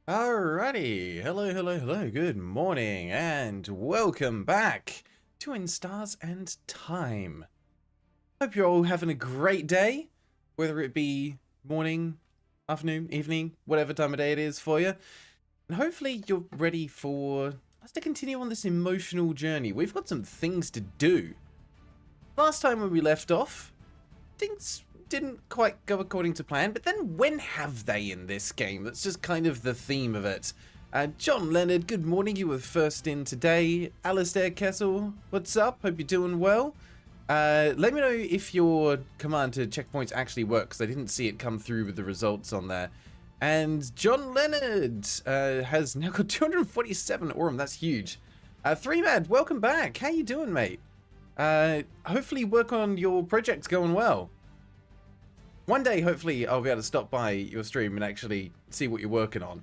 Alrighty, hello, good morning, and welcome back to In Stars and Time. Hope you're all having a great day, whether it be morning, afternoon, evening, whatever time of day it is for you. And hopefully you're ready for us to continue on this emotional journey. We've got some things to do. Last time when we left off, things didn't quite go according to plan, but then when have they in this game? That's just kind of the theme of it. John Leonard, good morning. You were first in today. Alistair Kessel, what's up? Hope you're doing well. Let me know if your command to checkpoints actually works. I didn't see it come through with the results on there. And John Leonard has now got 247 Aurum. That's huge. 3Mad, welcome back. How you doing, mate? Hopefully work on your projects going well. One day, hopefully, I'll be able to stop by your stream and actually see what you're working on.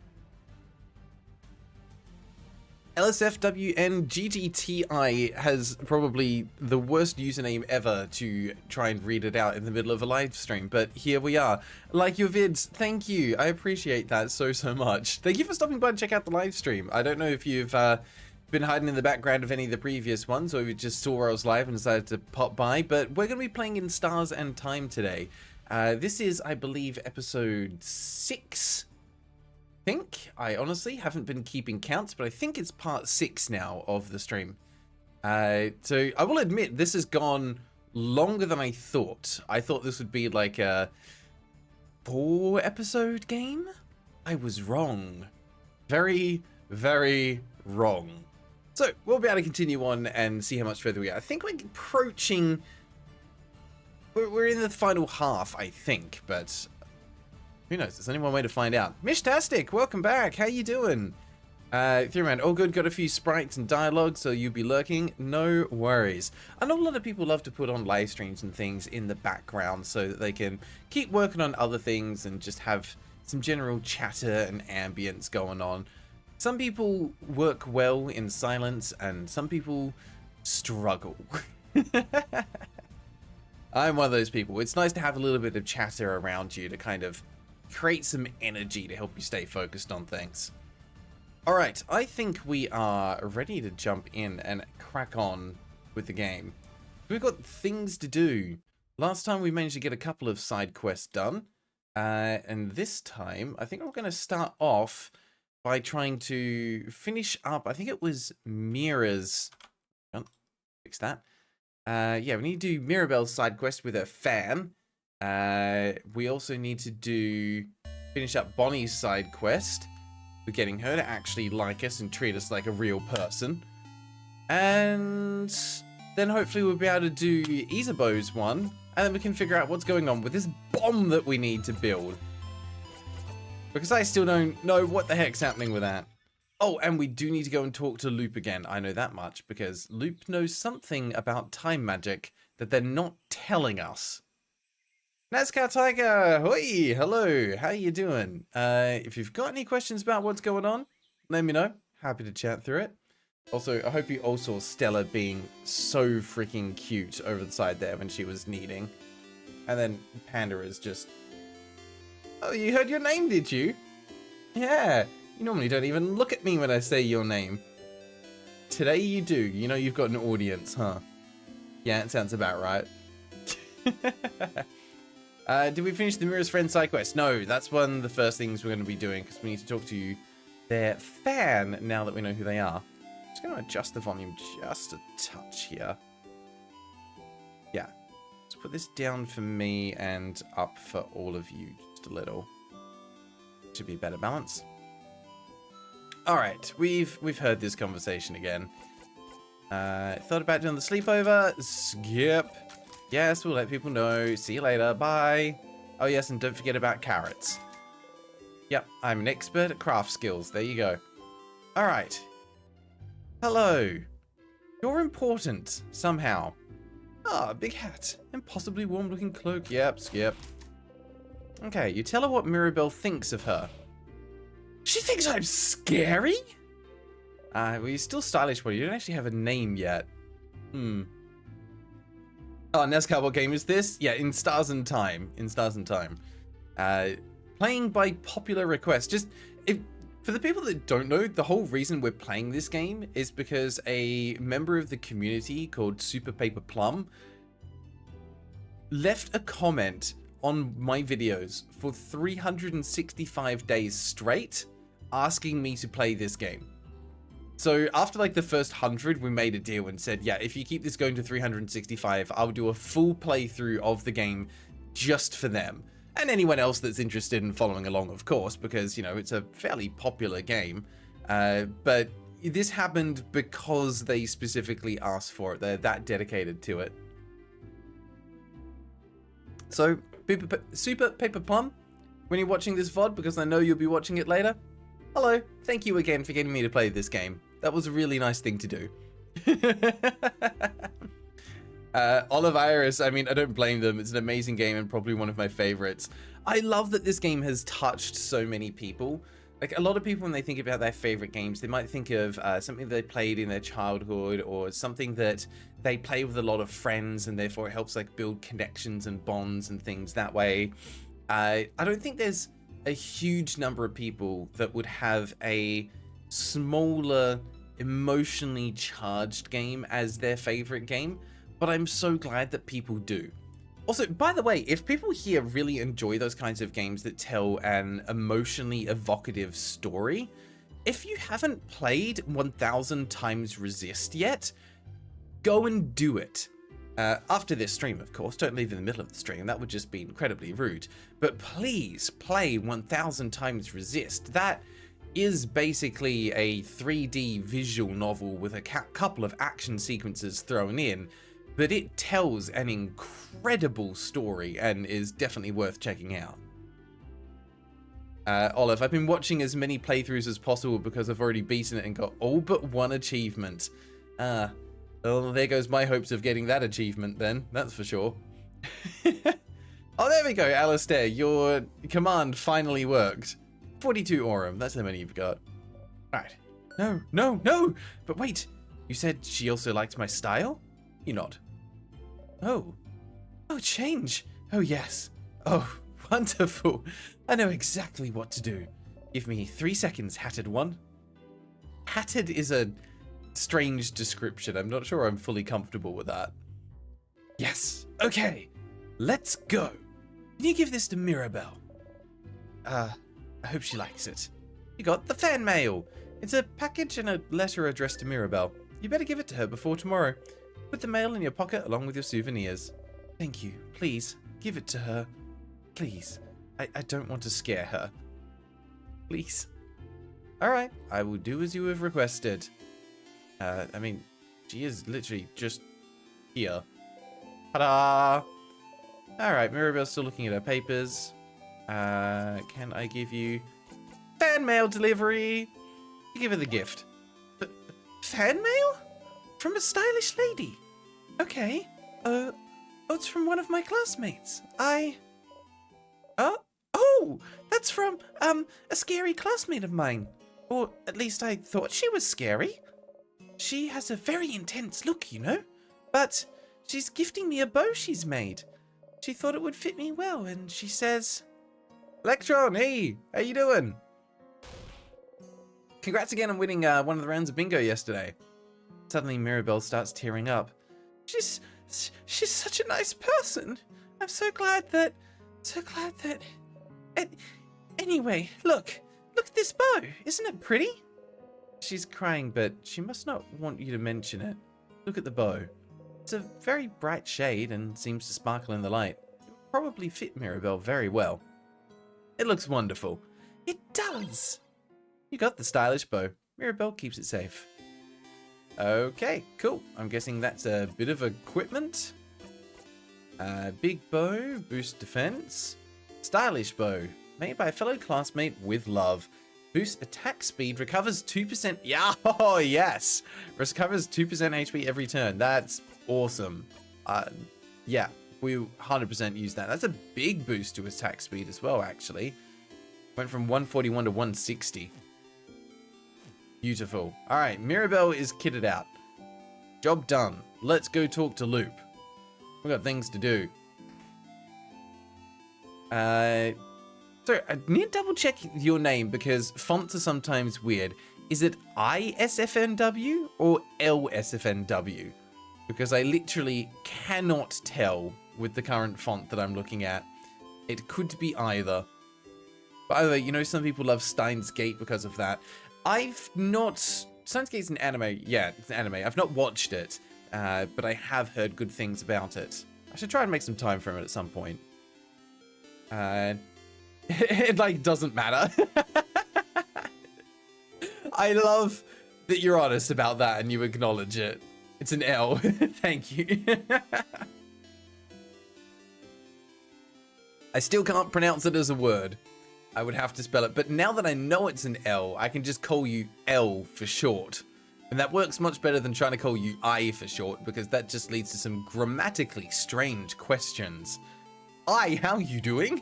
LSFWNGGTI has probably the worst username ever to try and read it out in the middle of a live stream, but here we are. Like your vids, thank you. I appreciate that so much. Thank you for stopping by and check out the live stream. I don't know if you've been hiding in the background of any of the previous ones, or if you just saw I was live and decided to pop by, but we're going to be playing In Stars and Time today. This is, I believe, episode 6. I honestly haven't been keeping counts, but I think it's part 6 now of the stream. So I will admit, this has gone longer than I thought. I thought this would be like a 4-episode game. I was wrong. Very, very wrong. So we'll be able to continue on and see how much further we are. I think we're approaching... We're in the final half, I think, but who knows? There's only one way to find out. Mishtastic, welcome back. How you doing? 3Man, all good. Got a few sprites and dialogue, so you'll be lurking. No worries. I know a lot of people love to put on live streams and things in the background so that they can keep working on other things and just have some general chatter and ambience going on. Some people work well in silence, and some people struggle. I'm one of those people. It's nice to have a little bit of chatter around you to kind of create some energy to help you stay focused on things. Alright, I think we are ready to jump in and crack on with the game. We've got things to do. Last time we managed to get a couple of side quests done. And this time, I think we're going to start off by trying to finish up, I think it was Mira's... Oh, fix that. Yeah, we need to do Mirabel's side quest with her fan. We also need to finish up Bonnie's side quest. We're getting her to actually like us and treat us like a real person. And then hopefully we'll be able to do Isabeau's one. And then we can figure out what's going on with this bomb that we need to build. Because I still don't know what the heck's happening with that. Oh, and we do need to go and talk to Loop again. I know that much, because Loop knows something about time magic that they're not telling us. Nazca Tiger, hoi, hello, how you doing? If you've got any questions about what's going on, let me know. Happy to chat through it. Also, I hope you all saw Stella being so freaking cute over the side there when she was kneading. And then Panda is just... Oh, you heard your name, did you? Yeah. You normally don't even look at me when I say your name. Today you do. You know you've got an audience, huh? Yeah, it sounds about right. Did we finish the Mirror's Friend side quest? No, that's one of the first things we're going to be doing, because we need to talk to their fan now that we know who they are. I'm just going to adjust the volume just a touch here. Yeah. Let's put this down for me and up for all of you just a little. Should be a better balance. Alright, we've heard this conversation again. Thought about doing the sleepover. Skip. Yes, we'll let people know. See you later. Bye. Oh yes, and don't forget about carrots. Yep, I'm an expert at craft skills. There you go. Alright. Hello. You're important, somehow. Ah, big hat. And possibly warm-looking cloak. Yep, skip. Okay, you tell her what Mirabel thinks of her. She thinks I'm scary? Well, you're still stylish, but you don't actually have a name yet. Oh, Nescar, what game is this? Yeah, In Stars and Time. In Stars and Time. Playing by popular request. Just, if For the people that don't know, the whole reason we're playing this game is because a member of the community called Super Paper Plum left a comment on my videos for 365 days straight asking me to play this game. So after like the first 100, we made a deal and said, yeah, if you keep this going to 365, I'll do a full playthrough of the game just for them. And anyone else that's interested in following along, of course, because, you know, it's a fairly popular game. But this happened because they specifically asked for it. They're that dedicated to it. So, Super Paper Plum, when you're watching this VOD, because I know you'll be watching it later, hello, thank you again for getting me to play this game. That was a really nice thing to do. Olive Iris, I mean, I don't blame them. It's an amazing game and probably one of my favorites. I love that this game has touched so many people. Like, a lot of people, when they think about their favorite games, they might think of something they played in their childhood or something that they play with a lot of friends and therefore it helps like build connections and bonds and things that way. I don't think there's a huge number of people that would have a smaller, emotionally charged game as their favorite game. But I'm so glad that people do. Also, by the way, if people here really enjoy those kinds of games that tell an emotionally evocative story, if you haven't played 1000 Times Resist yet, go and do it. After this stream, of course. Don't leave in the middle of the stream. That would just be incredibly rude. But please play 1000 Times Resist. That is basically a 3D visual novel with a couple of action sequences thrown in. But it tells an incredible story and is definitely worth checking out. Olive, I've been watching as many playthroughs as possible because I've already beaten it and got all but one achievement. Well, there goes my hopes of getting that achievement then, that's for sure. Oh, there we go, Alistair, your command finally worked. 42 Aurum, that's how many you've got. Alright. No, no, no! But wait, you said she also liked my style? You nod. Oh. Oh, change. Oh, yes. Oh, wonderful. I know exactly what to do. Give me 3 seconds, Hatted one. Hatted is a strange description. I'm not sure I'm fully comfortable with that. Yes. Okay. Let's go. Can you give this to Mirabel? I hope she likes it. You got the fan mail. It's a package and a letter addressed to Mirabel. You better give it to her before tomorrow. Put the mail in your pocket along with your souvenirs. Thank you. Please, give it to her. Please. I don't want to scare her. Please. Alright, I will do as you have requested. I mean, she is literally just here. Ta-da! Alright, Mirabel's still looking at her papers. Can I give you fan mail delivery? You give her the gift. But fan mail? From a stylish lady. Okay. Oh, it's from one of my classmates. Oh, that's from, a scary classmate of mine. Or at least I thought she was scary. She has a very intense look, you know. But she's gifting me a bow she's made. She thought it would fit me well, and she says... Electron, hey, how you doing? Congrats again on winning one of the rounds of bingo yesterday. Suddenly Mirabel starts tearing up. She's such a nice person. I'm so glad that... Anyway, look at this bow. Isn't it pretty? She's crying, but she must not want you to mention it. Look at the bow. It's a very bright shade and seems to sparkle in the light. It would probably fit Mirabel very well. It looks wonderful. It does. You got the stylish bow. Mirabel keeps it safe. Okay, cool. I'm guessing that's a bit of equipment. Big bow, boost defense. Stylish bow, made by a fellow classmate with love. Boost attack speed, recovers 2%. Yeah, oh yes. Recovers 2% HP every turn. That's awesome. Yeah, we 100% use that. That's a big boost to attack speed as well, actually. Went from 141 to 160. Beautiful. All right, Mirabel is kitted out. Job done. Let's go talk to Loop. We've got things to do. So I need to double check your name because fonts are sometimes weird. Is it ISFNW or LSFNW? Because I literally cannot tell with the current font that I'm looking at. It could be either. By the way, you know, some people love Steins Gate because of that. I've not... Steins Gate's an anime. Yeah, it's an anime. I've not watched it, but I have heard good things about it. I should try and make some time for it at some point. It, like, doesn't matter. I love that you're honest about that and you acknowledge it. It's an L. Thank you. I still can't pronounce it as a word. I would have to spell it. But now that I know it's an L, I can just call you L for short. And that works much better than trying to call you I for short, because that just leads to some grammatically strange questions. I, how you doing?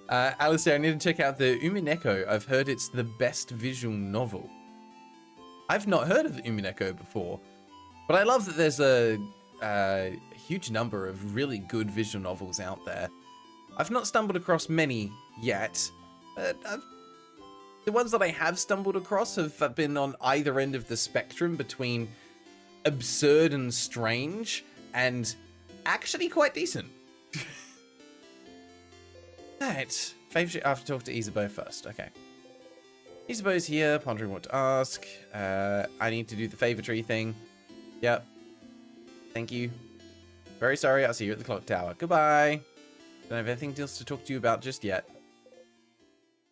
Alistair, I need to check out the Umineko. I've heard it's the best visual novel. I've not heard of the Umineko before, but I love that there's a huge number of really good visual novels out there. I've not stumbled across many yet, but the ones that I have stumbled across have been on either end of the spectrum between absurd and strange and actually quite decent. Right, favorite. I have to talk to Isabeau first. Okay. Isabeau's here, pondering what to ask. I need to do the favor tree thing. Yep. Thank you. Very sorry, I'll see you at the clock tower. Goodbye. Don't have anything else to talk to you about just yet.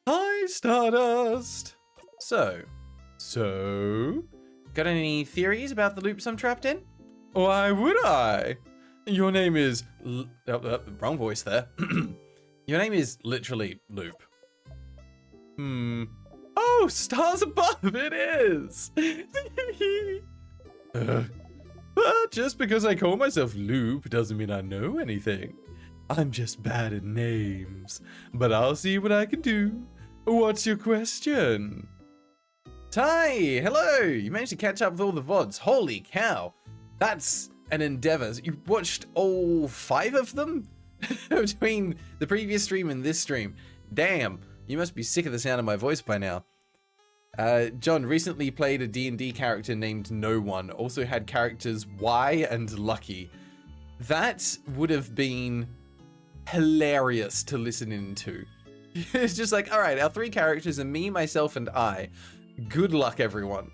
Hi, Stardust. So, got any theories about the loops I'm trapped in? Why would I? Your name is... wrong voice there. Your name is literally Loop. Oh, stars above, it is! But just because I call myself Loop doesn't mean I know anything. I'm just bad at names. But I'll see what I can do. What's your question? Ty, hello! You managed to catch up with all the VODs. Holy cow! That's an endeavor. You watched all 5 of them? Between the previous stream and this stream. Damn, you must be sick of the sound of my voice by now. John recently played a D&D character named No One. Also had characters Y and Lucky. That would have been hilarious to listen into. It's just like, alright, our 3 characters are me, myself, and I. Good luck, everyone.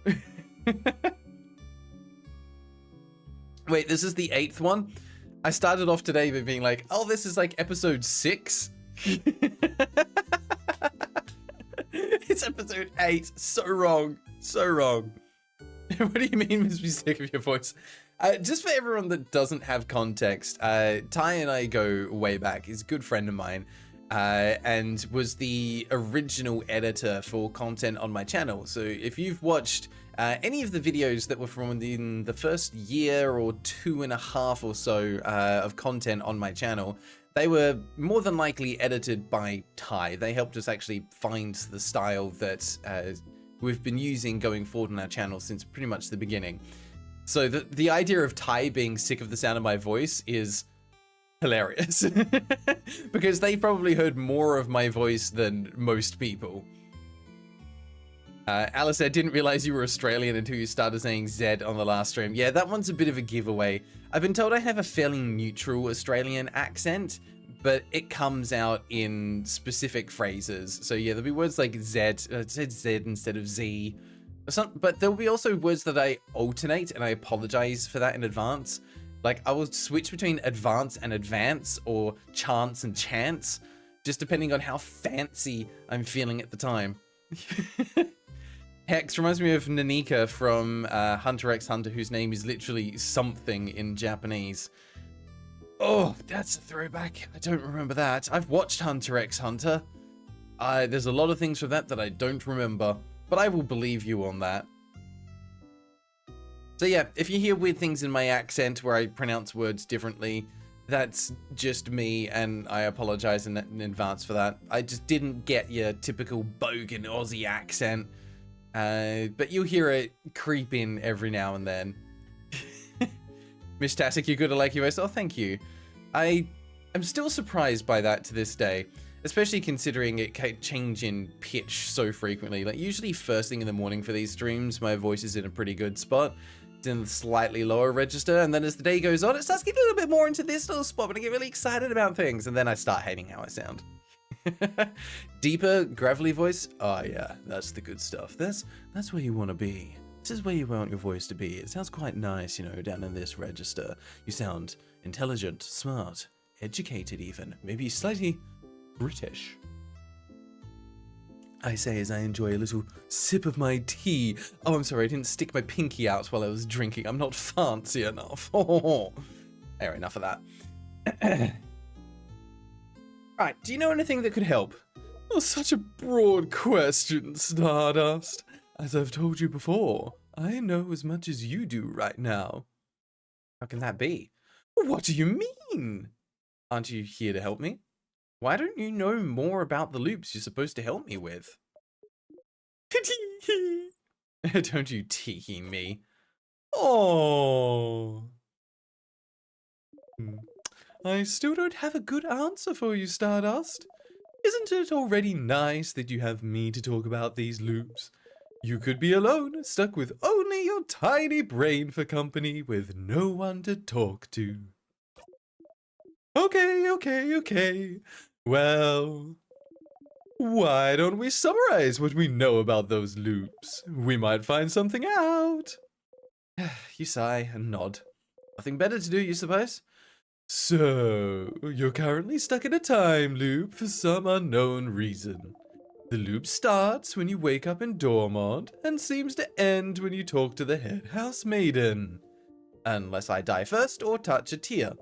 Wait, this is the 8th one? I started off today by being like, oh, this is like episode 6? It's episode 8. So wrong. So wrong. What do you mean, must be sick of your voice? Just for everyone that doesn't have context, Ty and I go way back. He's a good friend of mine, and was the original editor for content on my channel. So if you've watched any of the videos that were from in the first year or 2.5 or so of content on my channel, they were more than likely edited by Ty. They helped us actually find the style that we've been using going forward on our channel since pretty much the beginning. So the idea of Ty being sick of the sound of my voice is hilarious. Because they probably heard more of my voice than most people. Alice, I didn't realize you were Australian until you started saying Z on the last stream. Yeah, that one's a bit of a giveaway. I've been told I have a fairly neutral Australian accent, but it comes out in specific phrases. So yeah, there'll be words like Z. I said Z instead of Z. But there'll be also words that I alternate, and I apologize for that in advance. Like, I will switch between advance and advance, or chance and chance, just depending on how fancy I'm feeling at the time. Hex reminds me of Nanika from Hunter x Hunter, whose name is literally something in Japanese. Oh, that's a throwback. I don't remember that. I've watched Hunter x Hunter. There's a lot of things from that I don't remember, but I will believe you on that. So yeah, if you hear weird things in my accent where I pronounce words differently, that's just me, and I apologize in advance for that. I just didn't get your typical bogan Aussie accent. But you'll hear it creep in every now and then. Miss Tastic, you're good at like your voice. Oh, thank you. I I'm still surprised by that to this day, especially considering it can change in pitch so frequently. Like usually first thing in the morning for these streams, my voice is in a pretty good spot. It's in the slightly lower register, and then as the day goes on, it starts getting a little bit more into this little spot, but I get really excited about things, and then I start hating how I sound. Deeper, gravelly voice? Oh yeah, that's the good stuff. That's where you want to be. This is where you want your voice to be. It sounds quite nice, you know, down in this register. You sound intelligent, smart, educated even, maybe slightly British. I say as I enjoy a little sip of my tea. Oh, I'm sorry, I didn't stick my pinky out while I was drinking. I'm not fancy enough. Anyway, enough of that. Right, do you know anything that could help? Oh, such a broad question, Stardust. As I've told you before, I know as much as you do right now. How can that be? What do you mean? Aren't you here to help me? Why don't you know more about the loops you're supposed to help me with? Don't you tee me. Oh. I still don't have a good answer for you, Stardust. Isn't it already nice that you have me to talk about these loops? You could be alone, stuck with only your tiny brain for company, with no one to talk to. Okay. Well, why don't we summarize what we know about those loops? We might find something out. You sigh and nod. Nothing better to do, you suppose? So, you're currently stuck in a time loop for some unknown reason. The loop starts when you wake up in Dormont and seems to end when you talk to the head house maiden. Unless I die first or touch a tear.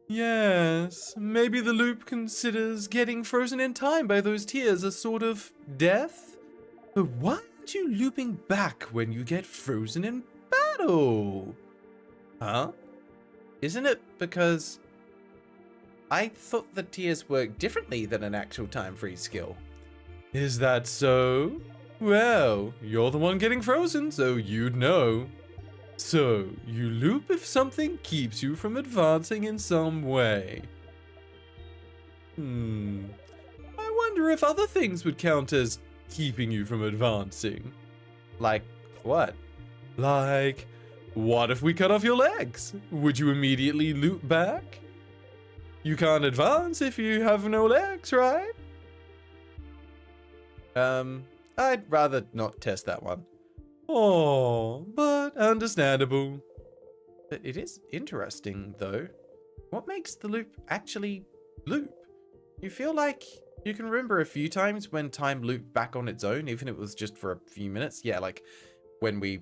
Yes, maybe the loop considers getting frozen in time by those tears a sort of death? But why aren't you looping back when you get frozen in battle? Huh? Isn't it because I thought the tears work differently than an actual time freeze skill? Is that so? Well, you're the one getting frozen, so you'd know. So, you loop if something keeps you from advancing in some way. I wonder if other things would count as keeping you from advancing. Like what? Like, what if we cut off your legs? Would you immediately loop back? You can't advance if you have no legs, right? I'd rather not test that one. Oh, but understandable. But it is interesting, though. What makes the loop actually loop? You feel like you can remember a few times when time looped back on its own, even if it was just for a few minutes. Yeah, like when we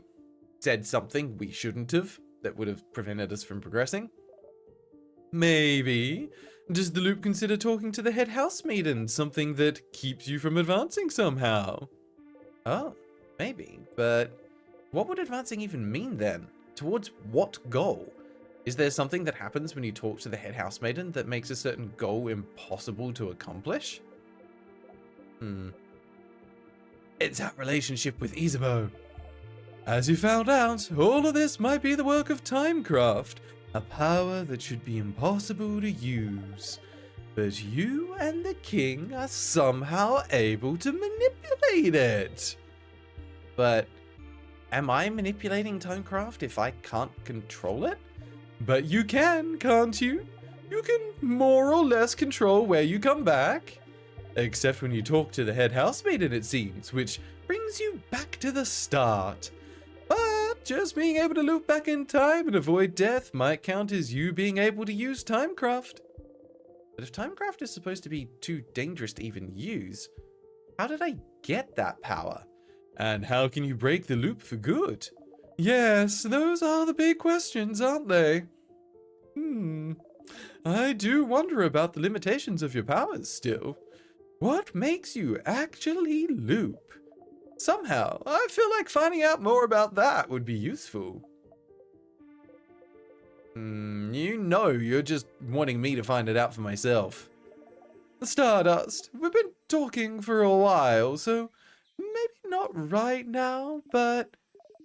said something we shouldn't have that would have prevented us from progressing. Maybe. Does the loop consider talking to the head house maiden something that keeps you from advancing somehow? Oh, maybe. But what would advancing even mean then? Towards what goal? Is there something that happens when you talk to the head house maiden that makes a certain goal impossible to accomplish? It's our relationship with Isabeau. As you found out, all of this might be the work of Timecraft, a power that should be impossible to use. But you and the king are somehow able to manipulate it. But am I manipulating Timecraft if I can't control it? But you can, can't you? You can more or less control where you come back. Except when you talk to the head housemaiden, it seems, which brings you back to the start. But just being able to loop back in time and avoid death might count as you being able to use Timecraft. But if Timecraft is supposed to be too dangerous to even use, how did I get that power? And how can you break the loop for good? Yes, those are the big questions, aren't they? I do wonder about the limitations of your powers still. What makes you actually loop? Somehow, I feel like finding out more about that would be useful. You know you're just wanting me to find it out for myself. Stardust, we've been talking for a while, so maybe not right now, but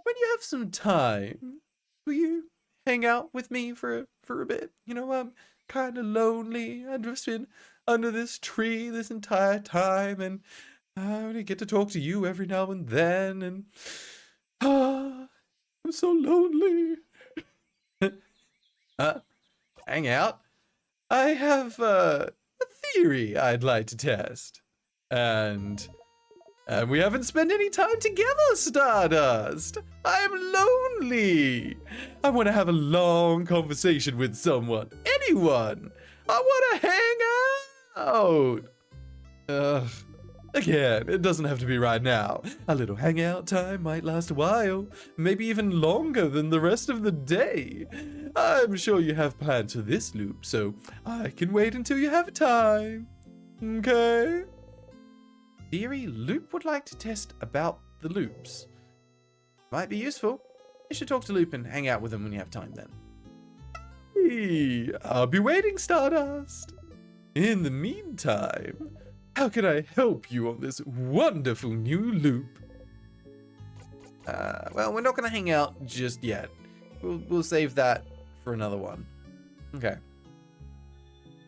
when you have some time, will you hang out with me for a bit? You know, kind of lonely. I've just been under this tree this entire time, and I only get to talk to you every now and then, and I'm so lonely. Hang out. I have a theory I'd like to test. And we haven't spent any time together, Stardust. I'm lonely. I want to have a long conversation with someone. Anyone. I want to hang out. Ugh. Again, it doesn't have to be right now. A little hangout time might last a while, maybe even longer than the rest of the day. I'm sure you have plans for this loop, so I can wait until you have time. Okay? Theory Loop would like to test about the loops. Might be useful. You should talk to Loop and hang out with him when you have time then. Hey, I'll be waiting, Stardust. In the meantime, how can I help you on this wonderful new loop? Well, we're not going to hang out just yet. We'll save that for another one. Okay.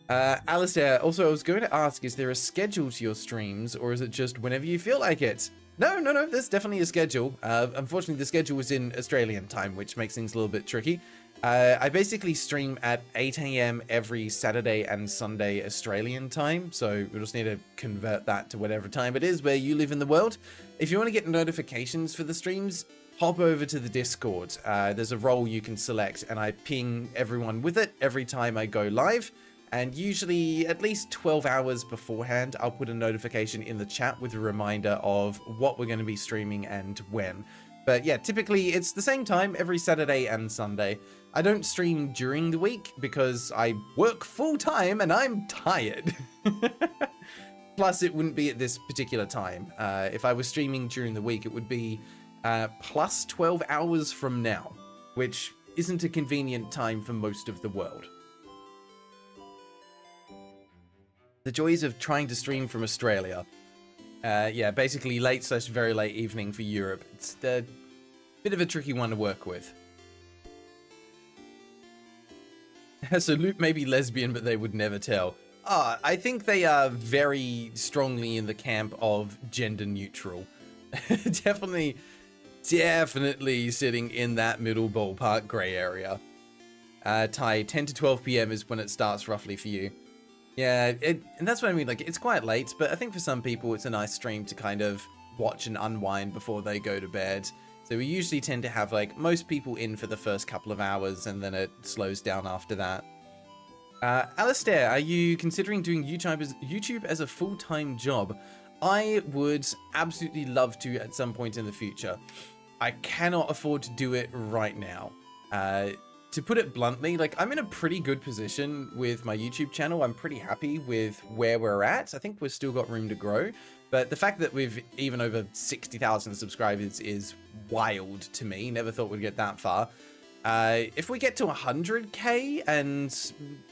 Alistair, also I was going to ask, is there a schedule to your streams, or is it just whenever you feel like it? No, there's definitely a schedule. Unfortunately, the schedule was in Australian time, which makes things a little bit tricky. I basically stream at 8 AM every Saturday and Sunday Australian time, so we just need to convert that to whatever time it is where you live in the world. If you want to get notifications for the streams, hop over to the Discord. There's a role you can select, and I ping everyone with it every time I go live. And usually at least 12 hours beforehand, I'll put a notification in the chat with a reminder of what we're going to be streaming and when. But yeah, typically it's the same time every Saturday and Sunday. I don't stream during the week because I work full time and I'm tired. Plus, it wouldn't be at this particular time. If I was streaming during the week, it would be plus 12 hours from now, which isn't a convenient time for most of the world. The joys of trying to stream from Australia. Yeah, basically late/very late evening for Europe. It's a bit of a tricky one to work with. So Loop may be lesbian, but they would never tell. I think they are very strongly in the camp of gender neutral. Definitely sitting in that middle ballpark gray area. Ty, 10 to 12 p.m. is when it starts roughly for you. Yeah, and that's what I mean, like, it's quite late, but I think for some people it's a nice stream to kind of watch and unwind before they go to bed. So we usually tend to have, like, most people in for the first couple of hours, and then it slows down after that. Alistair, are you considering doing YouTube as a full-time job? I would absolutely love to at some point in the future. I cannot afford to do it right now. To put it bluntly, like, I'm in a pretty good position with my YouTube channel. I'm pretty happy with where we're at. I think we've still got room to grow. But the fact that we've even over 60,000 subscribers is wild to me. Never thought we'd get that far. If we get to 100k and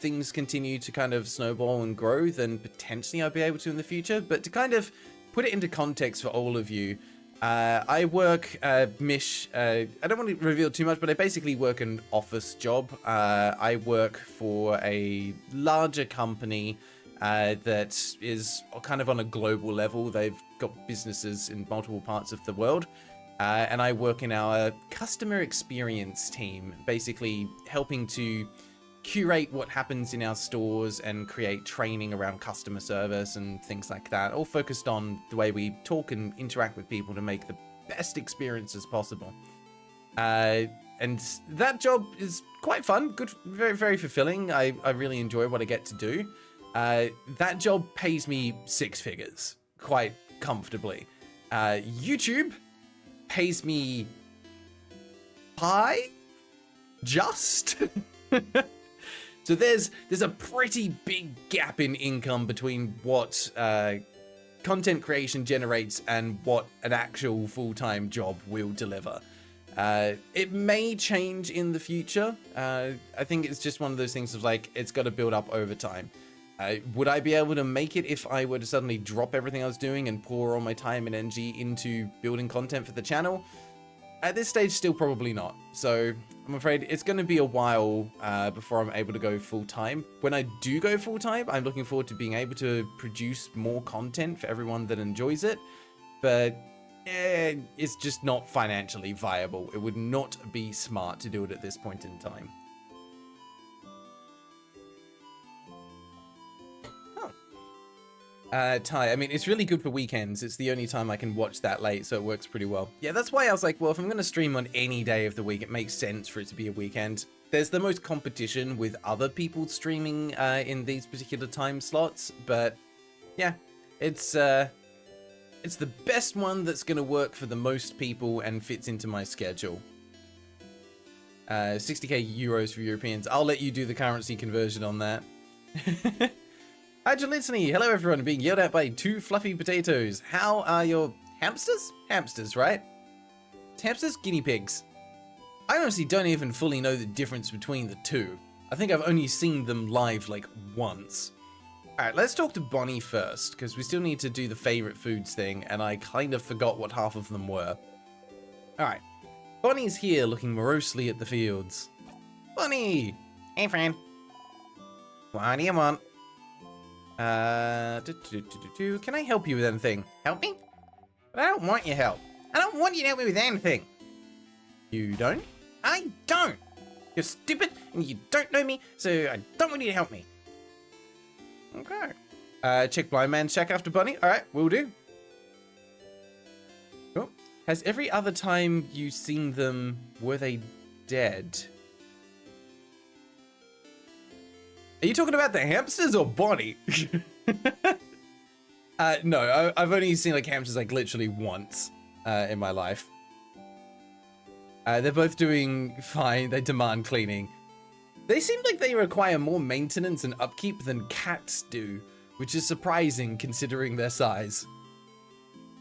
things continue to kind of snowball and grow, then potentially I'll be able to in the future. But to kind of put it into context for all of you, I work, Mish, I don't want to reveal too much, but I basically work an office job. I work for a larger company that is kind of on a global level. They've got businesses in multiple parts of the world. And I work in our customer experience team, basically helping to curate what happens in our stores and create training around customer service and things like that, all focused on the way we talk and interact with people to make the best experiences possible. And that job is quite fun, good, very, very fulfilling. I really enjoy what I get to do. That job pays me 6 figures quite comfortably. YouTube pays me just so there's a pretty big gap in income between what content creation generates and what an actual full-time job will deliver. It may change in the future. I think it's just one of those things of like, it's got to build up over time. Would I be able to make it if I were to suddenly drop everything I was doing and pour all my time and energy into building content for the channel? At this stage, still probably not. So I'm afraid it's going to be a while before I'm able to go full-time. When I do go full-time, I'm looking forward to being able to produce more content for everyone that enjoys it. But it's just not financially viable. It would not be smart to do it at this point in time. Ty, I mean, it's really good for weekends. It's the only time I can watch that late, so it works pretty well. Yeah, that's why I was like, well, if I'm going to stream on any day of the week, it makes sense for it to be a weekend. There's the most competition with other people streaming in these particular time slots, but yeah, it's the best one that's going to work for the most people and fits into my schedule. 60k euros for Europeans. I'll let you do the currency conversion on that. Hi, Jolitzny. Hello, everyone. Being yelled at by 2 fluffy potatoes. How are your hamsters? Hamsters, right? Hamsters? Guinea pigs. I honestly don't even fully know the difference between the two. I think I've only seen them live like once. Alright, let's talk to Bonnie first, because we still need to do the favorite foods thing, and I kind of forgot what half of them were. Alright. Bonnie's here looking morosely at the fields. Bonnie! Hey, friend. What do you want? Can I help you with anything? Help me? But I don't want your help. I don't want you to help me with anything. You don't? I don't! You're stupid and you don't know me, so I don't want you to help me. Okay. Check blind man, check after Bunny. Alright, will do. Cool. Has every other time you seen them, were they dead? Are you talking about the hamsters or Bonnie? No, I've only seen like hamsters like literally once in my life. They're both doing fine. They demand cleaning. They seem like they require more maintenance and upkeep than cats do, which is surprising considering their size.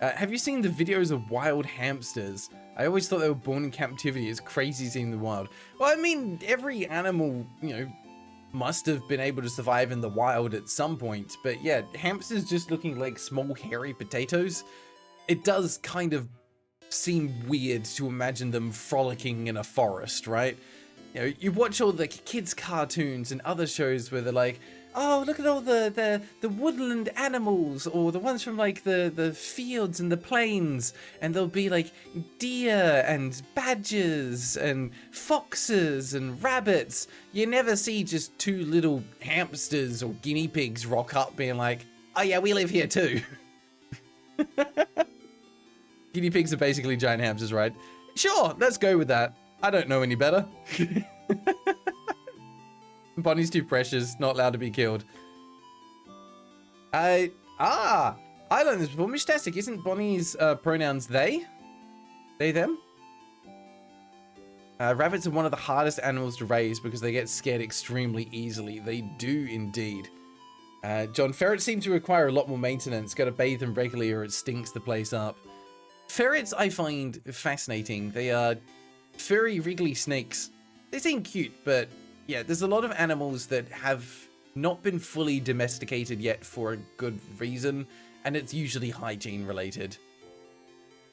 Have you seen the videos of wild hamsters? I always thought they were born in captivity. It's crazy seeing them wild. Well, I mean, every animal, you know, must have been able to survive in the wild at some point, but yeah, hamsters just looking like small hairy potatoes. It does kind of seem weird to imagine them frolicking in a forest, right? You know, you watch all the kids' cartoons and other shows where they're like, oh, look at all the woodland animals, or the ones from like the fields and the plains, and there'll be like deer and badgers and foxes and rabbits. You never see just 2 little hamsters or guinea pigs rock up being like, oh yeah, we live here too. Guinea pigs are basically giant hamsters, right? Sure, let's go with that. I don't know any better. Bonnie's too precious, not allowed to be killed. I learned this before. Mishtastic, isn't Bonnie's pronouns they? They, them? Rabbits are one of the hardest animals to raise because they get scared extremely easily. They do indeed. John, ferrets seem to require a lot more maintenance. Gotta bathe them regularly or it stinks the place up. Ferrets I find fascinating. They are furry, wriggly snakes. They seem cute, but yeah, there's a lot of animals that have not been fully domesticated yet for a good reason, and it's usually hygiene related.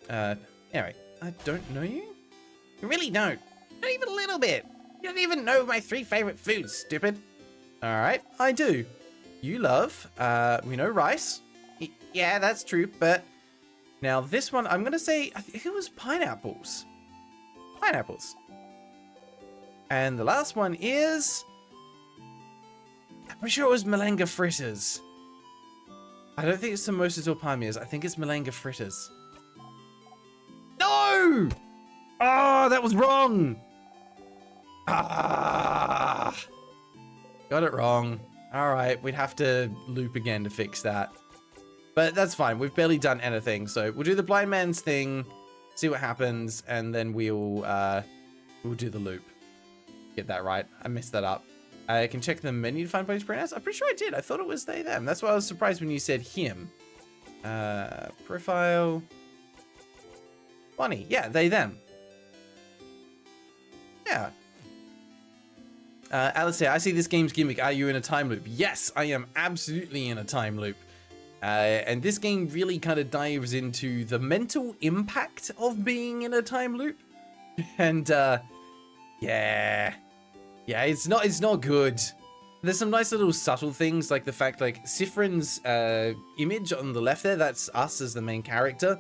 Anyway, I don't know you? You really don't. Not even a little bit. You don't even know my 3 favorite foods, stupid. Alright, I do. You love, we know rice. Yeah, that's true, but now this one, I'm gonna say, I think it was pineapples. Pineapples. And the last one is, I'm pretty sure it was malanga fritters. I don't think it's samosas or palmiers. I think it's malanga fritters. No! Oh, that was wrong. Ah, got it wrong. All right, we'd have to loop again to fix that. But that's fine. We've barely done anything. So we'll do the blind man's thing, see what happens, and then we'll do the loop. Get that right. I messed that up. I can check the menu to find Bonnie's pronouns. I'm pretty sure I did. I thought it was they, them. That's why I was surprised when you said him. Profile. Bonnie. Yeah, they, them. Yeah. Alistair, I see this game's gimmick. Are you in a time loop? Yes, I am absolutely in a time loop. And this game really kind of dives into the mental impact of being in a time loop. And, yeah, it's not good. There's some nice little subtle things, like the fact, like, Sifrin's image on the left there, that's us as the main character.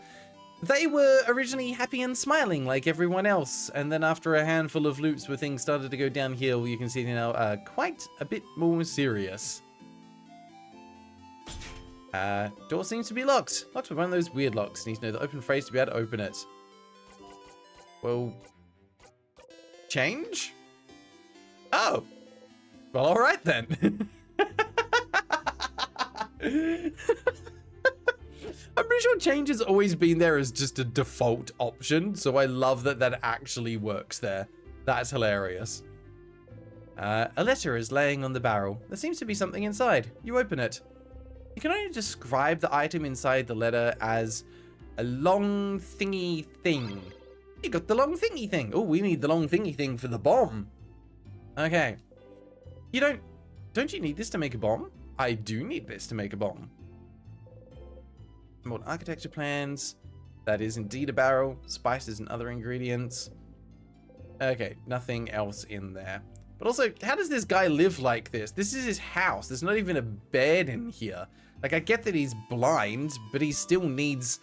They were originally happy and smiling like everyone else, and then after a handful of loops where things started to go downhill, you can see they're now quite a bit more serious. Door seems to be locked. Locked with one of those weird locks. Need to know the open phrase to be able to open it. Well, change? Oh. Well, alright then. I'm pretty sure change has always been there as just a default option, so I love that that actually works there. That's hilarious. A letter is laying on the barrel. There seems to be something inside. You open it. You can only describe the item inside the letter as a long thingy thing. You got the long thingy thing. Oh, we need the long thingy thing for the bomb. Okay. Don't you need this to make a bomb? I do need this to make a bomb. More architecture plans. That is indeed a barrel. Spices and other ingredients. Okay, nothing else in there. But also, how does this guy live like this? This is his house. There's not even a bed in here. Like, I get that he's blind, but he still needs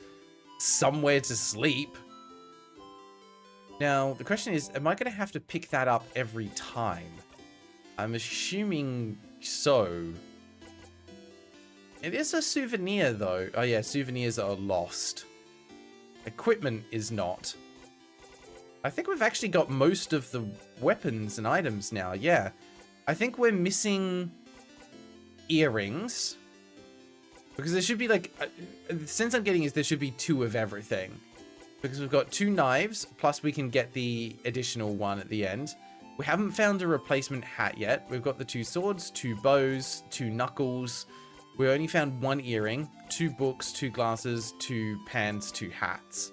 somewhere to sleep. Now, the question is, am I going to have to pick that up every time? I'm assuming so. It is a souvenir, though. Oh, yeah, souvenirs are lost. Equipment is not. I think we've actually got most of the weapons and items now, yeah. I think we're missing earrings. Because there should be, like, the sense I'm getting is there should be 2 of everything. Because we've got 2 knives, plus we can get the additional one at the end. We haven't found a replacement hat yet. We've got the 2 swords, 2 bows, 2 knuckles. We only found 1 earring, 2 books, 2 glasses, 2 pans, 2 hats.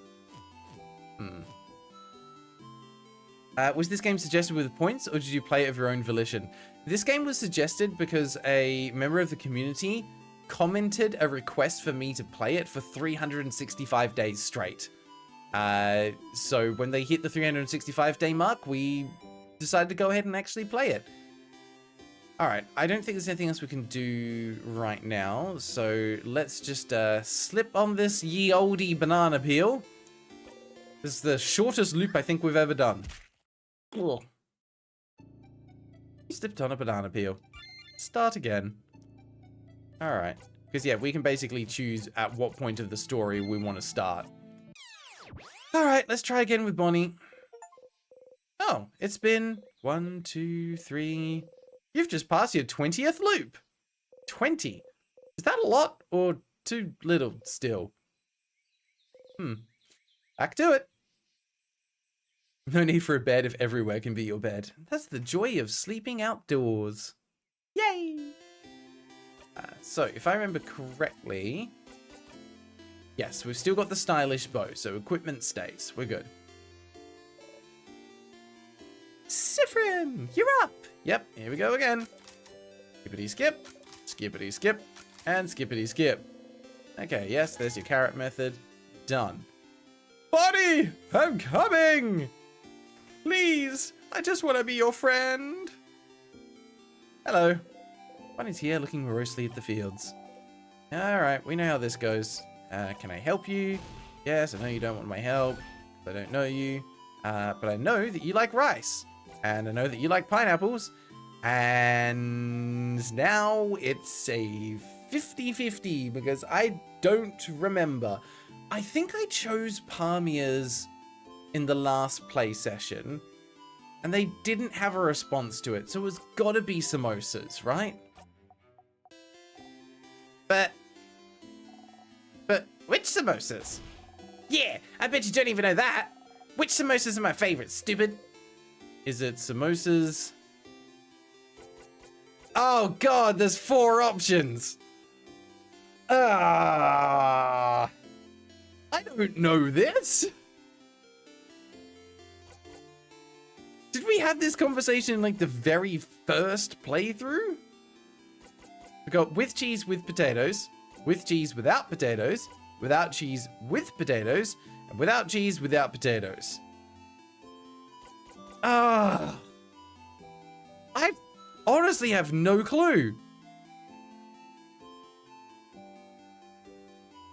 Was this game suggested with points, or did you play it of your own volition? This game was suggested because a member of the community commented a request for me to play it for 365 days straight. So when they hit the 365-day mark, we decided to go ahead and actually play it. Alright, I don't think there's anything else we can do right now, so let's just slip on this ye olde banana peel. This is the shortest loop I think we've ever done. Ugh. Slipped on a banana peel. Start again. Alright, because yeah, we can basically choose at what point of the story we want to start. Alright, let's try again with Bonnie. Oh, it's been 1, 2, 3... You've just passed your 20th loop. 20. Is that a lot or too little still? Back to it. No need for a bed if everywhere can be your bed. That's the joy of sleeping outdoors. Yay! So, if I remember correctly... Yes, we've still got the stylish bow, so equipment stays. We're good. Sifrin, you're up! Yep, here we go again. Skippity skip, skippity skip, and skippity skip. Okay, yes, there's your carrot method. Done. Bonnie, I'm coming! Please, I just want to be your friend. Hello. Bonnie's here looking morosely at the fields. Alright, we know how this goes. Can I help you? Yes, I know you don't want my help. I don't know you. But I know that you like rice. And I know that you like pineapples. And now it's a 50-50 because I don't remember. I think I chose palmiers in the last play session. And they didn't have a response to it. So it's gotta be samosas, right? But which samosas? Yeah, I bet you don't even know that. Which samosas are my favorite, stupid? Is it samosas? Oh god, there's 4 options. I don't know this. Did we have this conversation in like the very first playthrough? We got with cheese with potatoes, with cheese without potatoes, without cheese with potatoes, and without cheese without potatoes. I honestly have no clue.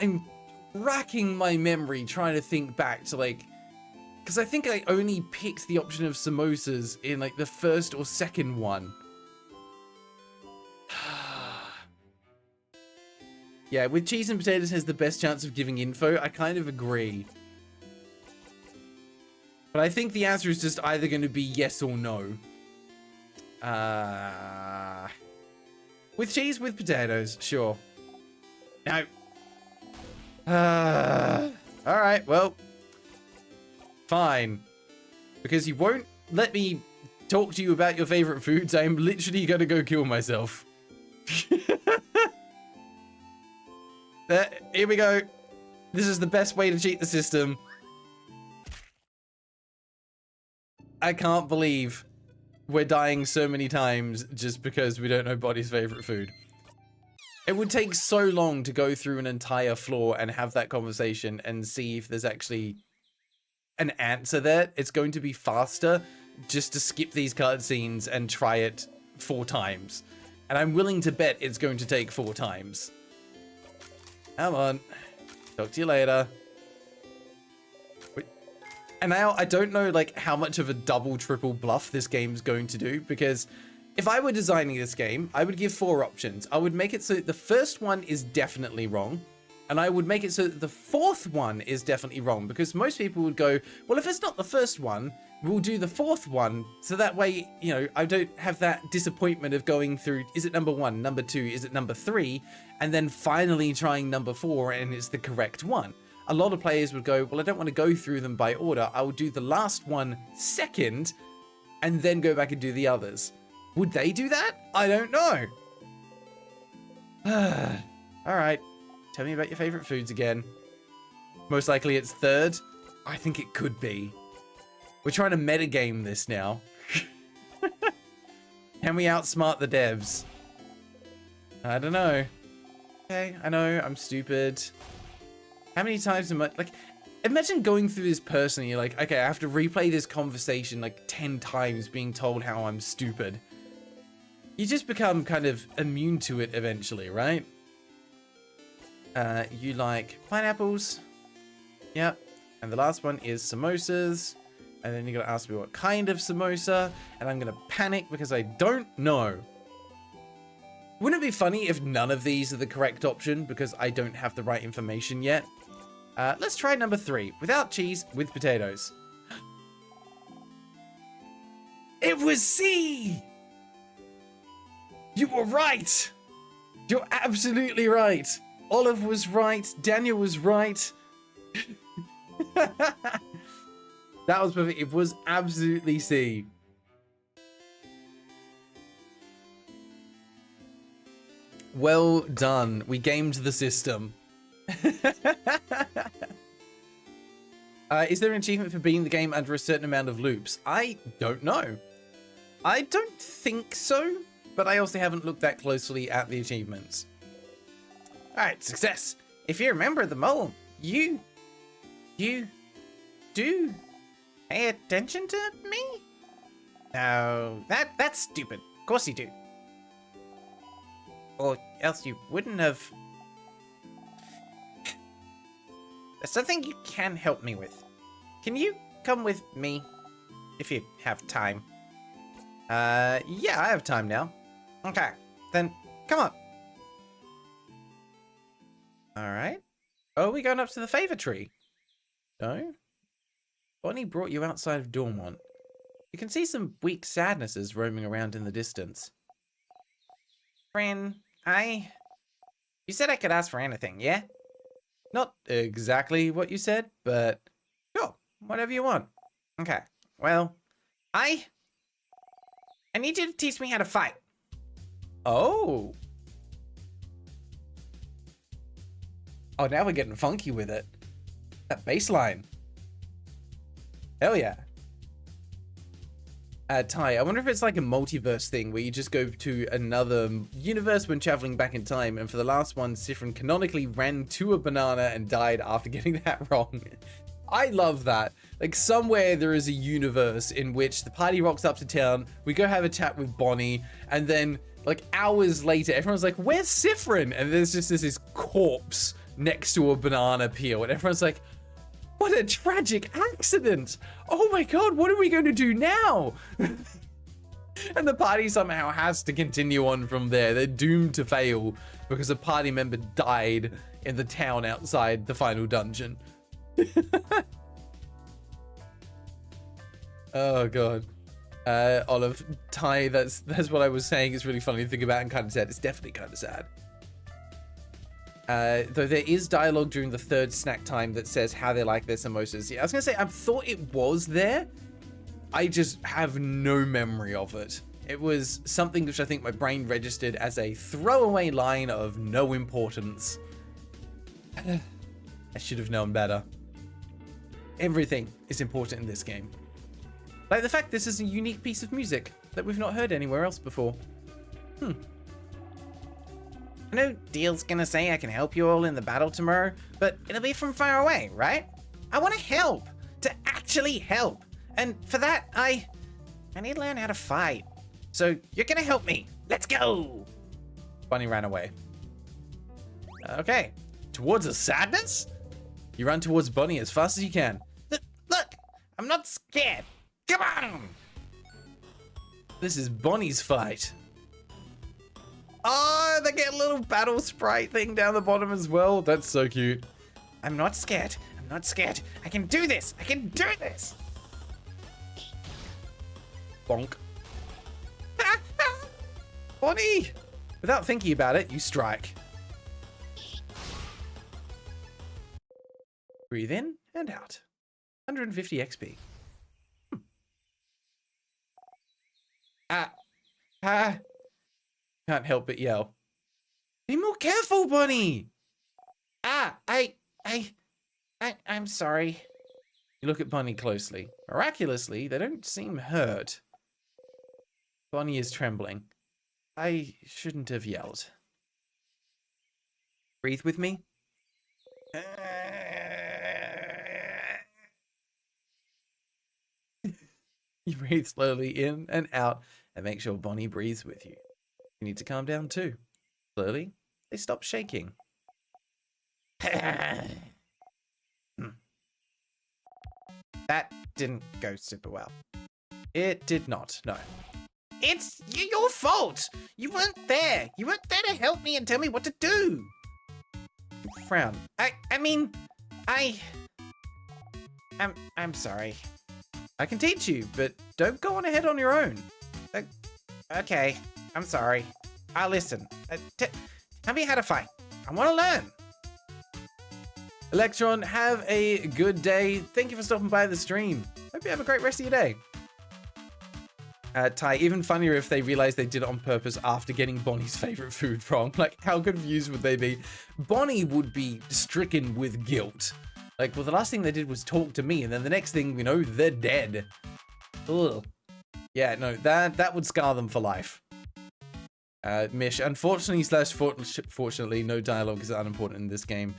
I'm racking my memory trying to think back to like, because I think I only picked the option of samosas in like the first or second one. Yeah, with cheese and potatoes has the best chance of giving info. I kind of agree. But I think the answer is just either going to be yes or no. With cheese, with potatoes, sure. No. Alright, well. Fine. Because you won't let me talk to you about your favorite foods, I'm literally going to go kill myself. Here we go. This is the best way to cheat the system. I can't believe we're dying so many times just because we don't know Body's favorite food. It would take so long to go through an entire floor and have that conversation and see if there's actually an answer there. It's going to be faster just to skip these cutscenes and try it 4 times. And I'm willing to bet it's going to take 4 times. Come on. Talk to you later. Wait. And now I don't know like how much of a double, triple bluff this game's going to do, because if I were designing this game, I would give 4 options. I would make it so that the first one is definitely wrong. And I would make it so that the 4th one is definitely wrong, because most people would go, well, if it's not the first one, we'll do the 4th one. So that way, you know, I don't have that disappointment of going through, is it number 1, number 2, is it number 3? And then finally trying number 4 and it's the correct one. A lot of players would go, well, I don't want to go through them by order. I will do the last one second and then go back and do the others. Would they do that? I don't know. All right. Tell me about your favorite foods again. Most likely it's 3rd. I think it could be. We're trying to metagame this now. Can we outsmart the devs? I don't know. Okay, I know, I'm stupid. How many times am I, like, imagine going through this person and you're like, okay, I have to replay this conversation like 10 times being told how I'm stupid. You just become kind of immune to it eventually, right? You like pineapples. Yep. And the last one is samosas. And then you're gonna ask me what kind of samosa. And I'm gonna panic because I don't know. Wouldn't it be funny if none of these are the correct option because I don't have the right information yet? Let's try number 3. Without cheese, with potatoes. It was C! You were right! You're absolutely right! Olive was right. Daniel was right. That was perfect. It was absolutely C. Well done. We gamed the system. Is there an achievement for beating the game under a certain amount of loops? I don't know. I don't think so, but I also haven't looked that closely at the achievements. Alright, success. If you remember the mole, you do pay attention to me? No, that's stupid. Of course you do. Or else you wouldn't have. There's something you can help me with. Can you come with me if you have time? Yeah, I have time now. Okay, then come on. Alright. Oh, we're going up to the favor tree. No? Bonnie brought you outside of Dormont. You can see some weak sadnesses roaming around in the distance. Friend, you said I could ask for anything, yeah? Not exactly what you said, but sure, whatever you want. Okay, well, I need you to teach me how to fight. Oh. Oh, now we're getting funky with it. That bass line. Hell yeah. Ty, I wonder if it's like a multiverse thing where you just go to another universe when traveling back in time, and for the last one, Sifrin canonically ran to a banana and died after getting that wrong. I love that. Like, somewhere there is a universe in which the party rocks up to town, we go have a chat with Bonnie, and then, like, hours later, everyone's like, where's Siffrin? And there's just this corpse next to a banana peel, and everyone's like, what a tragic accident! Oh my god, what are we going to do now? And the party somehow has to continue on from there. They're doomed to fail because a party member died in the town outside the final dungeon. Oh god. Olive, Ty, that's what I was saying. It's really funny to think about and kind of sad. It's definitely kind of sad. Though there is dialogue during the third snack time that says how they like their samosas. Yeah, I was gonna say, I thought it was there. I just have no memory of it. It was something which I think my brain registered as a throwaway line of no importance. I should have known better. Everything is important in this game. Like the fact this is a unique piece of music that we've not heard anywhere else before. I know Deal's gonna say I can help you all in the battle tomorrow, but it'll be from far away, right? I want to help. To actually help. And for that, I need to learn how to fight. So you're gonna help me. Let's go! Bunny ran away. Okay. Towards a sadness? You run towards Bunny as fast as you can. Look! I'm not scared. Come on! This is Bonnie's fight. Oh, they get a little battle sprite thing down the bottom as well. That's so cute. I'm not scared. I'm not scared. I can do this. I can do this. Bonk. Bonnie! Without thinking about it, you strike. Breathe in and out. 150 XP. Can't help but yell. Be more careful, Bonnie! I'm sorry. You look at Bonnie closely. Miraculously, they don't seem hurt. Bonnie is trembling. I shouldn't have yelled. Breathe with me. You breathe slowly in and out and make sure Bonnie breathes with you. You need to calm down too. Slowly, they stop shaking. That didn't go super well. It did not, no. It's your fault! You weren't there! You weren't there to help me and tell me what to do! You frown. I'm sorry. I can teach you, but don't go on ahead on your own. Okay, I'm sorry. I'll listen. Tell me how to fight. I want to learn. Electron, have a good day. Thank you for stopping by the stream. Hope you have a great rest of your day. Ty, even funnier if they realized they did it on purpose after getting Bonnie's favorite food wrong. Like, how confused would they be? Bonnie would be stricken with guilt. Like, well, the last thing they did was talk to me, and then the next thing, you know, they're dead. Ugh. Yeah, no, that would scar them for life. Mish, unfortunately / fortunately, no dialogue is unimportant in this game.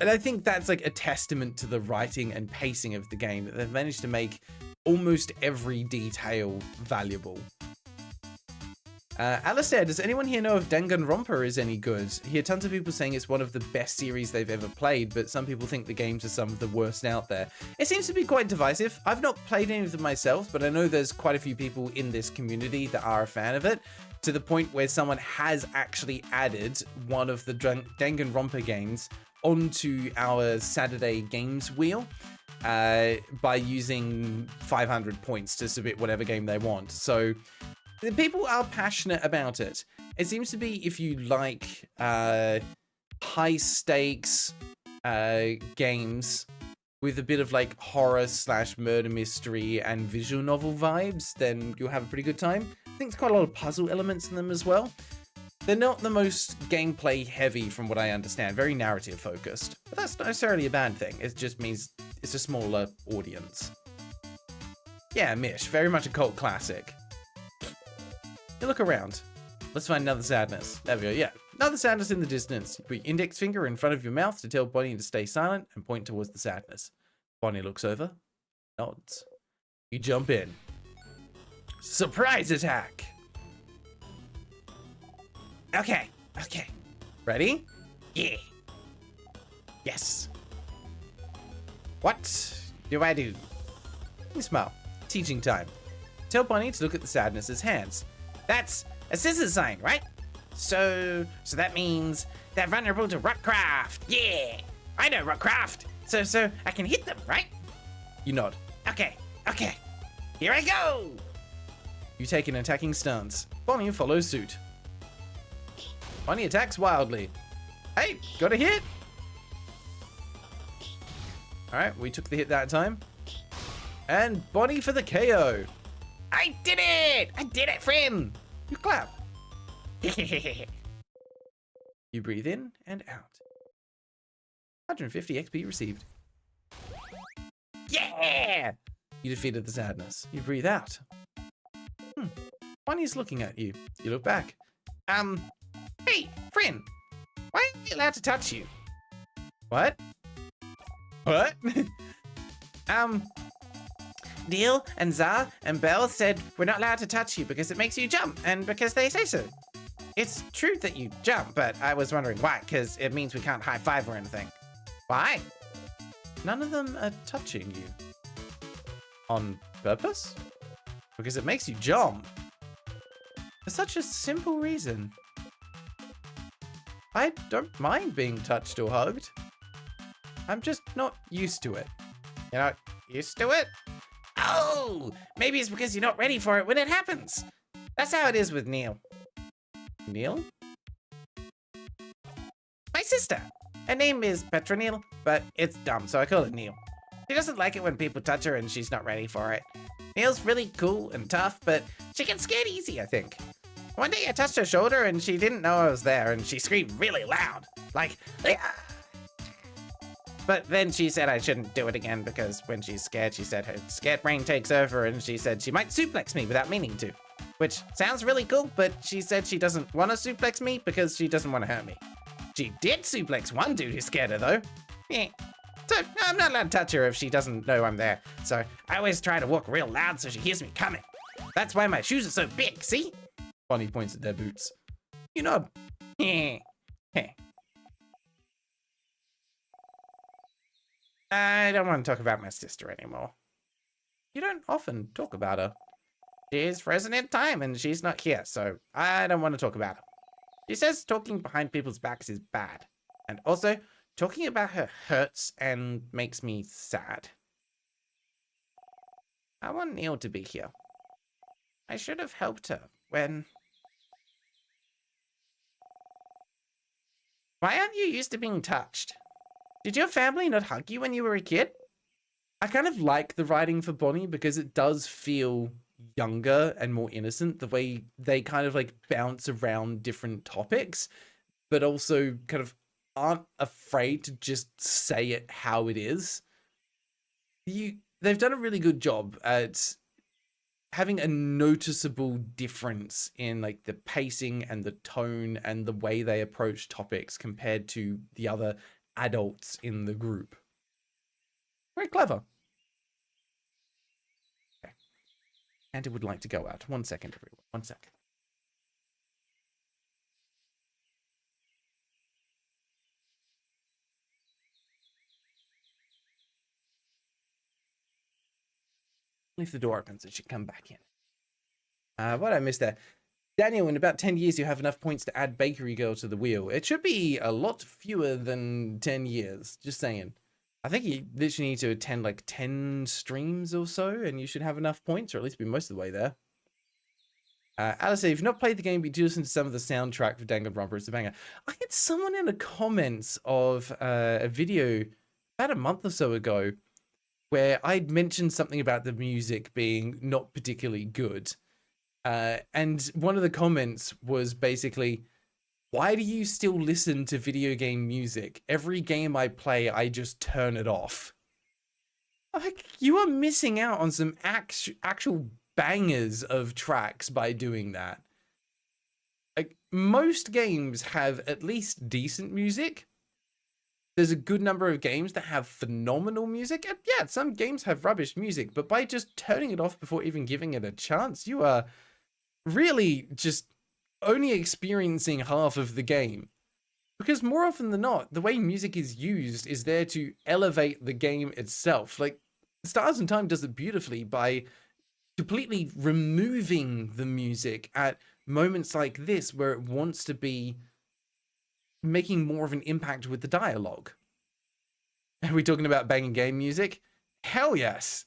And I think that's like a testament to the writing and pacing of the game, that they've managed to make almost every detail valuable. Alistair, does anyone here know if Danganronpa is any good? I hear tons of people saying it's one of the best series they've ever played, but some people think the games are some of the worst out there. It seems to be quite divisive. I've not played any of them myself, but I know there's quite a few people in this community that are a fan of it, to the point where someone has actually added one of the Danganronpa games onto our Saturday games wheel by using 500 points to submit whatever game they want. So people are passionate about it. It seems to be, if you like high stakes games with a bit of like horror / murder mystery and visual novel vibes, then you'll have a pretty good time. I think there's quite a lot of puzzle elements in them as well. They're not the most gameplay heavy from what I understand, very narrative focused. But that's not necessarily a bad thing. It just means it's a smaller audience. Yeah, Mish, very much a cult classic. You look around. Let's find another sadness. There we go, yeah. Another sadness in the distance. You put your index finger in front of your mouth to tell Bonnie to stay silent and point towards the sadness. Bonnie looks over, nods. You jump in. Surprise attack! Okay. Ready? Yeah. Yes. What do I do? You smile. Teaching time. Tell Bonnie to look at the Sadness's hands. That's a scissors sign, right? So that means they're vulnerable to rockcraft. Yeah, I know rockcraft. So I can hit them, right? You nod. Okay. Here I go. You take an attacking stance. Bonnie follows suit. Bonnie attacks wildly. Hey, got a hit. All right, we took the hit that time. And Bonnie for the KO. I did it, friend. You clap. You breathe in and out. 150 XP received. Yeah! You defeated the Sadness. You breathe out. Bonnie's looking at you. You look back. Hey, friend. Why aren't we allowed to touch you? What? Neil and Zah and Belle said we're not allowed to touch you because it makes you jump and because they say so. It's true that you jump, but I was wondering why, because it means we can't high five or anything. Why? None of them are touching you. On purpose? Because it makes you jump. For such a simple reason. I don't mind being touched or hugged. I'm just not used to it. You're not used to it? Oh, maybe it's because you're not ready for it when it happens. That's how it is with Neil. Neil? My sister. Her name is Petronil, but it's dumb, so I call it Neil. She doesn't like it when people touch her and she's not ready for it. Neil's really cool and tough, but she gets scared easy, I think. One day I touched her shoulder and she didn't know I was there and she screamed really loud. Like, leah! But then she said I shouldn't do it again because when she's scared, she said her scared brain takes over and she said she might suplex me without meaning to. Which sounds really cool, but she said she doesn't want to suplex me because she doesn't want to hurt me. She did suplex one dude who scared her though. Yeah. So I'm not allowed to touch her if she doesn't know I'm there. So I always try to walk real loud so she hears me coming. That's why my shoes are so big, see? Bonnie points at their boots. You nod. I don't want to talk about my sister anymore. You don't often talk about her. She's frozen in time and she's not here, so I don't want to talk about her. She says talking behind people's backs is bad. And also, talking about her hurts and makes me sad. I want Neil to be here. I should have helped her when... Why aren't you used to being touched? Did your family not hug you when you were a kid? I kind of like the writing for Bonnie because it does feel younger and more innocent, the way they kind of like bounce around different topics, but also kind of aren't afraid to just say it how it is. They've done a really good job at having a noticeable difference in like the pacing and the tone and the way they approach topics compared to the other adults in the group. Very clever. Okay. And it would like to go out. 1 second, everyone. 1 second. If the door opens, it should come back in. What I missed there. Daniel, in about 10 years, you have enough points to add Bakery Girl to the wheel. It should be a lot fewer than 10 years. Just saying. I think you literally need to attend like 10 streams or so, and you should have enough points, or at least be most of the way there. Alice, if you've not played the game, but you do listen to some of the soundtrack for Danganronpa, it's a banger. I had someone in the comments of a video about a month or so ago where I'd mentioned something about the music being not particularly good. And one of the comments was basically, why do you still listen to video game music? Every game I play, I just turn it off. Like, you are missing out on some actual bangers of tracks by doing that. Like, most games have at least decent music. there's a good number of games that have phenomenal music. And yeah, some games have rubbish music, but by just turning it off before even giving it a chance, you are really just only experiencing half of the game. Because more often than not, the way music is used is there to elevate the game itself. Like, Stars in Time does it beautifully by completely removing the music at moments like this where it wants to be making more of an impact with the dialogue. Are we talking about banging game music? Hell yes.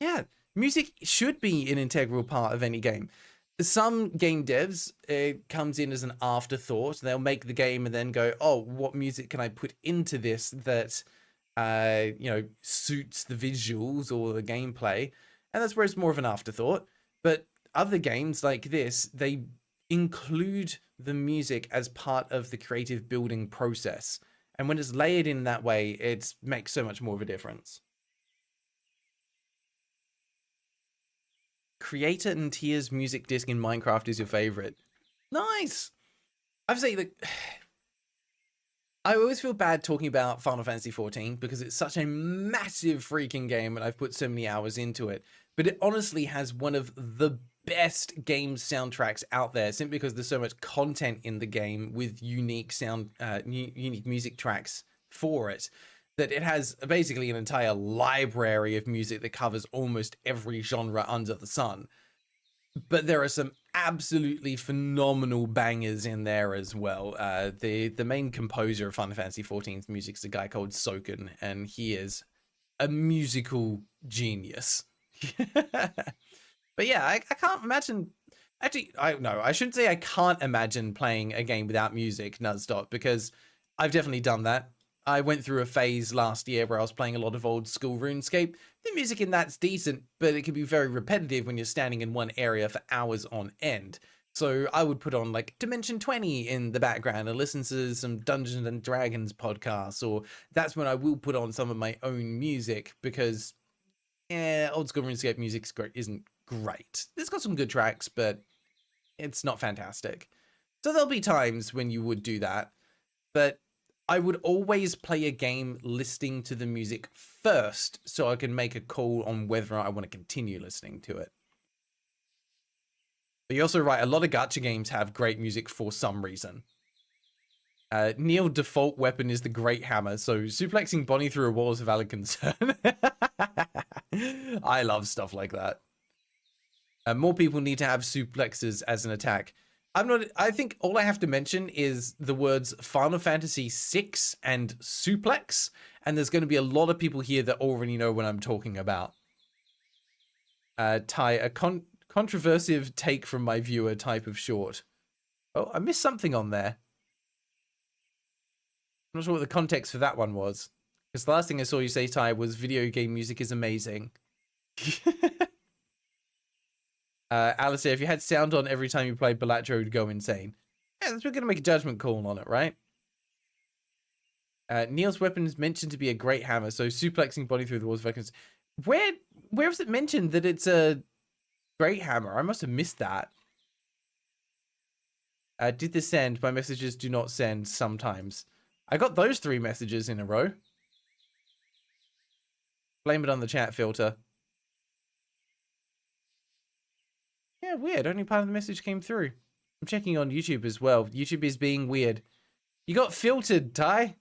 Yeah, music should be an integral part of any game. Some game devs, it comes in as an afterthought. They'll make the game and then go, oh, what music can I put into this that, suits the visuals or the gameplay? And that's where it's more of an afterthought. But other games like this, they include the music as part of the creative building process. And when it's layered in that way, it makes so much more of a difference. Creator and Tears music disc in Minecraft is your favorite. Nice. I've said that I always feel bad talking about Final Fantasy XIV because it's such a massive freaking game and I've put so many hours into it. But it honestly has one of the best game soundtracks out there, simply because there's so much content in the game with unique unique music tracks for it, that it has basically an entire library of music that covers almost every genre under the sun. But there are some absolutely phenomenal bangers in there as well. The main composer of Final Fantasy XIV's music is a guy called Soken, and he is a musical genius. But yeah, I can't imagine. Actually, I shouldn't say I can't imagine playing a game without music, Nuzzdot, because I've definitely done that. I went through a phase last year where I was playing a lot of old school RuneScape. The music in that's decent, but it can be very repetitive when you're standing in one area for hours on end. So I would put on like Dimension 20 in the background and listen to some Dungeons and Dragons podcasts, or that's when I will put on some of my own music, because old school RuneScape music isn't great. It's got some good tracks, but it's not fantastic. So there'll be times when you would do that, but I would always play a game listening to the music first so I can make a call on whether or not I want to continue listening to it. But you're also right, a lot of gacha games have great music for some reason. Neil default weapon is the Great Hammer, so suplexing Bonnie through a wall is a valid concern. I love stuff like that. More people need to have suplexes as an attack. I think all I have to mention is the words Final Fantasy VI and suplex, and there's going to be a lot of people here that already know what I'm talking about. Ty, a controversive take from my viewer type of short. Oh, I missed something on there. I'm not sure what the context for that one was, because the last thing I saw you say, Ty, was video game music is amazing. Alistair, if you had sound on every time you played Balatro, you'd go insane. Yeah, we're going to make a judgment call on it, right? Neil's weapon is mentioned to be a great hammer, so suplexing body through the walls of weapons. Where is it mentioned that it's a great hammer? I must have missed that. Did this send? My messages do not send sometimes. I got those 3 messages in a row. Blame it on the chat filter. Yeah, weird. Only part of the message came through. I'm checking on YouTube as well. YouTube is being weird. You got filtered, Ty.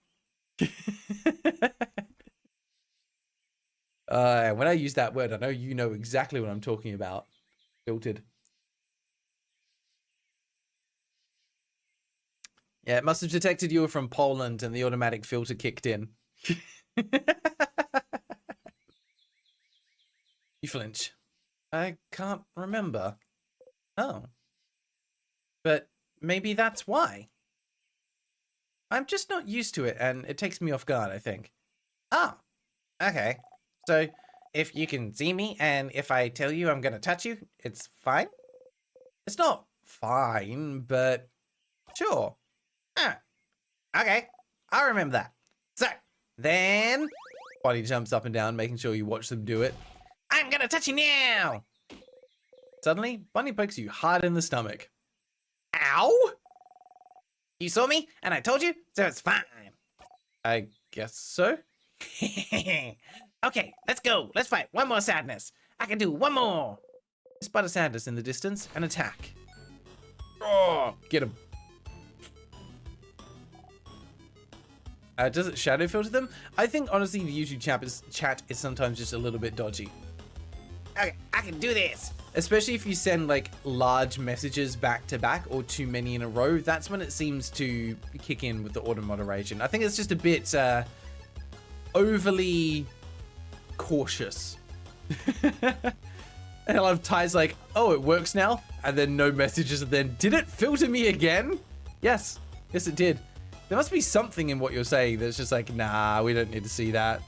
When I use that word, I know you know exactly what I'm talking about. Filtered. Yeah, it must have detected you were from Poland and the automatic filter kicked in. You flinch. I can't remember. Oh. But maybe that's why. I'm just not used to it, and it takes me off guard, I think. Oh, okay. So, if you can see me, and if I tell you I'm gonna touch you, it's fine? It's not fine, but sure. Ah, okay, I'll remember that. So, then... Bonnie jumps up and down, making sure you watch them do it. I'm gonna touch you now! Suddenly, Bunny pokes you hard in the stomach. Ow! You saw me, and I told you, so it's fine. I guess so. Okay, let's go. Let's fight. One more sadness. I can do one more. Spot a sadness in the distance and attack. Oh, get him. Does it shadow filter them? I think, honestly, the YouTube chat is sometimes just a little bit dodgy. Okay, I can do this. Especially if you send, like, large messages back to back or too many in a row. That's when it seems to kick in with the auto moderation. I think it's just a bit overly cautious. And I love Ty's like, oh, it works now? And then no messages, and then, did it filter me again? Yes. Yes, it did. There must be something in what you're saying that's just like, nah, we don't need to see that.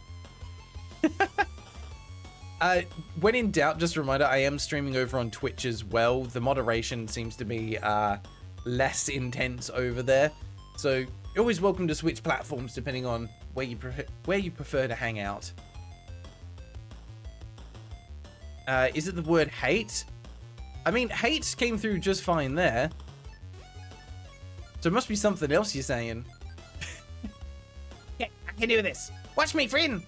When in doubt, just a reminder, I am streaming over on Twitch as well. The moderation seems to be less intense over there. So you're always welcome to switch platforms depending on where you prefer to hang out. Is it the word hate? I mean, hate came through just fine there. So it must be something else you're saying. Yeah, I can do this. Watch me, friend.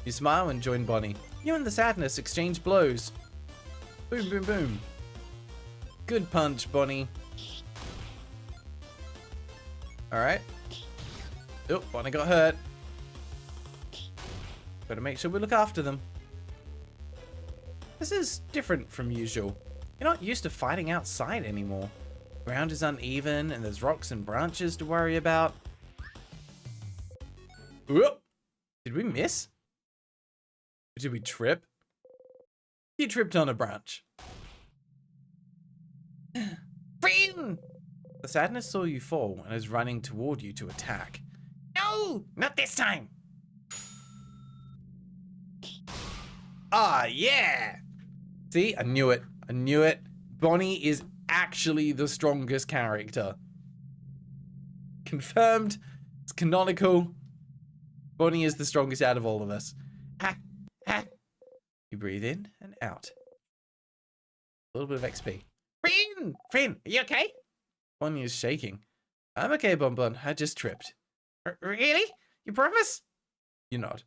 You smile and join Bonnie. You and the sadness exchange blows. Boom, boom, boom. Good punch, Bonnie. Alright. Oh, Bonnie got hurt. Gotta make sure we look after them. This is different from usual. You're not used to fighting outside anymore. Ground is uneven and there's rocks and branches to worry about. Whoop! Did we miss? Did we trip? You tripped on a branch. Friend! The sadness saw you fall and is running toward you to attack. No! Not this time! Ah, yeah! See, I knew it. I knew it. Bonnie is actually the strongest character. Confirmed. It's canonical. Bonnie is the strongest out of all of us. Ah, ah. You breathe in and out. A little bit of XP. Friend! Friend, are you okay? Bonnie is shaking. I'm okay, Bonbon. I just tripped. Really? You promise? You're not.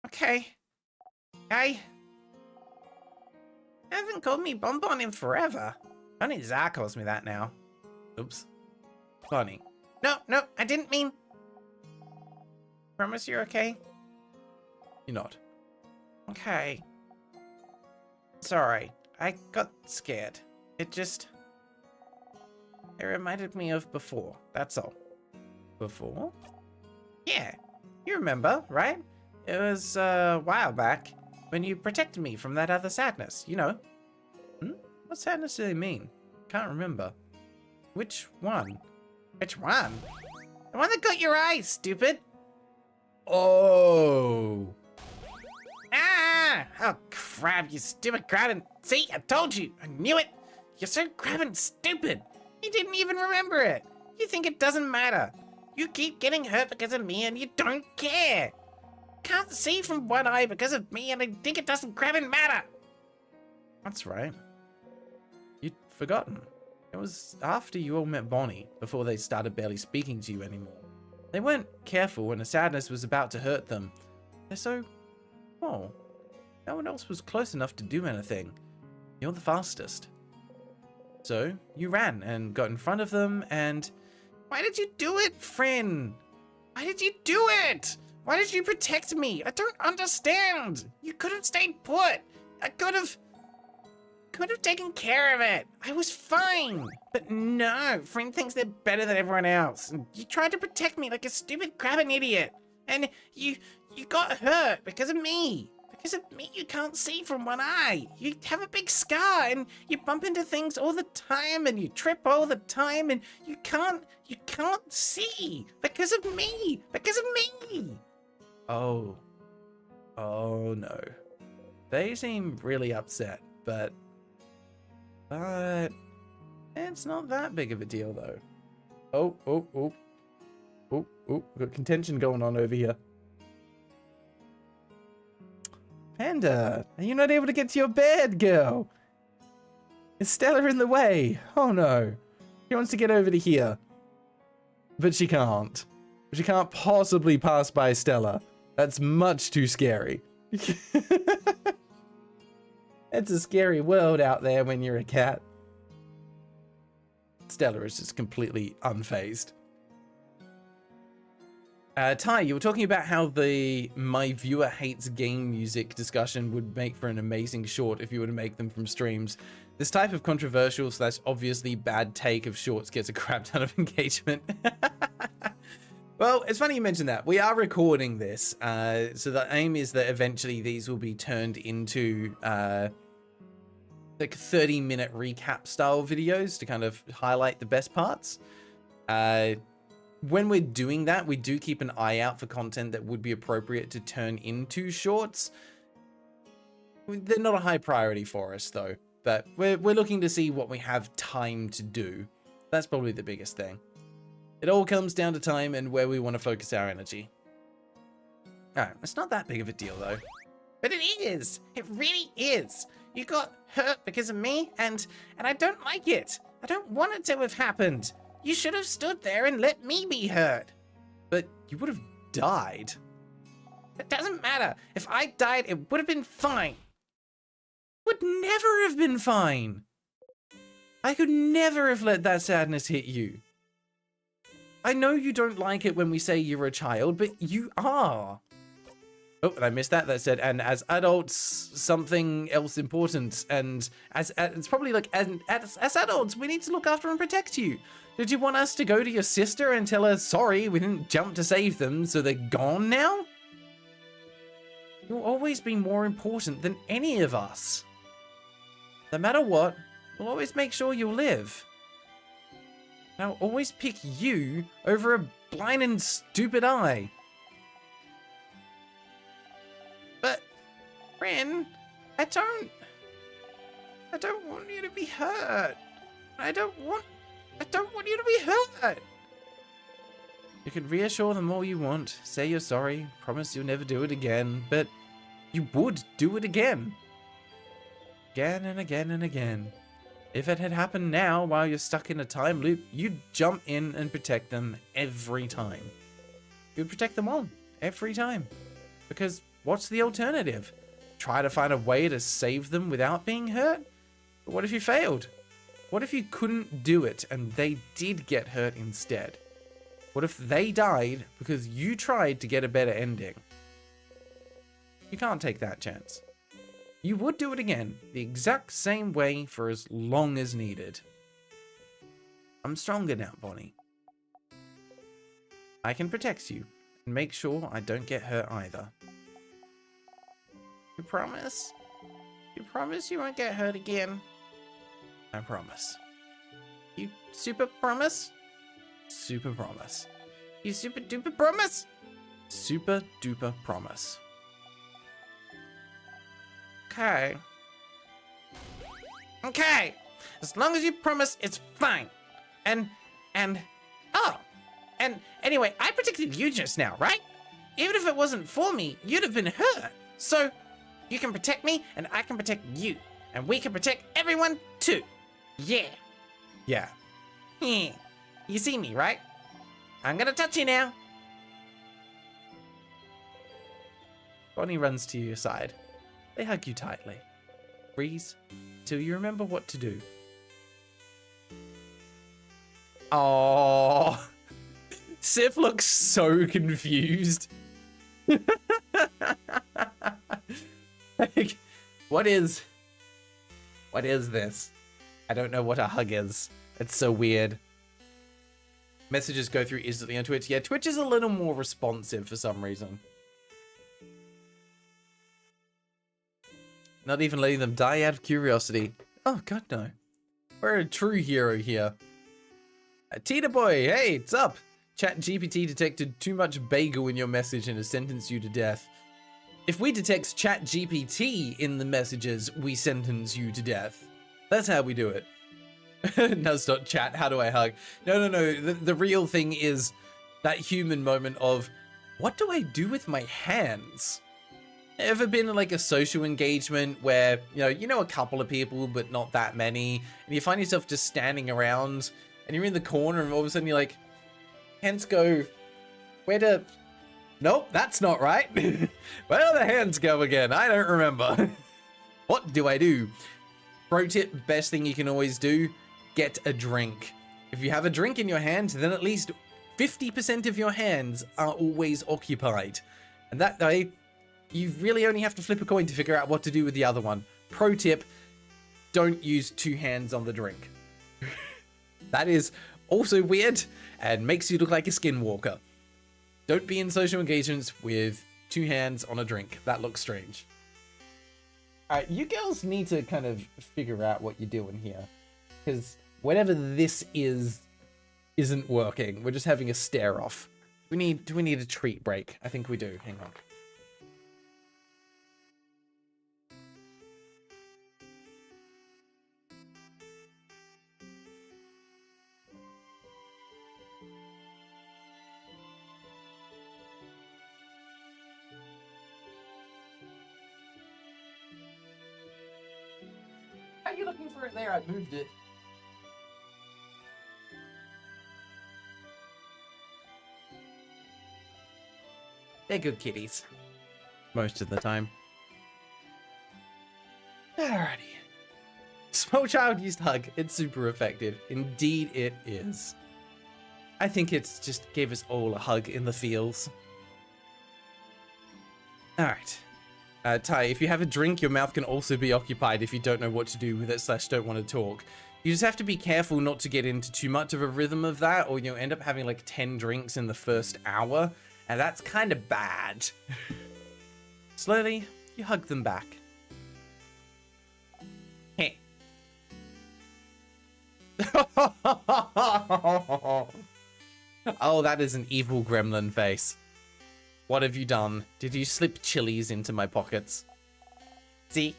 Okay. I haven't called me Bonbon in forever. Only Zah calls me that now. Oops. Bonnie. No, I didn't mean... Promise you're okay? You're not. Okay. Sorry, I got scared. It reminded me of before, that's all. Before? Yeah, you remember, right? It was a while back when you protected me from that other sadness, you know. What sadness do they mean? Can't remember. Which one? Which one? The one that got your eyes, stupid! Oh! Ah! Oh, crap, you stupid Graeldon. See, I told you. I knew it. You're so Graeldon stupid. You didn't even remember it. You think it doesn't matter. You keep getting hurt because of me and you don't care. Can't see from one eye because of me and I think it doesn't Graeldon matter. That's right. You'd forgotten. It was after you all met Bonnie, before they started barely speaking to you anymore. They weren't careful when a sadness was about to hurt them. They're so... oh. No one else was close enough to do anything. You're the fastest. So, you ran and got in front of them and... Why did you do it, friend? Why did you do it? Why did you protect me? I don't understand. You could have stayed put. I could have taken care of it. I was fine. But no, friend thinks they're better than everyone else. And you tried to protect me like a stupid Graeldon idiot. And you got hurt because of me. Because of me, you can't see from one eye. You have a big scar and you bump into things all the time and you trip all the time and you can't see because of me. Because of me. Oh. Oh no. They seem really upset, but it's not that big of a deal though. Oh, we've got contention going on over here. Panda, are you not able to get to your bed, girl? Is Stella in the way? Oh no. She wants to get over to here. But she can't. But you can't possibly pass by Stella. That's much too scary. It's a scary world out there when you're a cat. Stella is just completely unfazed. Ty, you were talking about how the My Viewer Hates Game Music discussion would make for an amazing short if you were to make them from streams. This type of controversial / obviously bad take of shorts gets a crap ton of engagement. Well, it's funny you mentioned that. We are recording this, so the aim is that eventually these will be turned into like 30-minute recap style videos to kind of highlight the best parts. When we're doing that, we do keep an eye out for content that would be appropriate to turn into shorts. They're not a high priority for us though, but we're looking to see what we have time to do. That's probably the biggest thing. It all comes down to time and where we want to focus our energy. Alright, it's not that big of a deal though. But it is. It really is. You got hurt because of me, and I don't like it. I don't want it to have happened. You should have stood there and let me be hurt. But you would have died. It doesn't matter. If I died, it would have been fine. Would never have been fine. I could never have let that sadness hit you. I know you don't like it when we say you're a child, but you are. Oh, and I missed that. That said, and as adults, something else important. And as it's probably like, as adults, we need to look after and protect you. Did you want us to go to your sister and tell her, sorry, we didn't jump to save them, so they're gone now? You'll always be more important than any of us. No matter what, we'll always make sure you'll live. And I'll always pick you over a blind and stupid eye. But, Ren, I don't want you to be hurt. I don't want you to be hurt. You can reassure them all you want, say you're sorry, promise you'll never do it again, but you would do it again. Again and again and again. If it had happened now while you're stuck in a time loop, you'd jump in and protect them every time. You'd protect them all, every time. Because what's the alternative? Try to find a way to save them without being hurt? But what if you failed? What if you couldn't do it and they did get hurt instead? What if they died because you tried to get a better ending? You can't take that chance. You would do it again, the exact same way for as long as needed. I'm stronger now, Bonnie. I can protect you and make sure I don't get hurt either. You promise? You promise you won't get hurt again? I promise. You super promise? Super promise. You super duper promise? Super duper promise. Okay. Okay. As long as you promise, it's fine. And anyway, I protected you just now, right? Even if it wasn't for me, you'd have been hurt. So, you can protect me, and I can protect you. And we can protect everyone, too. Yeah. Yeah. You see me, right? I'm gonna touch you now. Bonnie runs to your side. They hug you tightly. Freeze till you remember what to do. Oh, Sif looks so confused. Like, what is this? I don't know what a hug is. It's so weird. Messages go through instantly on Twitch. Yeah, Twitch is a little more responsive for some reason. Not even letting them die out of curiosity. Oh, God, no. We're a true hero here. Tita Boy, hey, what's up? ChatGPT detected too much bagel in your message and has sentenced you to death. If we detect ChatGPT in the messages, we sentence you to death. That's how we do it. Nuz.chat, how do I hug? No. The real thing is that human moment of, what do I do with my hands? Ever been in like a social engagement where, you know a couple of people, but not that many, and you find yourself just standing around and you're in the corner and all of a sudden you're like, hands go Where to... Nope, that's not right. Where do the hands go again? I don't remember. What do I do? Pro tip, best thing you can always do, get a drink. If you have a drink in your hand, then at least 50% of your hands are always occupied. And that way, you really only have to flip a coin to figure out what to do with the other one. Pro tip, don't use two hands on the drink. That is also weird and makes you look like a skinwalker. Don't be in social engagements with two hands on a drink. That looks strange. Alright, you girls need to kind of figure out what you're doing here. Because whatever this is, isn't working. We're just having a stare off. Do we need a treat break? I think we do. Hang on. Are you looking for it there? I moved it. They're good kitties. Most of the time. Alrighty. Small child used hug. It's super effective. Indeed it is. I think it's just gave us all a hug in the feels. Alright. Ty, if you have a drink, your mouth can also be occupied if you don't know what to do with it / don't want to talk. You just have to be careful not to get into too much of a rhythm of that, or you'll end up having like 10 drinks in the first hour, and that's kind of bad. Slowly, you hug them back. Hey. Oh, that is an evil gremlin face. What have you done? Did you slip chilies into my pockets? See?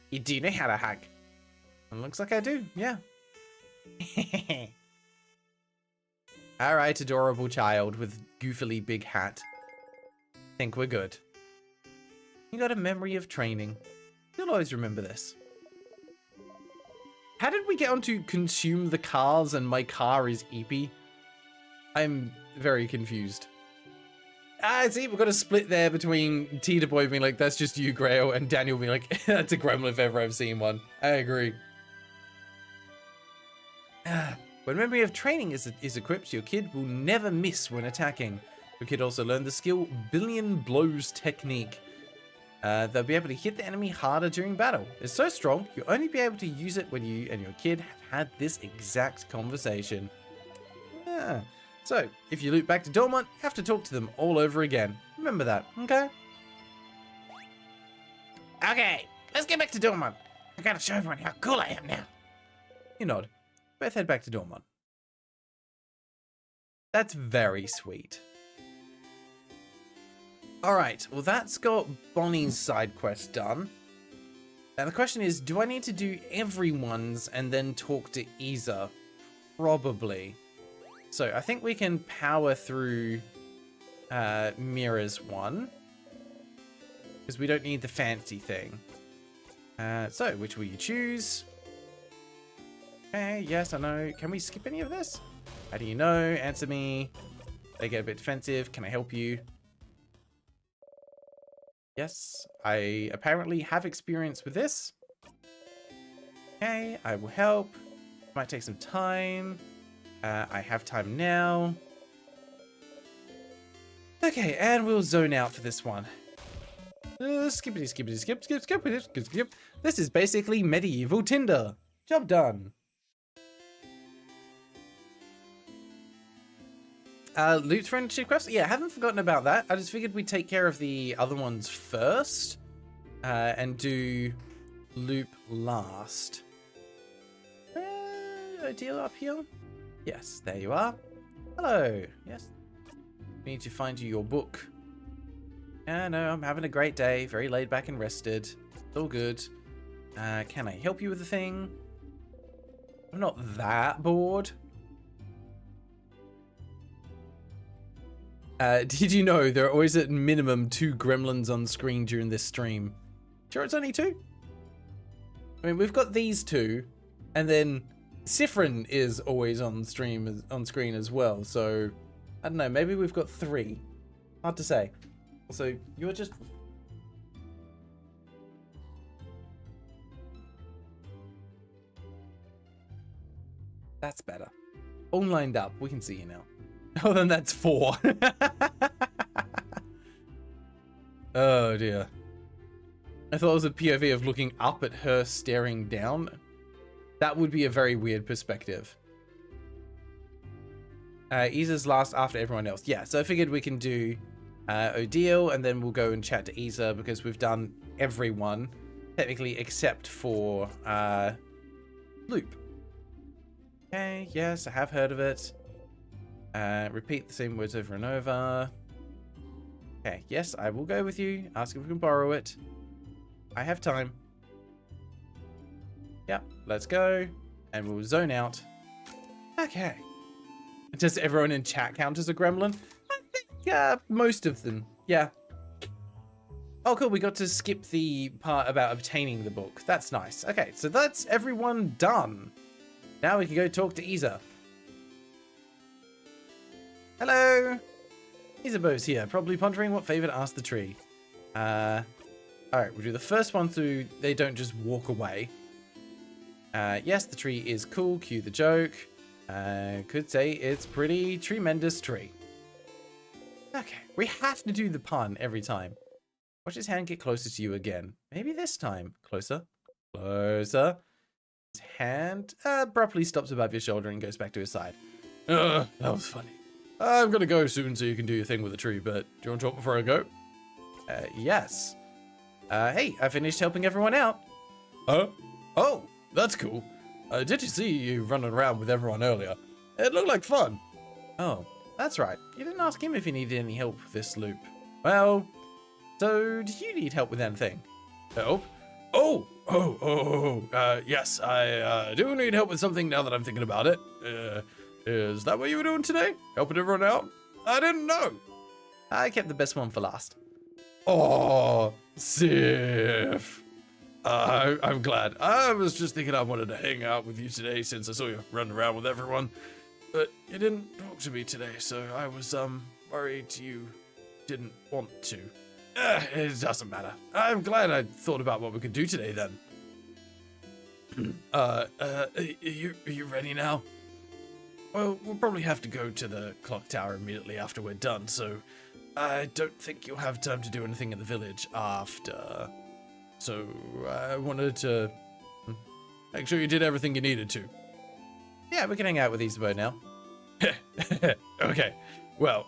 You do know how to hug. It looks like I do, yeah. Alright, adorable child with goofily big hat. Think we're good. You got a memory of training. You'll always remember this. How did we get onto consume the cars and my car is eepy? I'm very confused. See, we've got a split there between Tita Boy being like, that's just you, Grail, and Daniel being like, that's a gremlin if ever I've seen one. I agree. When memory of training is equipped, your kid will never miss when attacking. Your kid also learned the skill Billion Blows technique. They'll be able to hit the enemy harder during battle. It's so strong, you'll only be able to use it when you and your kid have had this exact conversation. Yeah. So, if you loop back to Dormont, you have to talk to them all over again. Remember that, okay? Okay, let's get back to Dormont. I gotta show everyone how cool I am now. You nod. Both head back to Dormont. That's very sweet. Alright, well that's got Bonnie's side quest done. Now the question is, do I need to do everyone's and then talk to Isa? Probably. So I think we can power through Mira's one. Because we don't need the fancy thing. So, which will you choose? Okay, yes, I know. Can we skip any of this? How do you know? Answer me. They get a bit defensive. Can I help you? Yes, I apparently have experience with this. Okay, I will help. Might take some time. I have time now. Okay, and we'll zone out for this one. Skippity, skippity, skip, skip, skip, skip, skip. This is basically medieval Tinder. Job done. Loot friendship quest? Yeah, I haven't forgotten about that. I just figured we'd take care of the other ones first. And do loop last. Ideal up here? Yes, there you are. Hello. Yes. We need to find you your book. Yeah, no, I'm having a great day. Very laid back and rested. It's all good. Can I help you with the thing? I'm not that bored. Did you know there are always at minimum 2 gremlins on screen during this stream? Sure it's only 2? I mean, we've got these 2, and then Sifrin is always on screen as well, so I don't know, maybe we've got 3. Hard to say. Also, you're just... That's better. All lined up. We can see you now. Oh, then that's 4. Oh, dear. I thought it was a POV of looking up at her staring down. That would be a very weird perspective. Isa's last after everyone else. Yeah, so I figured we can do Odile, and then we'll go and chat to Isa, because we've done everyone, technically, except for Loop. Okay, yes, I have heard of it. Repeat the same words over and over. Okay, yes, I will go with you. Ask if we can borrow it. I have time. Yep, let's go. And we'll zone out. Okay. Does everyone in chat count as a gremlin? I think most of them. Yeah. Oh, cool. We got to skip the part about obtaining the book. That's nice. Okay, so that's everyone done. Now we can go talk to Isa. Hello. Isabeau's here, probably pondering what favor to ask the tree. Alright, we'll do the first one so they don't just walk away. Yes, the tree is cool. Cue the joke. Could say it's pretty tremendous tree. Okay, we have to do the pun every time. Watch his hand get closer to you again. Maybe this time. Closer. Closer. His hand abruptly stops above your shoulder and goes back to his side. That was funny. I'm gonna go soon so you can do your thing with the tree, but do you want to talk before I go? Yes. Hey, I finished helping everyone out. Oh, that's cool. Did you see you running around with everyone earlier? It looked like fun. Oh, that's right. You didn't ask him if he needed any help with this loop. Well, so do you need help with anything? Help? Yes, I do need help with something now that I'm thinking about it. Is that what you were doing today? Helping everyone out? I didn't know. I kept the best one for last. Oh, Sif. I'm glad. I was just thinking I wanted to hang out with you today since I saw you running around with everyone. But you didn't talk to me today, so I was, worried you didn't want to. It doesn't matter. I'm glad I thought about what we could do today then. Are you ready now? Well, we'll probably have to go to the clock tower immediately after we're done, so I don't think you'll have time to do anything in the village after. So I wanted to make sure you did everything you needed to. Yeah, we can hang out with Isabeau now. Okay. Well,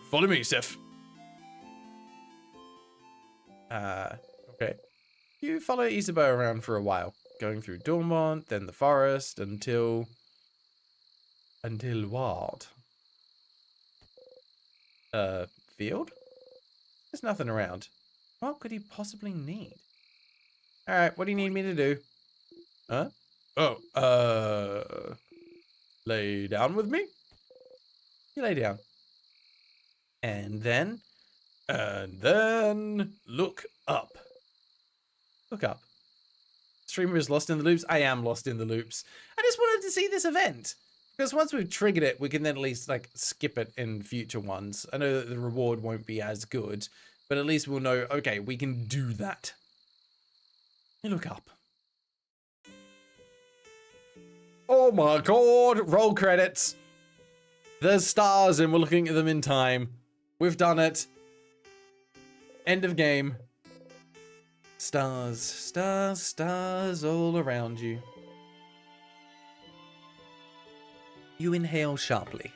follow me, Sif. Okay. You follow Isabeau around for a while, going through Dormont, then the forest, until what? Field? There's nothing around. What could he possibly need? Alright, what do you need me to do? Huh? Oh, lay down with me? You lay down. And then look up. Look up. Streamer is lost in the loops. I am lost in the loops. I just wanted to see this event. Because once we've triggered it, we can then at least, like, skip it in future ones. I know that the reward won't be as good, but at least we'll know, okay, we can do that. You look up. Oh my god! Roll credits! There's stars and we're looking at them in time. We've done it. End of game. Stars, stars, stars all around you. You inhale sharply.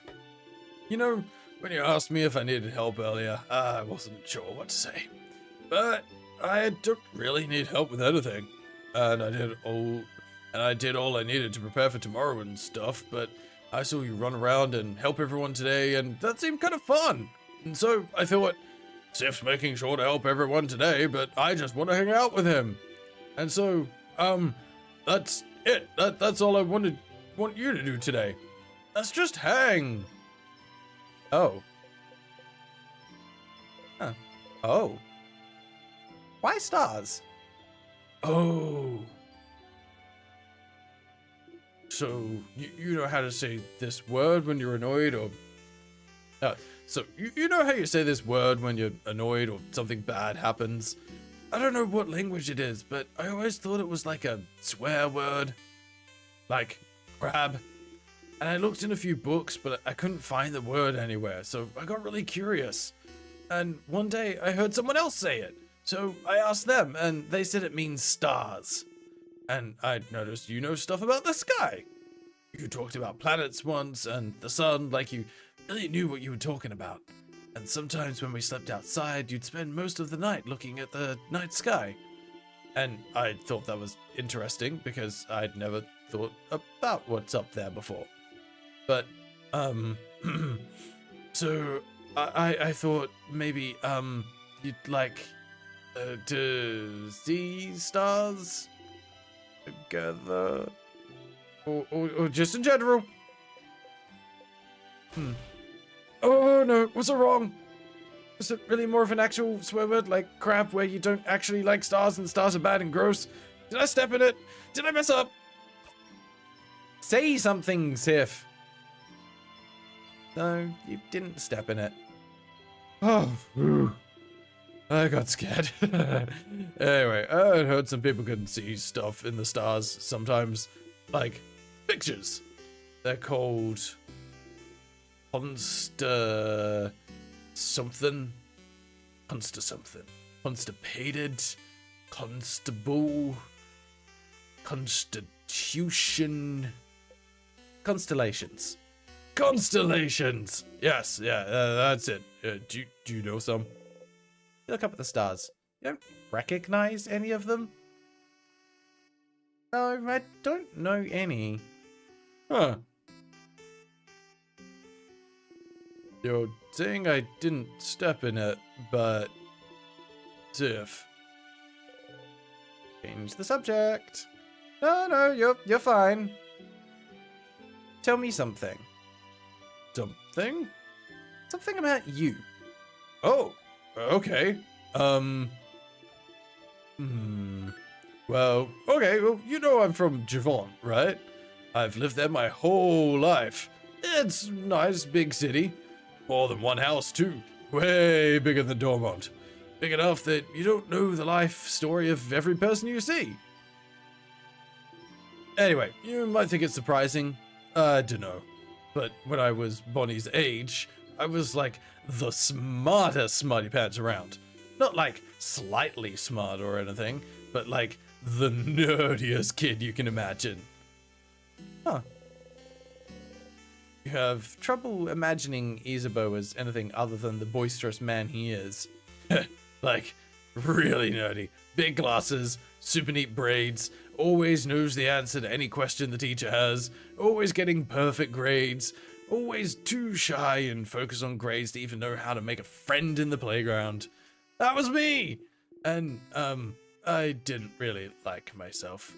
You know, when you asked me if I needed help earlier, I wasn't sure what to say. But I don't really need help with anything. And I did all I needed to prepare for tomorrow and stuff, but I saw you run around and help everyone today, and that seemed kind of fun. And so I thought, Sif's making sure to help everyone today, but I just want to hang out with him. And so, that's it. That's all I want you to do today. Let's just hang. Oh. Huh. Oh. Why stars? Oh. So, you know how to say this word when you're annoyed, or... So, you know how you say this word when you're annoyed or something bad happens? I don't know what language it is, but I always thought it was like a swear word. Like, crab. And I looked in a few books, but I couldn't find the word anywhere, so I got really curious. And one day, I heard someone else say it. So I asked them, and they said it means stars. And I noticed you know stuff about the sky. You talked about planets once, and the sun, like you really knew what you were talking about. And sometimes when we slept outside, you'd spend most of the night looking at the night sky. And I thought that was interesting because I'd never thought about what's up there before. But, so I thought maybe, you'd like to see stars together, or just in general. Oh no, was I wrong? Is it really more of an actual swear word like crap where you don't actually like stars and stars are bad and gross? Did I step in it? Did I mess up? Say something, Sif. No, you didn't step in it. Oh, whew. I got scared. Anyway, I heard some people can see stuff in the stars sometimes, like pictures. They're called Consta something. Constipated. Constable. Constitution. Constellations. Constellations! Yes, yeah, that's it. Do you know some? You look up at the stars. You don't recognize any of them? No, I don't know any. Huh. You're saying I didn't step in it, but... Sif. Change the subject. No, you're fine. Tell me something. Something? Something about you. Oh, okay. Well, okay, well, you know I'm from Javon, right? I've lived there my whole life. It's a nice, big city. More than one house, too. Way bigger than Dormont. Big enough that you don't know the life story of every person you see. Anyway, you might think it's surprising. I don't know. But when I was Bonnie's age, I was like the smartest smarty pants around. Not like slightly smart or anything, but like the nerdiest kid you can imagine. Huh. You have trouble imagining Isabeau as anything other than the boisterous man he is. Like, really nerdy. Big glasses, super neat braids, always knows the answer to any question the teacher has, always getting perfect grades, always too shy and focused on grades to even know how to make a friend in the playground. That was me! And, I didn't really like myself.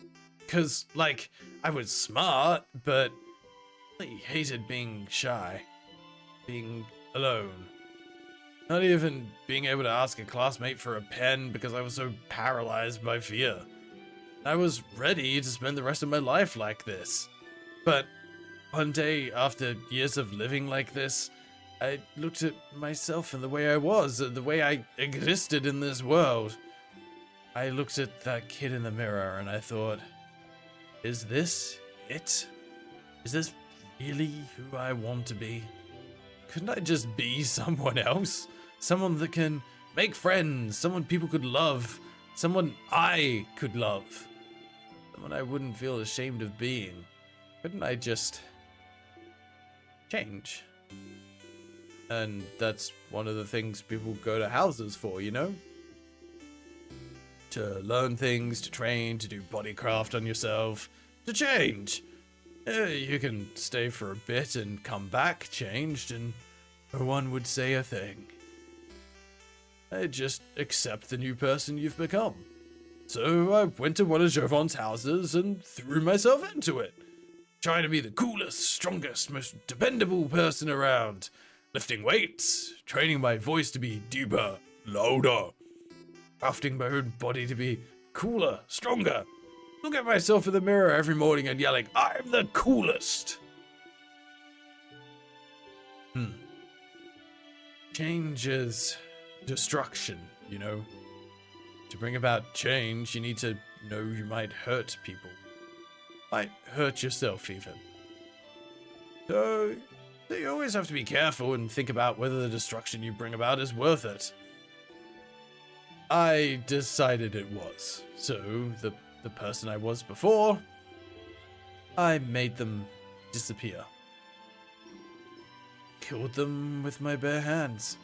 'Cause, like, I was smart, but I hated being shy. Being alone. Not even being able to ask a classmate for a pen because I was so paralyzed by fear. I was ready to spend the rest of my life like this. But one day, after years of living like this, I looked at myself and the way I was, the way I existed in this world. I looked at that kid in the mirror and I thought, is this it? Is this really who I want to be? Couldn't I just be someone else? Someone that can make friends, someone people could love, someone I could love. Someone I wouldn't feel ashamed of being. Couldn't I just change? And that's one of the things people go to houses for, you know? To learn things, to train, to do bodycraft on yourself, to change. You can stay for a bit and come back changed and no one would say a thing. I just accept the new person you've become. So I went to one of Javon's houses and threw myself into it. Trying to be the coolest, strongest, most dependable person around. Lifting weights, training my voice to be deeper, louder. Crafting my own body to be cooler, stronger. Look at myself in the mirror every morning and yelling, I'm the coolest. change is destruction, you know? To bring about change, you need to know you might hurt people. Might hurt yourself, even. So you always have to be careful and think about whether the destruction you bring about is worth it. I decided it was. So, the person I was before, I made them disappear. Killed them with my bare hands.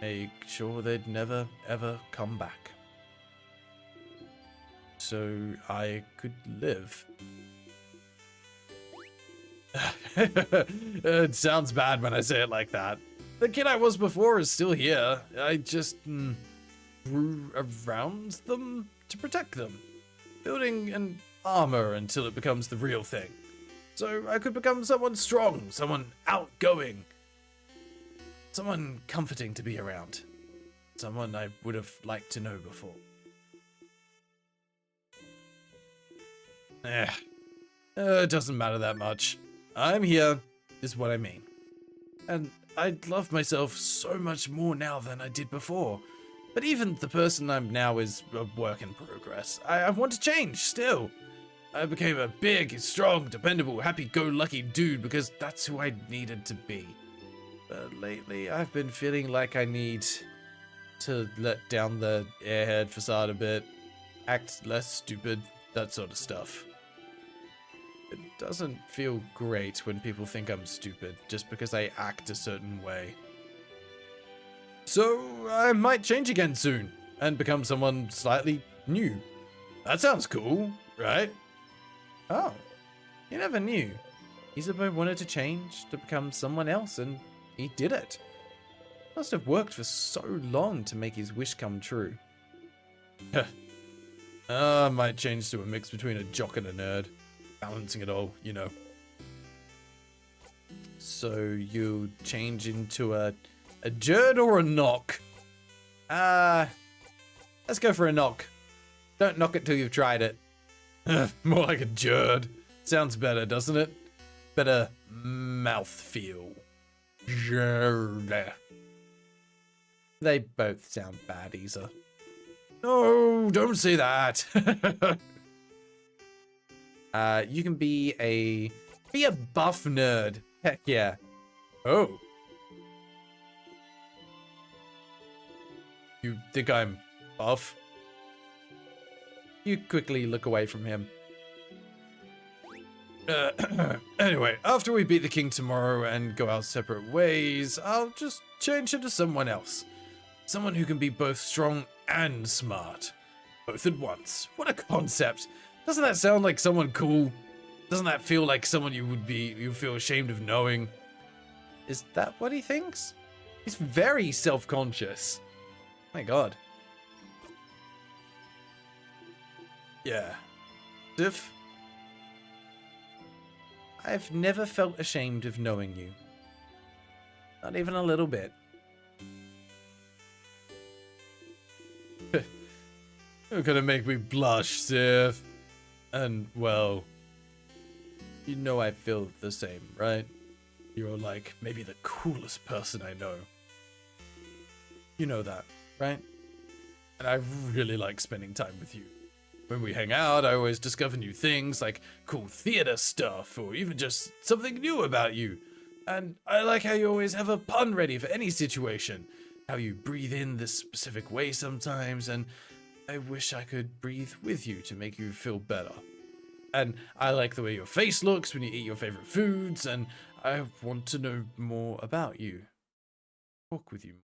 Make sure they'd never, ever come back. So I could live. It sounds bad when I say it like that. The kid I was before is still here. I just grew around them to protect them. Building an armor until it becomes the real thing. So I could become someone strong, someone outgoing. Someone comforting to be around. Someone I would have liked to know before. It doesn't matter that much. I'm here, is what I mean. And I love myself so much more now than I did before. But even the person I'm now is a work in progress. I want to change, still. I became a big, strong, dependable, happy-go-lucky dude because that's who I needed to be. But lately, I've been feeling like I need to let down the airhead facade a bit, act less stupid, that sort of stuff. It doesn't feel great when people think I'm stupid just because I act a certain way. So, I might change again soon and become someone slightly new. That sounds cool, right? Oh, you never knew. Isabeau wanted to change to become someone else and he did it. Must have worked for so long to make his wish come true. I might change to a mix between a jock and a nerd. Balancing it all, you know. So you change into a jerd or a knock? Let's go for a knock. Don't knock it till you've tried it. More like a jerd. Sounds better, doesn't it? Better mouth feel. Jerd. They both sound bad, Isa. No, don't say that. You can be a buff nerd. Heck yeah. Oh. You think I'm buff? You quickly look away from him. Anyway, after we beat the king tomorrow and go our separate ways, I'll just change into someone else. Someone who can be both strong and smart. Both at once. What a concept. Doesn't that sound like someone cool? Doesn't that feel like someone you feel ashamed of knowing? Is that what he thinks? He's very self-conscious. My god. Yeah. Sif? I've never felt ashamed of knowing you. Not even a little bit. You're gonna make me blush, Sif. And, well, you know I feel the same, right? You're like maybe the coolest person I know. You know that, right? And I really like spending time with you. When we hang out, I always discover new things, like cool theater stuff, or even just something new about you. And I like how you always have a pun ready for any situation. How you breathe in this specific way sometimes, and I wish I could breathe with you to make you feel better. And I like the way your face looks when you eat your favorite foods, and I want to know more about you. Talk with you.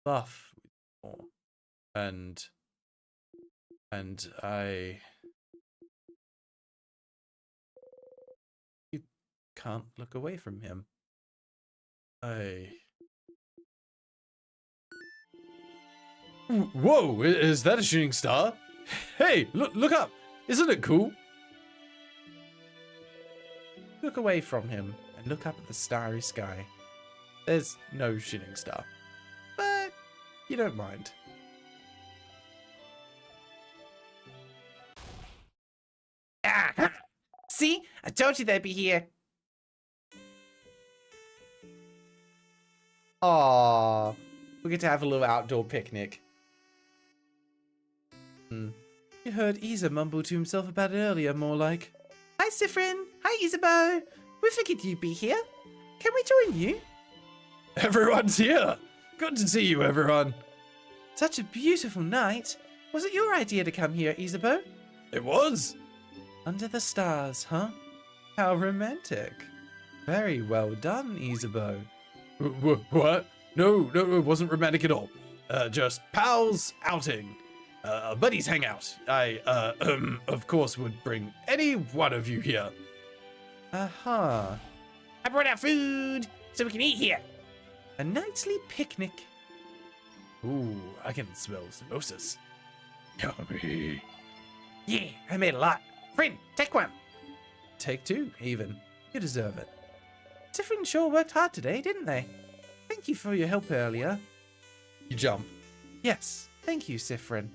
Laugh with you more. And you can't look away from him. Whoa, is that a shooting star? Hey, look up. Isn't it cool? Look away from him and look up at the starry sky. There's no shooting star, but you don't mind. Ah, see? I told you they'd be here. Aww. We get to have a little outdoor picnic. You heard Isa mumble to himself about it earlier, more like. Hi, Sifrin. Hi, Isabeau. We figured you'd be here. Can we join you? Everyone's here. Good to see you, everyone. Such a beautiful night. Was it your idea to come here, Isabeau? It was. Under the stars, huh? How romantic. Very well done, Isabeau. What? No, it wasn't romantic at all. Just pals outing. Buddies hangout. I, of course would bring any one of you here. Aha. I brought out food so we can eat here. A nightly picnic. Ooh, I can smell samosas. Yummy. Yeah, I made a lot. Friend, take one. Take two, even. You deserve it. Sifrin sure worked hard today, didn't they? Thank you for your help earlier. You jump. Yes, thank you, Sifrin.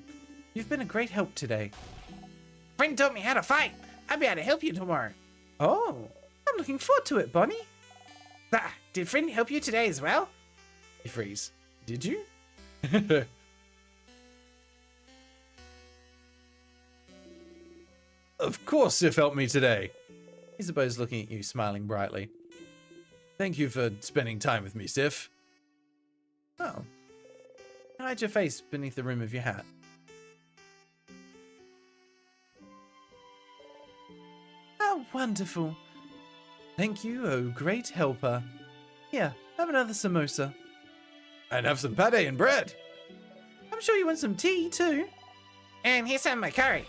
You've been a great help today. Friend taught me how to fight. I'll be able to help you tomorrow. Oh, I'm looking forward to it, Bonnie. Ah, did Friend help you today as well? You freeze. Did you? Of course Sif helped me today. Isabeau's looking at you, smiling brightly. Thank you for spending time with me, Sif. Oh. Hide your face beneath the rim of your hat. How wonderful. Thank you, oh great helper. Here, have another samosa. And have some pate and bread. I'm sure you want some tea, too. And here's some of my curry.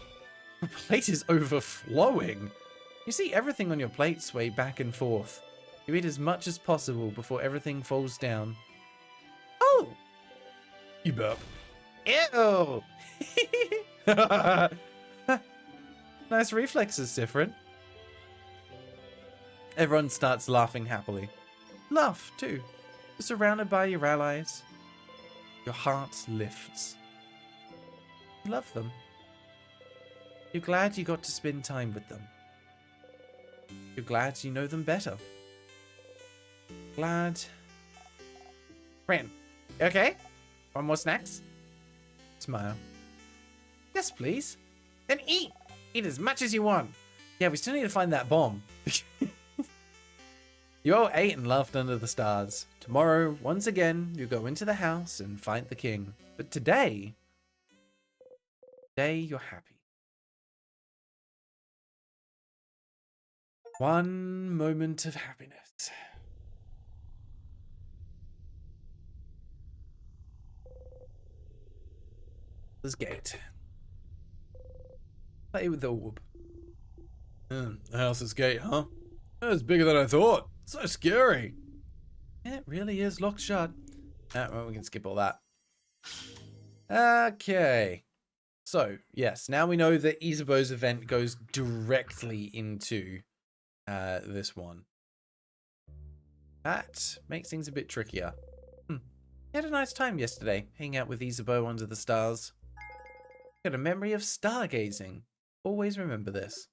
Your plate is overflowing. You see everything on your plate sway back and forth. You eat as much as possible before everything falls down. Oh! You burp. Ew! Nice reflexes, Sifrin. Everyone starts laughing happily. Laugh, too. You're surrounded by your allies. Your heart lifts. You love them. You're glad you got to spend time with them. You're glad you know them better. Glad. Friend, you okay? Want more snacks? Smile. Yes, please. Then eat. Eat as much as you want. Yeah, we still need to find that bomb. You all ate and laughed under the stars. Tomorrow, once again, you go into the house and fight the king. But today you're happy. One moment of happiness. This gate. Play with the orb. The house's gate, huh? That's bigger than I thought. So scary. It really is locked shut. Well, we can skip all that. Okay. So, yes, now we know that Isabeau's event goes directly into this one. That makes things a bit trickier. You had a nice time yesterday, hanging out with Isabeau under the stars. Got a memory of stargazing. Always remember this.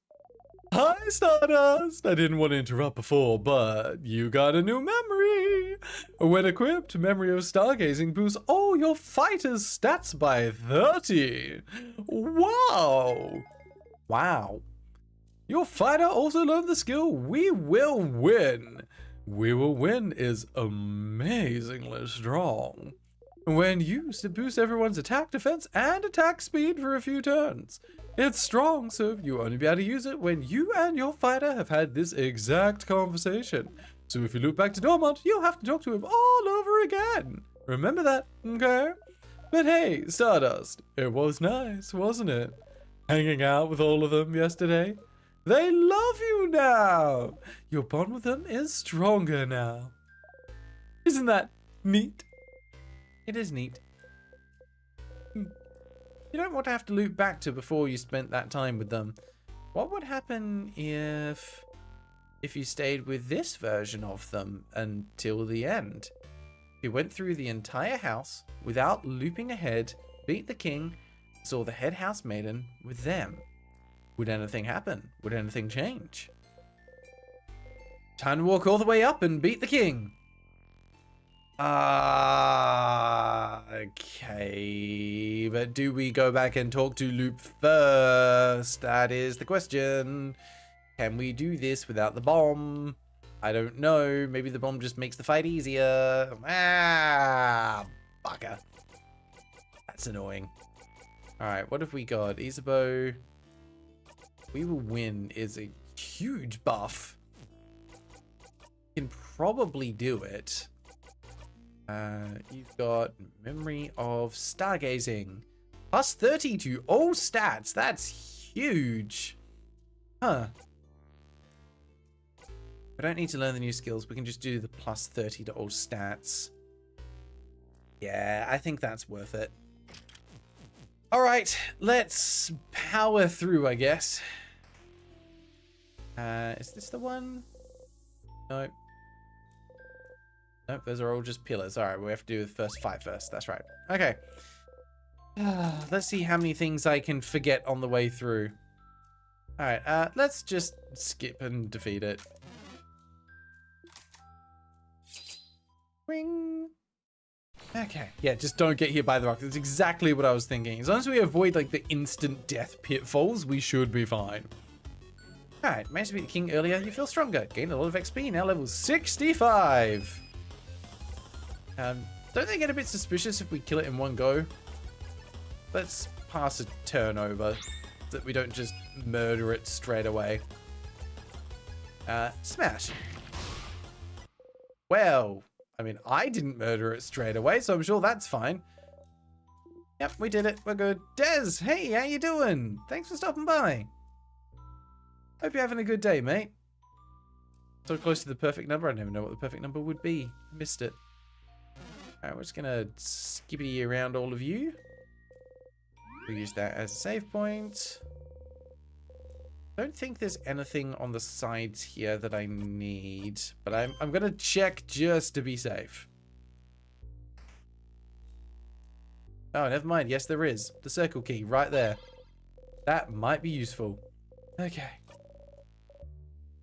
Hi, Stardust! I didn't want to interrupt before, but you got a new memory! When equipped, Memory of Stargazing boosts all your fighters' stats by 30! Wow! Wow. Your fighter also learned the skill We Will Win. We Will Win is amazingly strong. When used, it boosts everyone's attack, defense, and attack speed for a few turns. It's strong, so you only be able to use it when you and your fighter have had this exact conversation. So if you loop back to Dormont, you'll have to talk to him all over again. Remember that, okay? But hey, Stardust, it was nice, wasn't it? Hanging out with all of them yesterday. They love you now. Your bond with them is stronger now. Isn't that neat? It is neat. You don't want to have to loop back to before you spent that time with them. What would happen if you stayed with this version of them until the end? You went through the entire house without looping ahead, beat the king, saw the head house maiden with them. Would anything happen? Would anything change? Time to walk all the way up and beat the king. Okay, but do we go back and talk to Loop first? That is the question. Can we do this without the bomb? I don't know. Maybe the bomb just makes the fight easier. Ah, bugger. That's annoying. Alright, what have we got? Isabeau. We will win is a huge buff. Can probably do it. You've got memory of stargazing. Plus 30 to all stats. That's huge. Huh. We don't need to learn the new skills. We can just do the plus 30 to all stats. Yeah, I think that's worth it. All right, let's power through, I guess. Is this the one? Nope. Nope, those are all just pillars. All right, we have to do the first 5 first. That's right. Okay. Let's see how many things I can forget on the way through. All right, let's just skip and defeat it. Ring. Okay. Yeah, just don't get hit by the rock. That's exactly what I was thinking. As long as we avoid, like, the instant death pitfalls, we should be fine. All right, managed to beat the king earlier. You feel stronger. Gained a lot of XP. Now level 65. Don't they get a bit suspicious if we kill it in one go? Let's pass a turn over so that we don't just murder it straight away. Smash. Well, I mean, I didn't murder it straight away, so I'm sure that's fine. Yep, we did it. We're good. Des, hey, how you doing? Thanks for stopping by. Hope you're having a good day, mate. So close to the perfect number. I don't even know what the perfect number would be. I missed it. Alright, we're just gonna skippity around all of you. We'll use that as a save point. Don't think there's anything on the sides here that I need, but I'm gonna check just to be safe. Oh, never mind. Yes, there is. The circle key right there. That might be useful. Okay.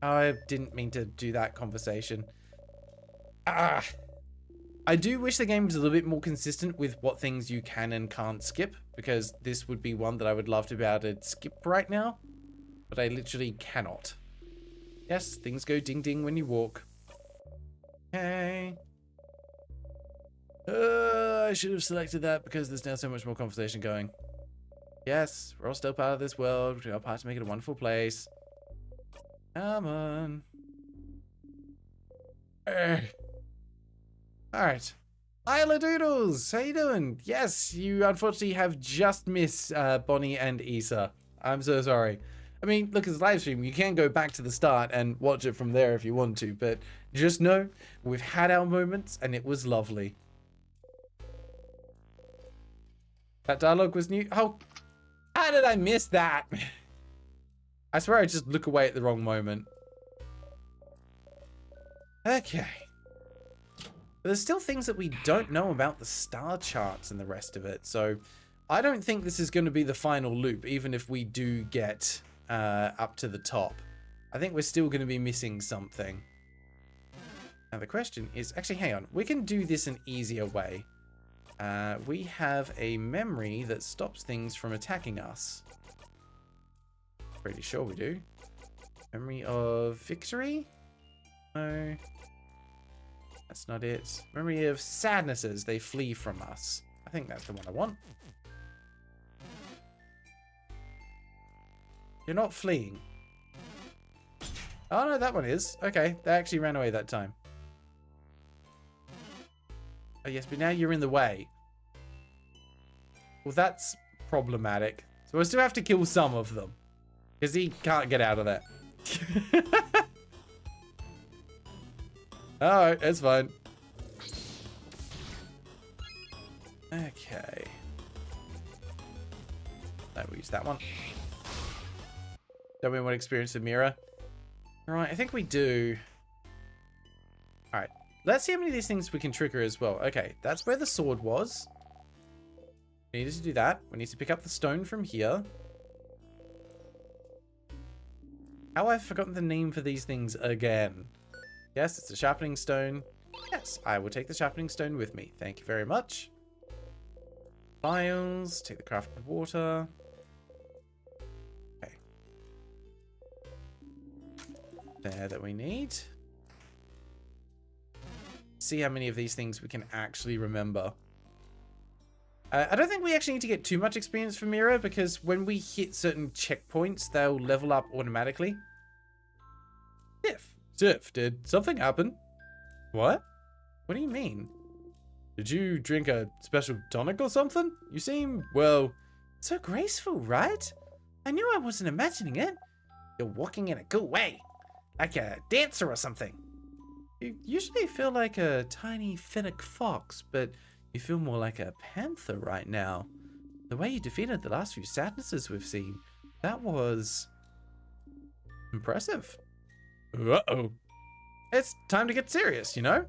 Oh, I didn't mean to do that conversation. Ah. I do wish the game was a little bit more consistent with what things you can and can't skip, because this would be one that I would love to be able to skip right now, but I literally cannot. Yes, things go ding ding when you walk. Okay. I should have selected that because there's now so much more conversation going. Yes, we're all still part of this world. We are part to make it a wonderful place. Come on. Alright. Isla Doodles, how you doing? Yes, you unfortunately have just missed Bonnie and Issa. I'm so sorry. I mean, look, it's a live stream. You can go back to the start and watch it from there if you want to, but just know we've had our moments and it was lovely. That dialogue was new. Oh, how did I miss that? I swear I just look away at the wrong moment. Okay. But there's still things that we don't know about the star charts and the rest of it. So I don't think this is going to be the final loop, even if we do get up to the top. I think we're still going to be missing something. Now the question is, actually, hang on. We can do this an easier way. We have a memory that stops things from attacking us. Pretty sure we do. Memory of victory? No. That's not it. Memory of sadnesses. They flee from us. I think that's the one I want. You're not fleeing. Oh, no, that one is. Okay, they actually ran away that time. Oh, yes, but now you're in the way. Well, that's problematic. So we'll still have to kill some of them. Because he can't get out of that. Alright, that's fine. Okay. No, we'll use that one. Don't we want to experience the mirror? Alright, I think we do. Alright. Let's see how many of these things we can trigger as well. Okay, that's where the sword was. We needed to do that. We need to pick up the stone from here. How I've forgotten the name for these things again. Yes, it's a sharpening stone. Yes, I will take the sharpening stone with me. Thank you very much. Files, take the crafted water. Okay. There that we need. See how many of these things we can actually remember. I don't think we actually need to get too much experience from Mira, because when we hit certain checkpoints, they'll level up automatically. Sif, did something happen? What? What do you mean? Did you drink a special tonic or something? You seem, well, so graceful, right? I knew I wasn't imagining it. You're walking in a cool way, like a dancer or something. You usually feel like a tiny fennec fox, but you feel more like a panther right now. The way you defeated the last few sadnesses we've seen, that was impressive. Uh-oh. It's time to get serious, you know?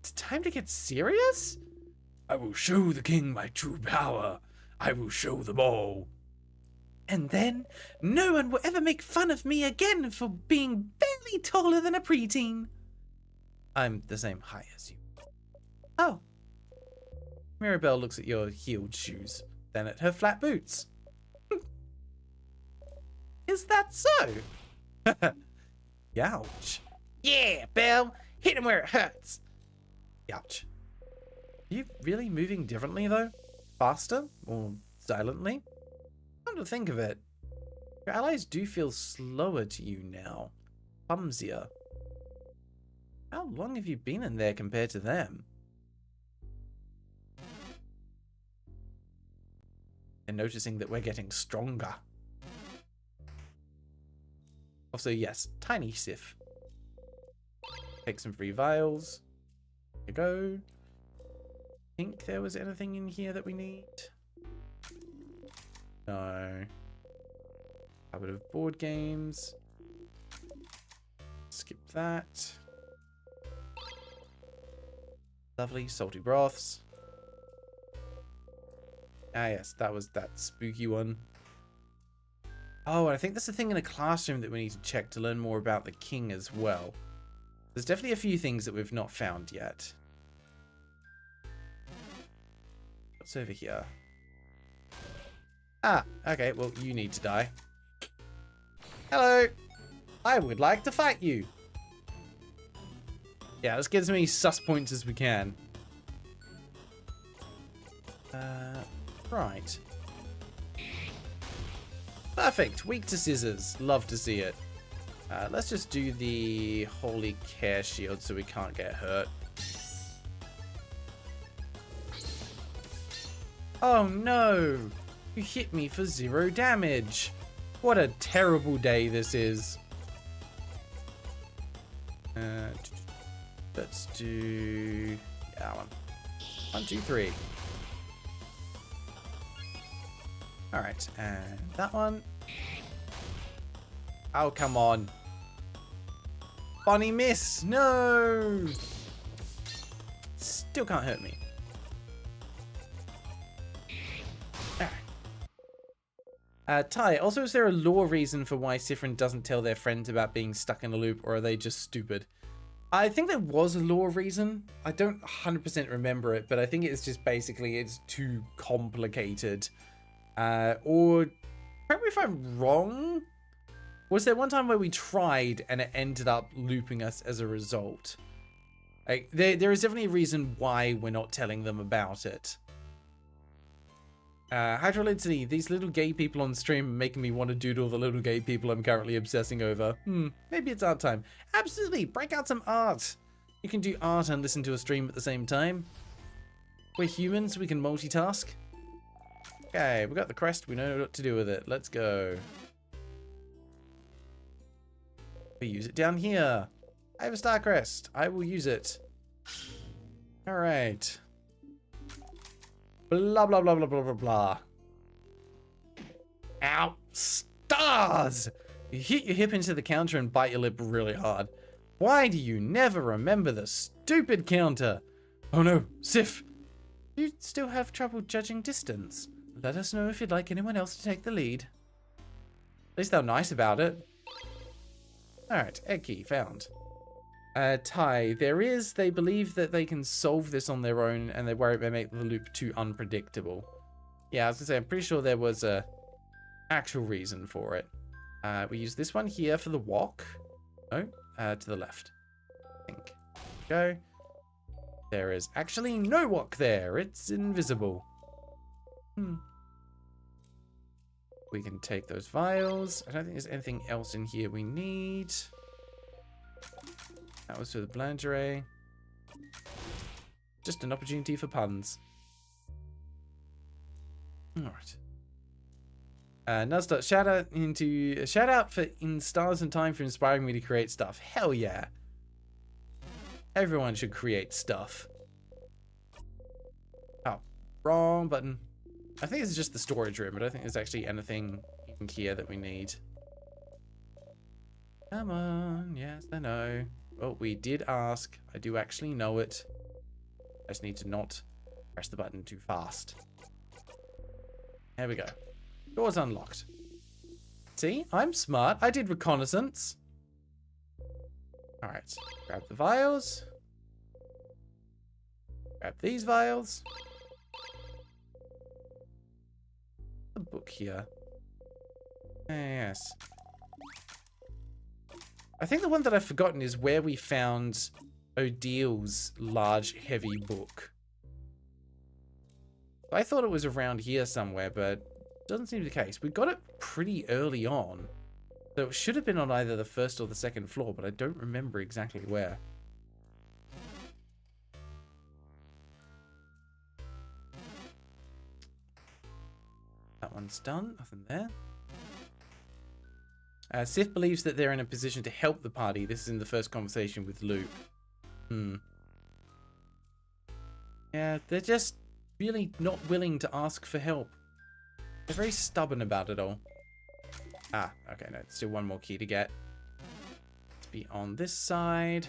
It's time to get serious? I will show the king my true power. I will show them all. And then, no one will ever make fun of me again for being barely taller than a preteen. I'm the same height as you. Oh. Mirabel looks at your heeled shoes, then at her flat boots. Is that so? Youch. Yeah, Belle, hit him where it hurts. Ouch. Are you really moving differently, though? Faster? Or silently? Come to think of it, your allies do feel slower to you now. Clumsier. How long have you been in there compared to them? And noticing that we're getting stronger. Also, yes, tiny Sif. Take some free vials. There you go. Think there was anything in here that we need? No. Cupboard of board games. Skip that. Lovely salty broths. Ah yes, that was that spooky one. Oh, and I think that's the thing in a classroom that we need to check to learn more about the king as well. There's definitely a few things that we've not found yet. What's over here? Ah, okay, well, you need to die. Hello! I would like to fight you! Yeah, let's get as many sus points as we can. Right. Perfect! Weak to scissors. Love to see it. Let's just do the Holy Care Shield so we can't get hurt. Oh no! You hit me for 0 damage. What a terrible day this is. Let's do that one. 1, 2, 3. Alright, and that one. Oh, come on. Bonnie miss! No! Still can't hurt me. Ty, also, is there a lore reason for why Sifrin doesn't tell their friends about being stuck in a loop, or are they just stupid? I think there was a lore reason. I don't 100% remember it, but I think it's just basically it's too complicated. Or, correct me if I'm wrong, was there one time where we tried and it ended up looping us as a result? Like, there is definitely a reason why we're not telling them about it. Hydrolyticity, these little gay people on stream are making me want to doodle the little gay people I'm currently obsessing over. Maybe it's art time. Absolutely, break out some art. You can do art and listen to a stream at the same time. We're humans, we can multitask. Okay, we got the crest, we know what to do with it. Let's go. We use it down here. I have a star crest. I will use it. Alright. Blah, blah, blah, blah, blah, blah, blah. Ow. Stars! You hit your hip into the counter and bite your lip really hard. Why do you never remember the stupid counter? Oh no, Sif! You still have trouble judging distance. Let us know if you'd like anyone else to take the lead. At least they're nice about it. Alright, egg key found. Ty, they believe that they can solve this on their own, and they worry it may make the loop too unpredictable. Yeah, I was gonna say, I'm pretty sure there was a actual reason for it. We use this one here for the walk. No, to the left. I think. Go. There is actually no walk there. It's invisible. We can take those vials. I don't think there's anything else in here we need. That was for the boulangerie. Just an opportunity for puns. Alright. Nuzz. Shout out for In Stars and Time for inspiring me to create stuff. Hell yeah. Everyone should create stuff. Oh, wrong button. I think it's just the storage room. I don't think there's actually anything in here that we need. Come on. Yes, I know. Well, we did ask. I do actually know it. I just need to not press the button too fast. There we go. Door's unlocked. See? I'm smart. I did reconnaissance. Alright. Grab the vials. Grab these vials. The book here. Yes. I think the one that I've forgotten is where we found Odil's large, heavy book. I thought it was around here somewhere, but it doesn't seem to be the case. We got it pretty early on. So it should have been on either the first or the second floor, but I don't remember exactly where. That one's done. Nothing there. Sif believes that they're in a position to help the party. This is in the first conversation with Luke. Yeah, they're just really not willing to ask for help. They're very stubborn about it all. Ah, okay, no, still one more key to get. Let's be on this side.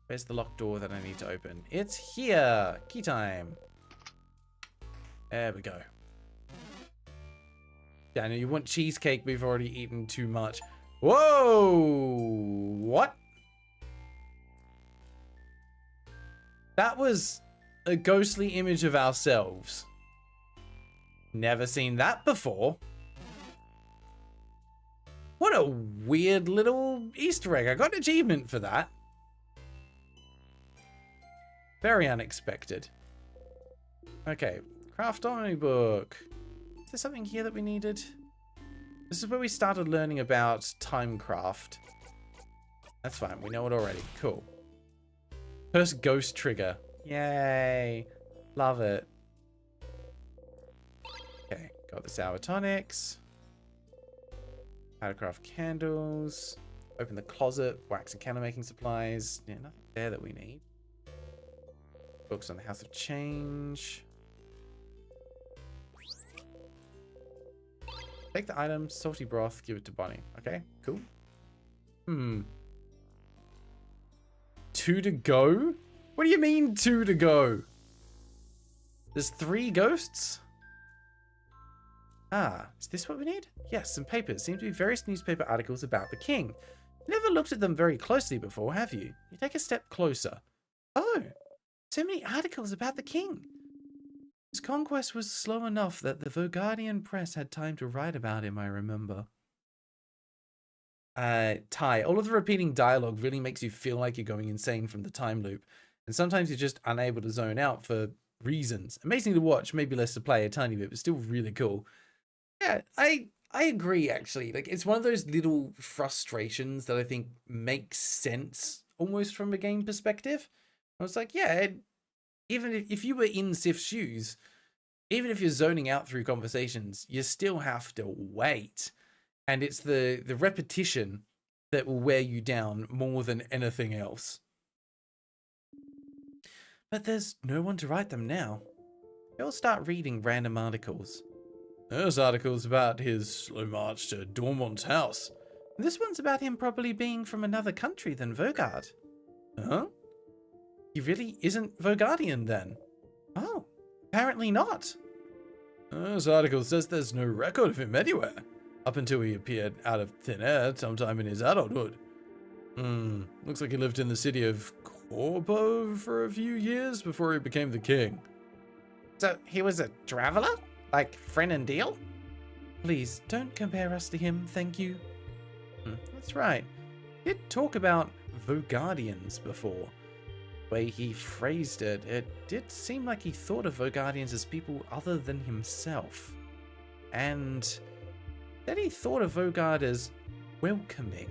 Where's the locked door that I need to open? It's here! Key time. There we go. Daniel, you want cheesecake? We've already eaten too much. Whoa! What? That was a ghostly image of ourselves. Never seen that before. What a weird little Easter egg. I got an achievement for that. Very unexpected. Okay, craft only book. Is there something here that we needed? This is where we started learning about timecraft. That's fine, we know it already. Cool. First ghost trigger. Yay. Love it. Okay, got the sour tonics. How to craft candles. Open the closet. Wax and candle making supplies. Yeah, nothing there that we need. Books on the House of Change. Take the item, salty broth, give it to Bonnie. Okay, cool. 2 to go? What do you mean 2 to go? There's 3 ghosts? Ah, is this what we need? Yes, some papers. Seem to be various newspaper articles about the king. Never looked at them very closely before, have you? You take a step closer. Oh, so many articles about the king. His conquest was slow enough that the Vogardian press had time to write about him, I remember. Ty, all of the repeating dialogue really makes you feel like you're going insane from the time loop. And sometimes you're just unable to zone out for reasons. Amazing to watch, maybe less to play a tiny bit, but still really cool. Yeah, I agree, actually. Like, it's one of those little frustrations that I think makes sense almost from a game perspective. I was like, yeah, even if you were in Sif's shoes, even if you're zoning out through conversations, you still have to wait. And it's the repetition that will wear you down more than anything else. But there's no one to write them now. You'll start reading random articles. There's articles about his slow march to Dormont's house. This one's about him probably being from another country than Vogard. Huh? He really isn't Vogardian then? Oh, apparently not. This article says there's no record of him anywhere, up until he appeared out of thin air sometime in his adulthood. Looks like he lived in the city of Corbo for a few years before he became the king. So he was a traveler? Like friend and deal? Please, don't compare us to him, thank you. That's right. He did talk about Vogardians before. The way he phrased it, it did seem like he thought of Vogardians as people other than himself. And that he thought of Vogard as welcoming.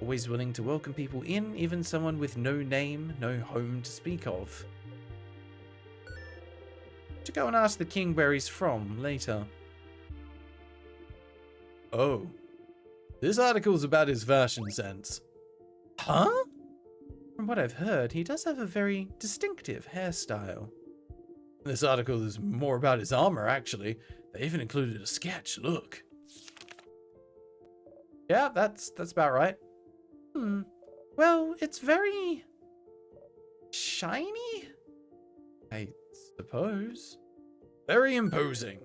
Always willing to welcome people in, even someone with no name, no home to speak of. To go and ask the king where he's from later. Oh. This article's about his fashion sense. Huh? From what I've heard, he does have a very distinctive hairstyle. This article is more about his armor, actually. They even included a sketch, look. Yeah, that's about right. Well, it's very shiny, I suppose. Very imposing.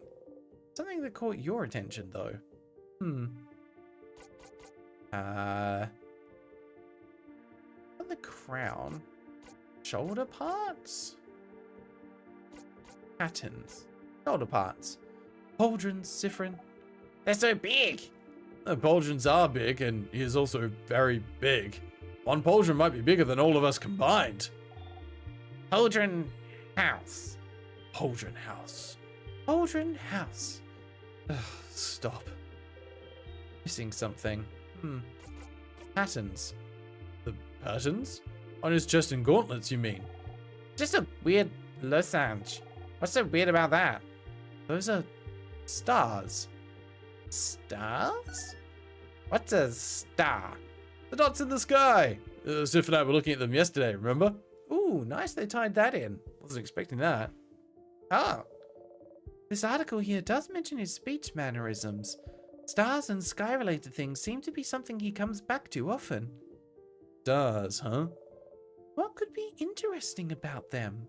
Something that caught your attention, though. On the crown, shoulder parts, patterns, shoulder parts, pauldrons, Siffrin. They're so big. The pauldrons are big, and he is also very big. One pauldron might be bigger than all of us combined. Pauldron house. Pauldron house. Pauldron house. Ugh, stop. Missing something. Patterns. The patterns? On his chest and gauntlets, you mean? Just a weird losange. What's so weird about that? Those are stars. Stars? What's a star? The dots in the sky. Sif and I were looking at them yesterday, remember? Ooh, nice they tied that in. Wasn't expecting that. Oh. This article here does mention his speech mannerisms. Stars and sky-related things seem to be something he comes back to often. Stars, huh? What could be interesting about them?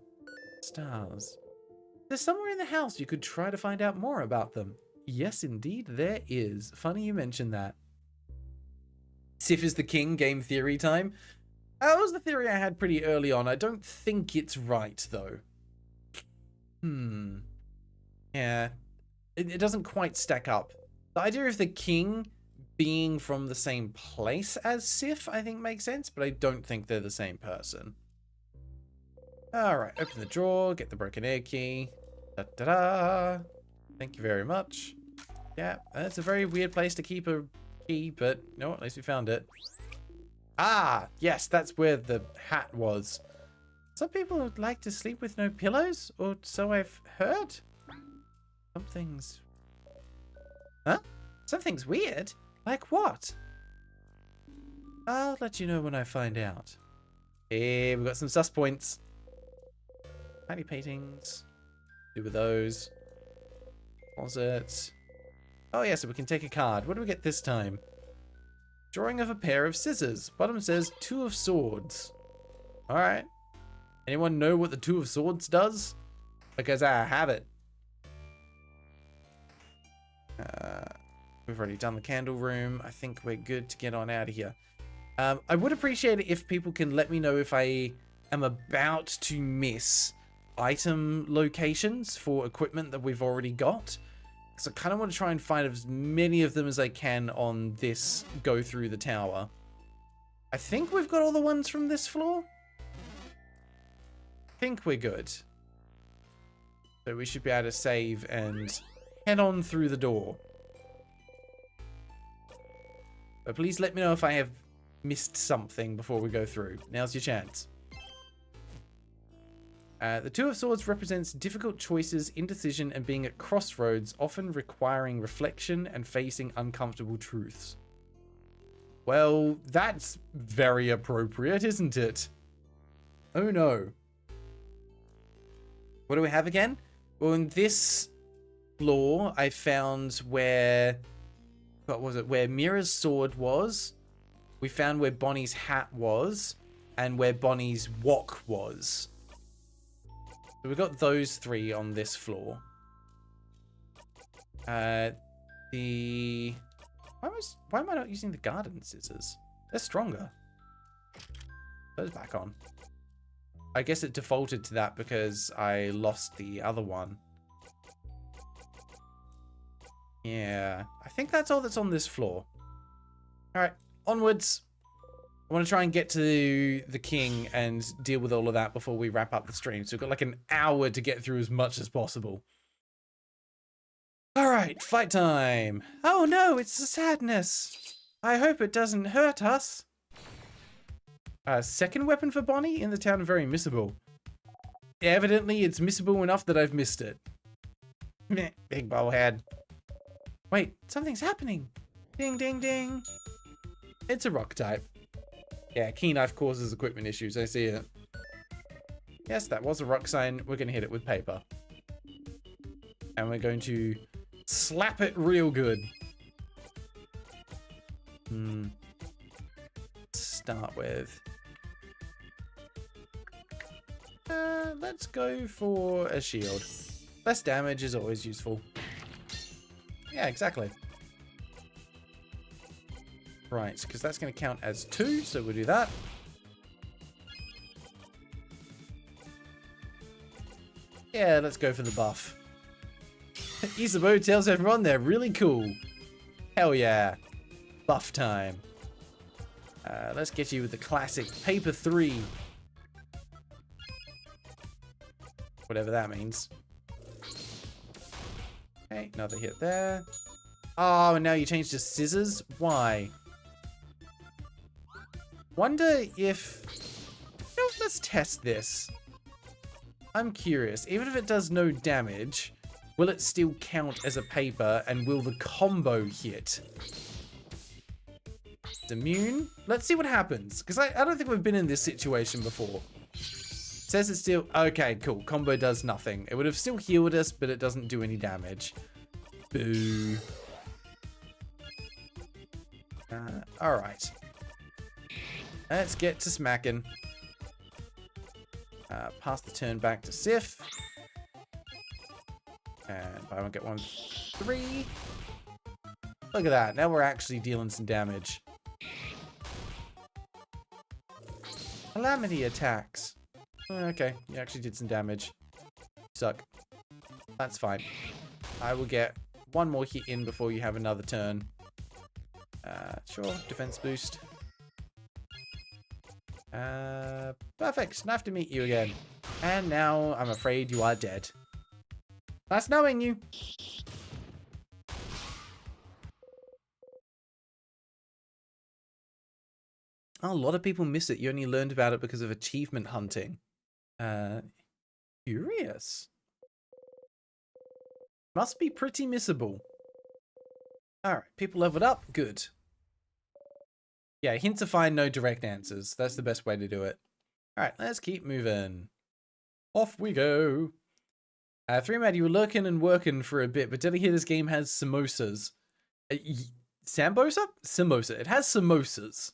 Stars. There's somewhere in the house you could try to find out more about them. Yes, indeed, there is. Funny you mentioned that. Sif is the king, game theory time. That was the theory I had pretty early on. I don't think it's right, though. Yeah. It doesn't quite stack up. The idea of the king being from the same place as Sif, I think makes sense, but I don't think they're the same person. Alright, open the drawer, get the broken egg key. Da-da-da. Thank you very much. Yeah, that's a very weird place to keep a key, but no, at least we found it. Ah, yes, that's where the hat was. Some people would like to sleep with no pillows, or so I've heard. Something's... Huh? Something's weird? Like what? I'll let you know when I find out. Hey, we've got some sus points. Tiny paintings. Do with those. Closet. Oh yeah, so we can take a card. What do we get this time? Drawing of a pair of scissors. Bottom says Two of Swords. Alright. Anyone know what the Two of Swords does? Because I have it. We've already done the candle room. I think we're good to get on out of here. I would appreciate it if people can let me know if I am about to miss item locations for equipment that we've already got. So I kind of want to try and find as many of them as I can on this go through the tower. I think we've got all the ones from this floor. I think we're good. So we should be able to save and head on through the door. But please let me know if I have missed something before we go through. Now's your chance. The Two of Swords represents difficult choices, indecision, and being at crossroads, often requiring reflection and facing uncomfortable truths. Well, that's very appropriate, isn't it? Oh no. What do we have again? Well, in this floor, I found where... What was it? Where Mira's sword was. We found where Bonnie's hat was. And where Bonnie's wok was. So we've got those three on this floor. Why am I not using the garden scissors? They're stronger. Those back on. I guess it defaulted to that because I lost the other one. Yeah, I think that's all that's on this floor. All right, onwards. I want to try and get to the king and deal with all of that before we wrap up the stream. So we've got like an hour to get through as much as possible. All right, fight time. Oh no, it's the sadness. I hope it doesn't hurt us. Second weapon for Bonnie in the town of very missable. Evidently, it's missable enough that I've missed it. Meh, big bowhead. Wait, something's happening. Ding, ding, ding. It's a rock type. Yeah, key knife causes equipment issues. I see it. Yes, that was a rock sign. We're going to hit it with paper. And we're going to slap it real good. Start with. Let's go for a shield. Less damage is always useful. Yeah, exactly. Right, because that's going to count as 2, so we'll do that. Yeah, let's go for the buff. Isabeau tells everyone they're really cool. Hell yeah. Buff time. Let's get you with the classic paper 3. Whatever that means. Okay, another hit there. Oh, and now you changed to scissors? Why? Wonder if... You know, let's test this. I'm curious. Even if it does no damage, will it still count as a paper and will the combo hit? It's immune. Let's see what happens. Because I don't think we've been in this situation before. It says it's still... Okay, cool. Combo does nothing. It would have still healed us, but it doesn't do any damage. Boo. Alright. Let's get to smacking. Pass the turn back to Sif. And buy one, get one, 3. Look at that. Now we're actually dealing some damage. Calamity attacks. Okay, you actually did some damage. Suck. That's fine. I will get one more hit in before you have another turn. Sure, defense boost. Perfect. Nice to meet you again. And now I'm afraid you are dead. Nice knowing you. Oh, a lot of people miss it. You only learned about it because of achievement hunting. Curious. Must be pretty missable. Alright, people leveled up. Good. Yeah, hints are fine, no direct answers. That's the best way to do it. Alright, let's keep moving. Off we go. 3Mad, you were lurking and working for a bit, but did I hear this game has samosas? Sambosa? Samosa. It has samosas.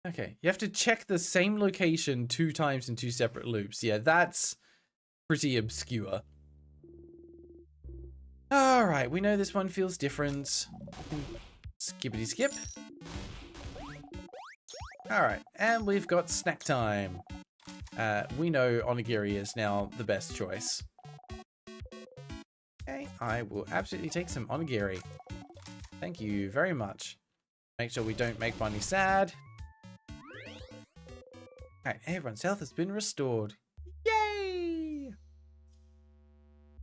Okay, you have to check the same location 2 times in 2 separate loops. Yeah, that's pretty obscure. Alright, we know this one feels different. Skippity skip. Alright, and we've got snack time. We know onigiri is now the best choice. Okay, I will absolutely take some onigiri. Thank you very much. Make sure we don't make Bunny sad. Alright, everyone's health has been restored. Yay!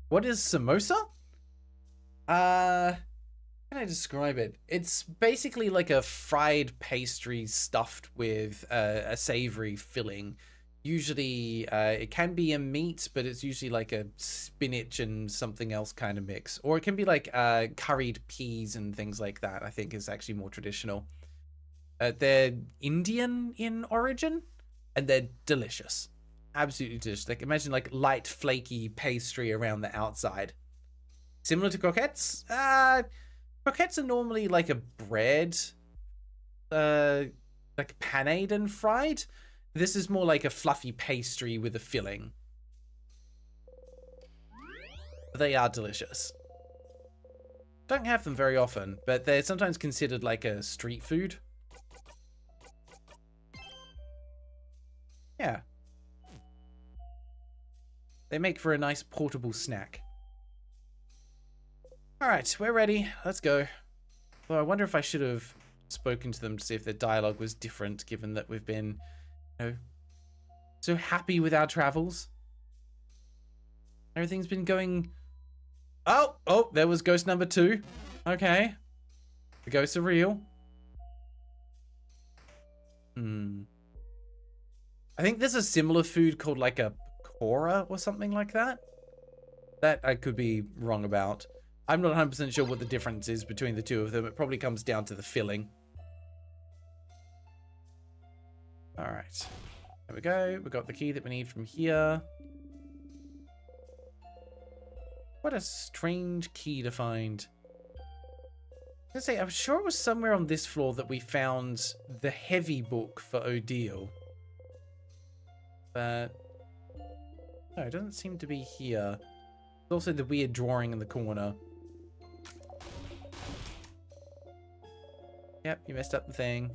What is samosa? How can I describe it? It's basically like a fried pastry stuffed with a savory filling. Usually, it can be a meat, but it's usually like a spinach and something else kind of mix. Or it can be like curried peas and things like that, I think is actually more traditional. They're Indian in origin, and they're delicious. Absolutely delicious. Like, imagine like light, flaky pastry around the outside. Similar to croquettes? Croquettes are normally like a bread, like panade and fried. This is more like a fluffy pastry with a filling. They are delicious. Don't have them very often, but they're sometimes considered like a street food. They make for a nice portable snack. Alright, we're ready. Let's go. Well, I wonder if I should have spoken to them to see if their dialogue was different, given that we've been, you know, so happy with our travels. Everything's been going... Oh, there was ghost number 2. Okay. The ghosts are real. I think there's a similar food called like a Cora or something like that. That I could be wrong about. I'm not 100% sure what the difference is between the two of them. It probably comes down to the filling. Alright. There we go. We got the key that we need from here. What a strange key to find. I was gonna say, I'm sure it was somewhere on this floor that we found the heavy book for Odile. But no, it doesn't seem to be here. There's also the weird drawing in the corner. Yep, you messed up the thing.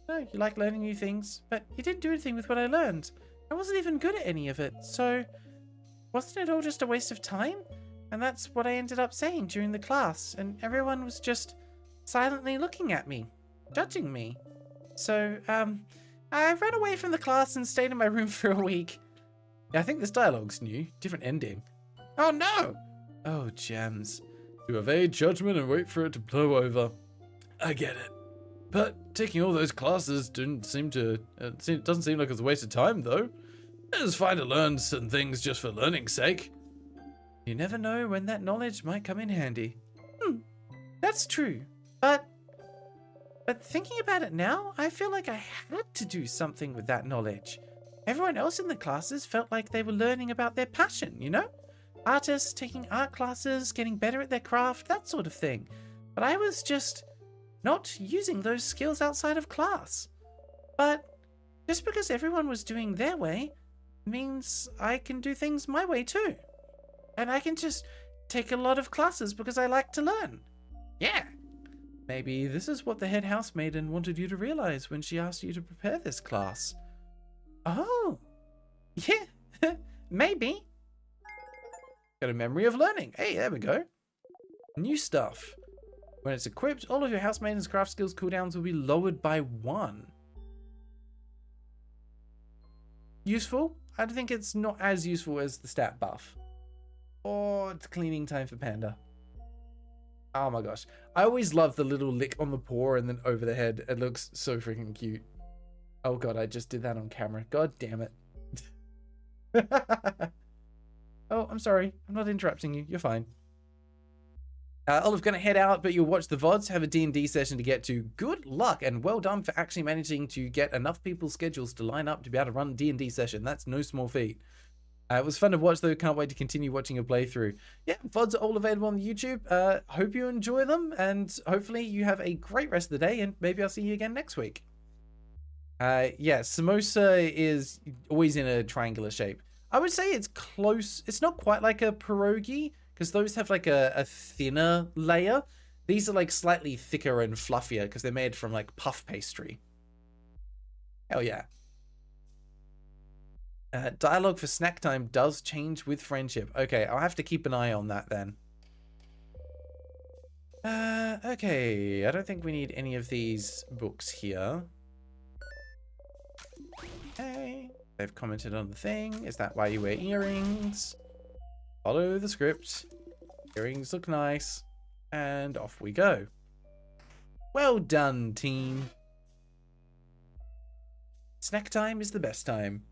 No, you like learning new things, but you didn't do anything with what I learned. I wasn't even good at any of it, so wasn't it all just a waste of time? And that's what I ended up saying during the class, and everyone was just silently looking at me, judging me. So, I ran away from the class and stayed in my room for a week. Yeah, I think this dialogue's new. Different ending. Oh no! Oh, gems. You evade judgment and wait for it to blow over. I get it. But taking all those classes doesn't seem like it's a waste of time, though. It's fine to learn certain things just for learning's sake. You never know when that knowledge might come in handy. That's true. But thinking about it now, I feel like I had to do something with that knowledge. Everyone else in the classes felt like they were learning about their passion, you know? Artists taking art classes, getting better at their craft, that sort of thing. But I was just not using those skills outside of class. But just because everyone was doing their way means I can do things my way too. And I can just take a lot of classes because I like to learn. Yeah. Maybe this is what the head housemaiden wanted you to realize when she asked you to prepare this class. Oh, yeah, maybe. Got a memory of learning. Hey, there we go. New stuff. When it's equipped, all of your housemaiden's craft skills cooldowns will be lowered by 1. Useful? I think it's not as useful as the stat buff. Or it's cleaning time for Panda. Oh my gosh. I always love the little lick on the paw and then over the head. It looks so freaking cute. Oh god, I just did that on camera. God damn it. Oh, I'm sorry. I'm not interrupting you. You're fine. Olive's going to head out, but you'll watch the VODs, have a D&D session to get to. Good luck, and well done for actually managing to get enough people's schedules to line up to be able to run a D&D session. That's no small feat. It was fun to watch, though. Can't wait to continue watching your playthrough. Yeah, VODs are all available on YouTube. Hope you enjoy them, and hopefully you have a great rest of the day, and maybe I'll see you again next week. Yeah, samosa is always in a triangular shape. I would say it's close. It's not quite like a pierogi, because those have like a thinner layer. These are like slightly thicker and fluffier because they're made from like puff pastry. Hell yeah. Dialogue for snack time does change with friendship. Okay, I'll have to keep an eye on that then. Okay, I don't think we need any of these books here. Okay, they've commented on the thing. Is that why you wear earrings? Follow the script. Earrings look nice. And off we go. Well done, team. Snack time is the best time.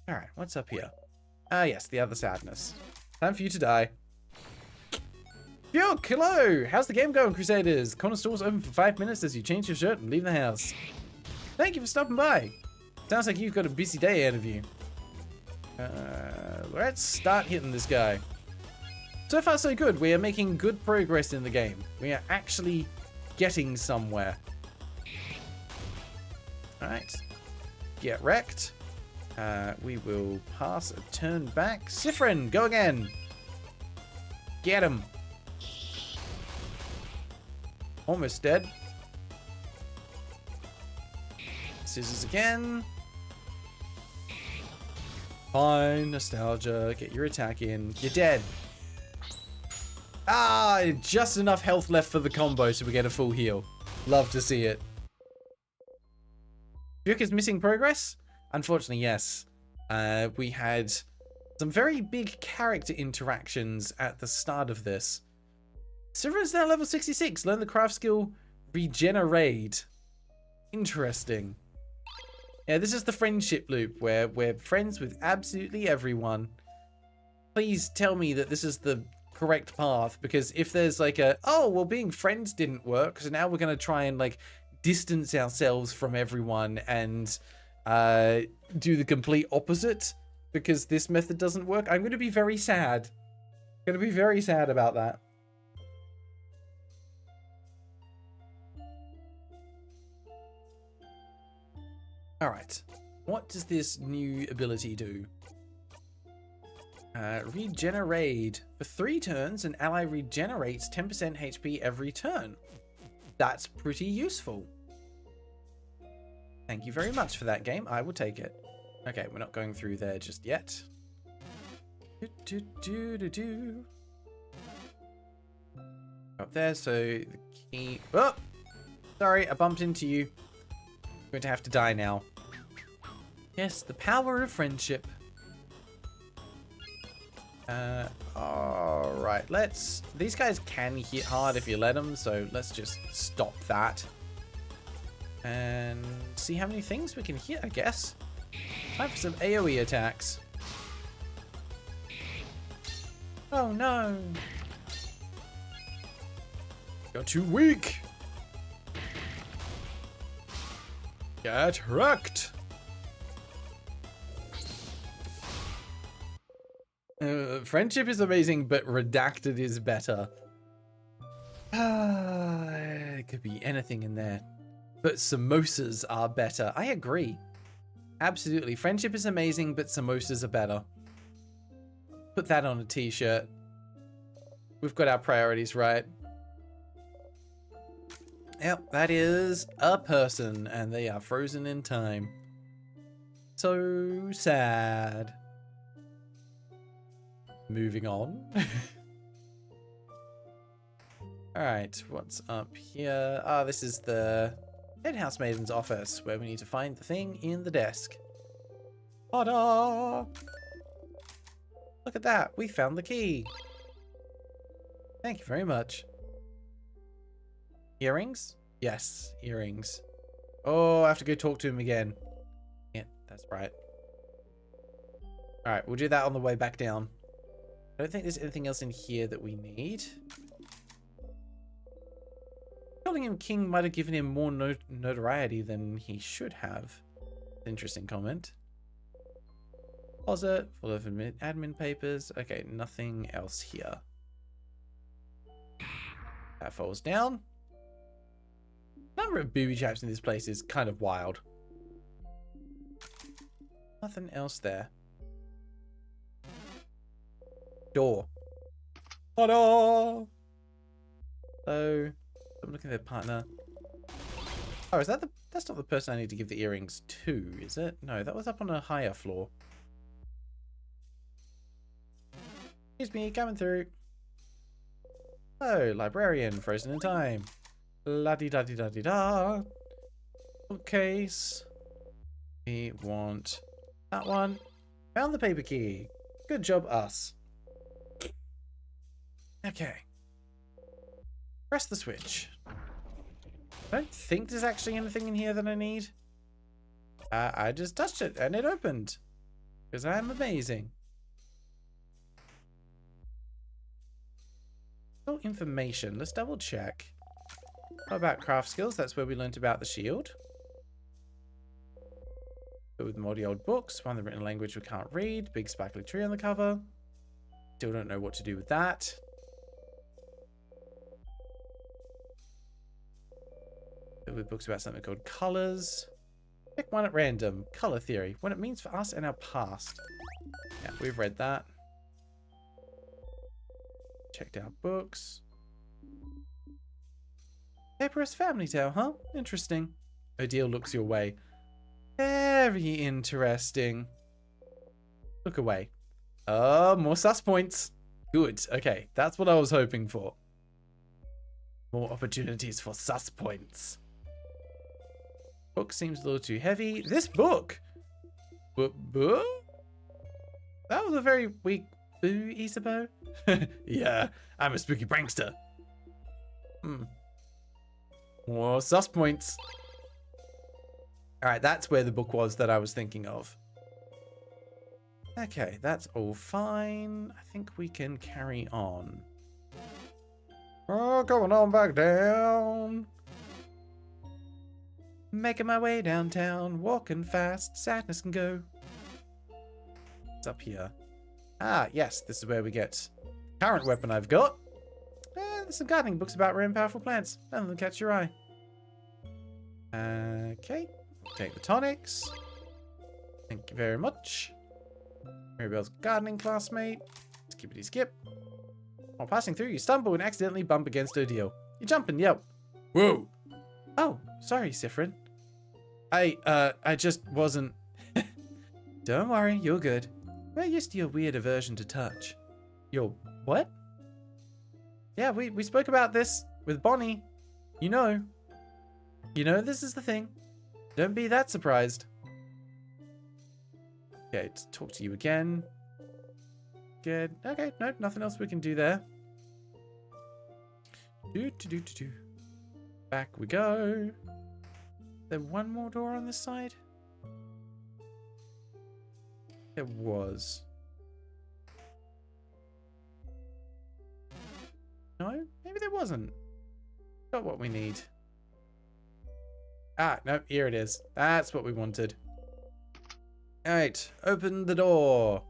Alright, what's up here? Ah, yes, the other sadness. Time for you to die. Yo, hello! How's the game going, Crusaders? Corner store's open for 5 minutes as you change your shirt and leave the house. Thank you for stopping by. Sounds like you've got a busy day ahead of you. Let's start hitting this guy. So far, so good. We are making good progress in the game. We are actually getting somewhere. Alright. Get wrecked. We will pass a turn back. Sifrin, go again. Get him. Almost dead. Scissors again. Fine, nostalgia. Get your attack in. You're dead. Ah, just enough health left for the combo so we get a full heal. Love to see it. Duke is missing progress? Unfortunately, yes. We had some very big character interactions at the start of this. Silver is now level 66. Learn the craft skill Regenerate. Interesting. Yeah, this is the friendship loop where we're friends with absolutely everyone. Please tell me that this is the correct path, because if there's like a, oh, well, being friends didn't work, so now we're going to try and like distance ourselves from everyone and do the complete opposite because this method doesn't work, I'm going to be very sad. I'm going to be very sad about that. All right, what does this new ability do? Regenerate. For 3 turns, an ally regenerates 10% HP every turn. That's pretty useful. Thank you very much for that, game. I will take it. Okay, we're not going through there just yet. Up there, so the key... Oh! Sorry, I bumped into you. I'm going to have to die now. Yes, the power of friendship. Alright, let's... These guys can hit hard if you let them, so let's just stop that. And see how many things we can hit, I guess. Time for some AoE attacks. Oh no! You're too weak! Get wrecked! Friendship is amazing, but redacted is better. It could be anything in there. But samosas are better. I agree. Absolutely. Friendship is amazing, but samosas are better. Put that on a t-shirt. We've got our priorities right. Yep, that is a person, and they are frozen in time. So sad. Moving on. Alright, what's up here? Ah, this is the Dead House Maiden's office, where we need to find the thing in the desk. Ta-da! Look at that, we found the key. Thank you very much. Earrings? Yes, earrings. Oh, I have to go talk to him again. Yeah, that's right. Alright, we'll do that on the way back down. I don't think there's anything else in here that we need. Calling him king might have given him more notoriety than he should have. Interesting comment. Closet full of admin papers. Okay, nothing else here. That falls down. The number of booby traps in this place is kind of wild. Nothing else there. Door. Ta-da! So, I'm looking at their partner. Oh, is that the... That's not the person I need to give the earrings to, is it? No, that was up on a higher floor. Excuse me, coming through. Oh, librarian, frozen in time. La-di-da-di-da-di-da. Bookcase. We want that one. Found the paper key. Good job, us. Okay. Press the switch. I don't think there's actually anything in here that I need. I just touched it and it opened. Because I'm amazing. Oh, information. Let's double check. What about craft skills? That's where we learnt about the shield. But with moldy old books, one in the written language we can't read. Big sparkly tree on the cover. Still don't know what to do with that. With books about something called colors. Pick one at random. Color theory. What it means for us and our past. Yeah, we've read that. Checked out books. Paperless family tale, huh? Interesting. A deal looks your way. Very interesting. Look away. Oh, more sus points. Good. Okay, that's what I was hoping for. More opportunities for sus points. Book seems a little too heavy. This book? Boo? That was a very weak boo, Isabeau. Yeah, I'm a spooky prankster. More sus points. Alright, that's where the book was that I was thinking of. Okay, that's all fine. I think we can carry on. Oh, going on back down. Making my way downtown, walking fast, sadness can go. What's up here? Ah, yes, this is where we get the current weapon I've got. There's some gardening books about rare and powerful plants. None of them catch your eye. Okay, take the tonics. Thank you very much. Mirabel's gardening classmate. Skippity skip. While passing through, you stumble and accidentally bump against Odile. You jump and yelp. Whoa! Oh, sorry, Sifrin. I just wasn't... Don't worry, you're good. We're used to your weird aversion to touch. Your what? Yeah, we spoke about this with Bonnie. You know. You know this is the thing. Don't be that surprised. Okay, to talk to you again. Good. Okay, no, nothing else we can do there. Back we go. Is there one more door on this side? There was. No? Maybe there wasn't. Got what we need. Ah, no, here it is. That's what we wanted. Alright, open the door.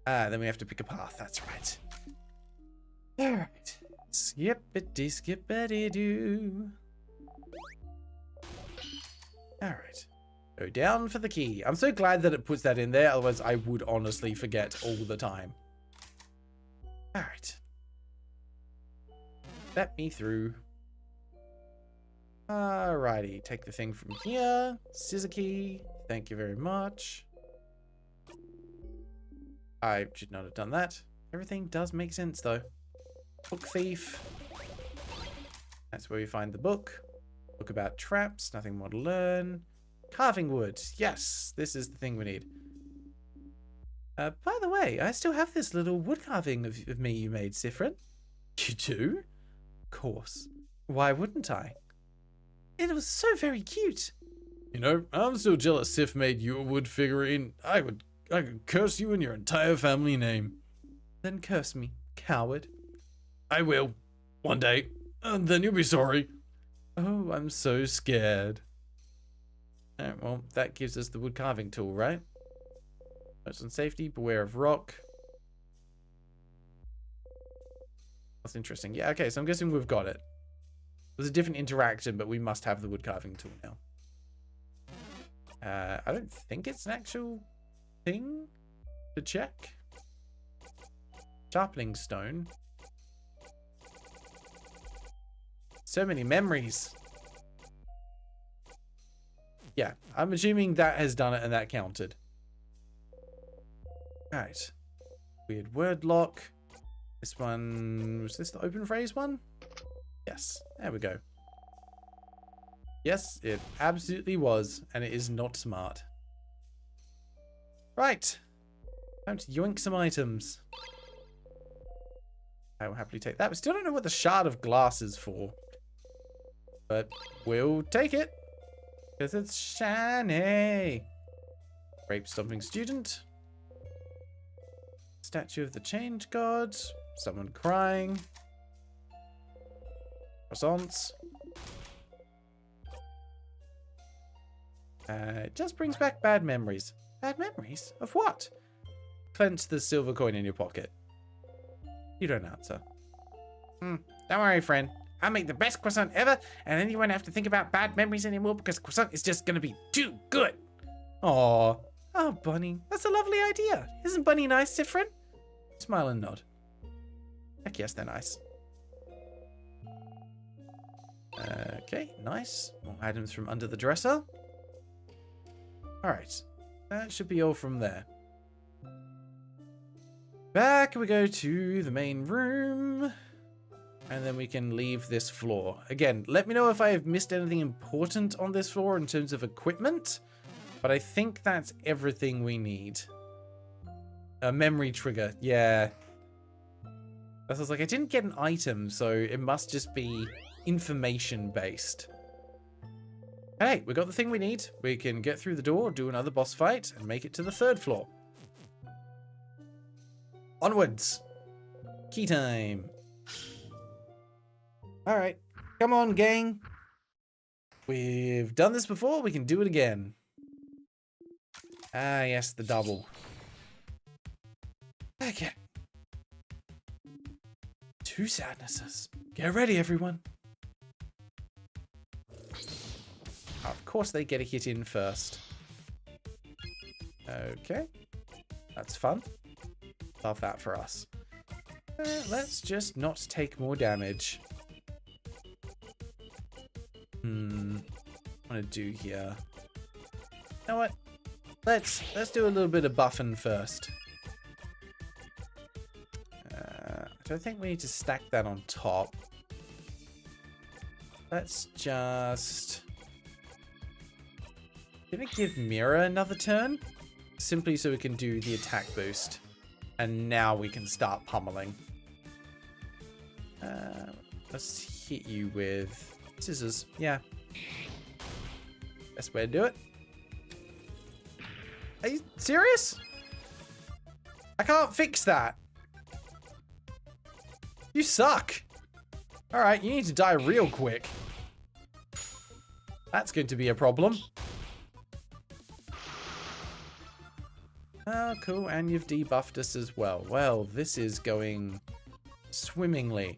Ah, then we have to pick a path. That's right. Alright. Skippity skippity doo. Alright. Go down for the key. I'm so glad that it puts that in there, otherwise I would honestly forget all the time. Alright. Let me through. Alrighty. Take the thing from here. Scissor key. Thank you very much. I should not have done that. Everything does make sense though. Book thief. That's where we find the book. Book about traps. Nothing more to learn. Carving wood. Yes, this is the thing we need. By the way, I still have this little wood carving of me you made, Sifrin. You do? Of course. Why wouldn't I? It was so very cute. You know, I'm so jealous Sif made you a wood figurine. I could curse you and your entire family name. Then curse me, coward. I will. One day. And then you'll be sorry. Oh, I'm so scared. Alright, well, that gives us the wood carving tool, right? Notes on safety, beware of rock. That's interesting. Yeah, okay, so I'm guessing we've got it. There's a different interaction, but we must have the wood carving tool now. I don't think it's an actual thing to check. Sharpening stone. So many memories. Yeah, I'm assuming that has done it and that counted. Alright. Weird word lock. This one... Was this the open phrase one? Yes. There we go. Yes, it absolutely was. And it is not smart. Right. Time to yoink some items. I will happily take that. We still don't know what the shard of glass is for. But we'll take it. Because it's shiny. Rape stomping student. Statue of the change god. Someone crying. Croissants. It just brings back bad memories. Bad memories? Of what? Clench the silver coin in your pocket. You don't answer. Don't worry, friend. I'll make the best croissant ever, and then you won't have to think about bad memories anymore because croissant is just going to be too good. Aww. Oh, Bunny. That's a lovely idea. Isn't Bunny nice, Sifrin? Smile and nod. Heck yes, they're nice. Okay, nice. More items from under the dresser. Alright. That should be all from there. Back we go to the main room. And then we can leave this floor. Again, let me know if I have missed anything important on this floor in terms of equipment. But I think that's everything we need. A memory trigger. Yeah. I was like, I didn't get an item, so it must just be information based. Hey, we got the thing we need. We can get through the door, do another boss fight, and make it to the 3rd floor. Onwards. Key time. All right. Come on, gang. We've done this before. We can do it again. Ah, yes, the double. Okay. 2 sadnesses. Get ready, everyone. Oh, of course they get a hit in first. Okay. That's fun. Love that for us. Let's just not take more damage. What am I gonna do here? You know what? Let's do a little bit of buffing first. I don't think we need to stack that on top. Let's just... Gonna give Mira another turn, simply so we can do the attack boost. And now we can start pummeling. Let's hit you with scissors. Yeah. Best way to do it. Are you serious? I can't fix that. You suck. Alright, you need to die real quick. That's going to be a problem. Oh, cool. And you've debuffed us as well. Well, this is going swimmingly.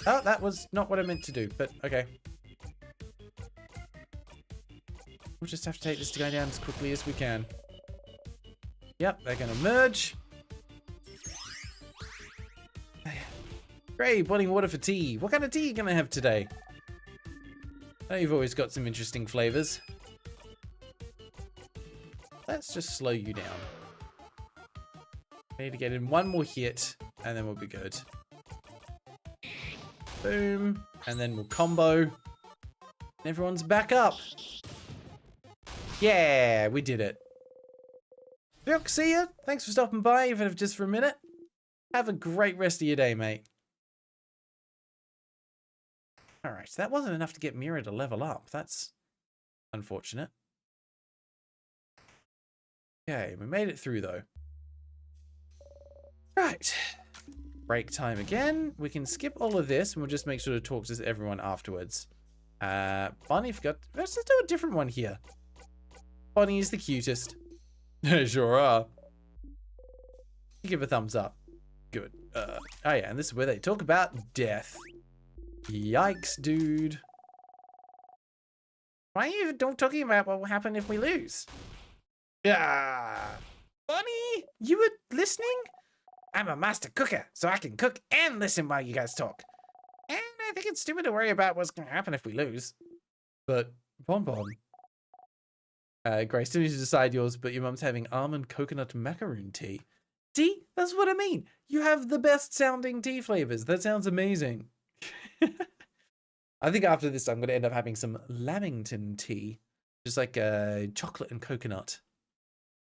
Oh, that was not what I meant to do, but okay. We'll just have to take this guy down as quickly as we can. Yep, they're going to merge. Great, boiling water for tea. What kind of tea are you going to have today? I know you've always got some interesting flavors. Let's just slow you down. We need to get in one more hit, and then we'll be good. Boom. And then we'll combo. And everyone's back up. Yeah, we did it. Look, see ya. Thanks for stopping by, even if just for a minute. Have a great rest of your day, mate. Alright, so that wasn't enough to get Mira to level up. That's unfortunate. Okay, we made it through, though. Right. Break time again. We can skip all of this, and we'll just make sure to talk to everyone afterwards. Bonnie forgot. Let's just do a different one here. Bonnie is the cutest. Sure are. You give a thumbs up. Good. Oh yeah, and this is where they talk about death. Yikes, dude. Why are you talking about what will happen if we lose? Yeah. Bonnie, you were listening? I'm a master cooker, so I can cook and listen while you guys talk. And I think it's stupid to worry about what's going to happen if we lose. But, Bonbon. Grace, still need to decide yours, but your mum's having almond coconut macaroon tea. See? That's what I mean. You have the best sounding tea flavors. That sounds amazing. I think after this, I'm going to end up having some Lamington tea. Just like chocolate and coconut.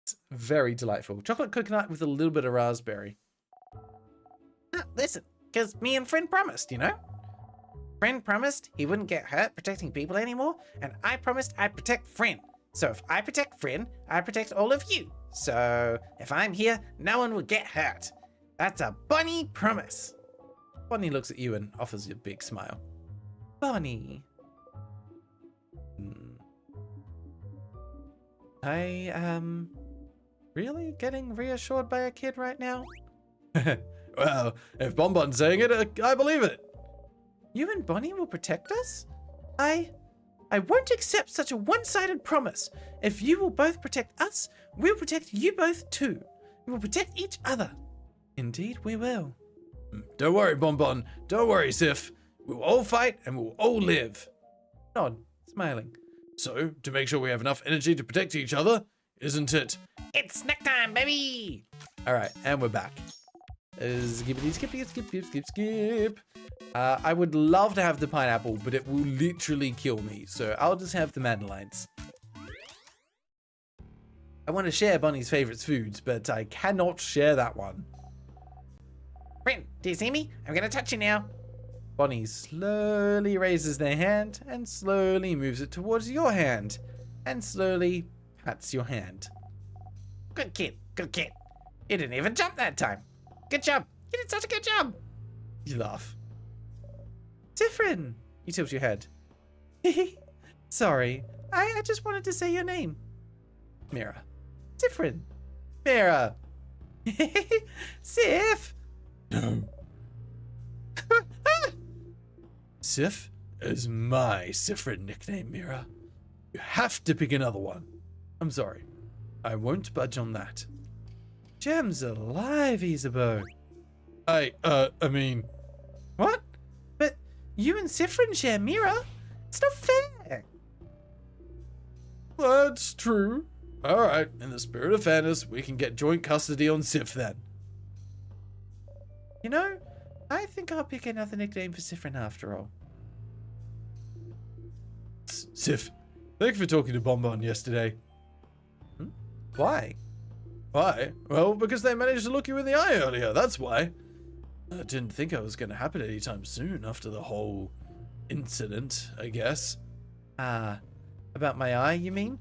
It's very delightful. Chocolate coconut with a little bit of raspberry. Listen, because me and Friend promised, you know? Friend promised he wouldn't get hurt protecting people anymore, and I promised I'd protect Friend. So if I protect Friend, I protect all of you. So if I'm here, no one will get hurt. That's a Bonnie promise. Bonnie looks at you and offers you a big smile. Bonnie. I am really getting reassured by a kid right now? Well, if Bonbon's saying it, I believe it. You and Bonnie will protect us? I won't accept such a one-sided promise. If you will both protect us, we'll protect you both too. We will protect each other. Indeed, we will. Don't worry, Bonbon. Don't worry, Sif. We'll all fight and we'll all live. Nod, smiling. So, to make sure we have enough energy to protect each other, isn't it? It's snack time, baby! Alright, and we're back. Skippity, skippity, skip, skip, skip, skip. I would love to have the pineapple, but it will literally kill me. So I'll just have the mandalines. I want to share Bonnie's favorite foods, but I cannot share that one. Friend, do you see me? I'm gonna touch you now. Bonnie slowly raises their hand and slowly moves it towards your hand and slowly pats your hand. Good kid, good kid. You didn't even jump that time. Good job. You did such a good job. You laugh. Different. You tilt your head. Sorry, I just wanted to say your name. Mira. Different. Mira. Sif. No. Sif is my Sifrin nickname, Mira. You have to pick another one. I'm sorry. I won't budge on that. Gem's alive, Isabeau. I mean... What? But you and Sifrin share Mira. It's not fair. That's true. Alright, in the spirit of fairness, we can get joint custody on Sif then. You know, I think I'll pick another nickname for Sifrin after all. Sif, thank you for talking to Bonbon yesterday. Why? Why? Well, because they managed to look you in the eye earlier, that's why. I didn't think it was going to happen anytime soon after the whole incident, I guess. About my eye, you mean?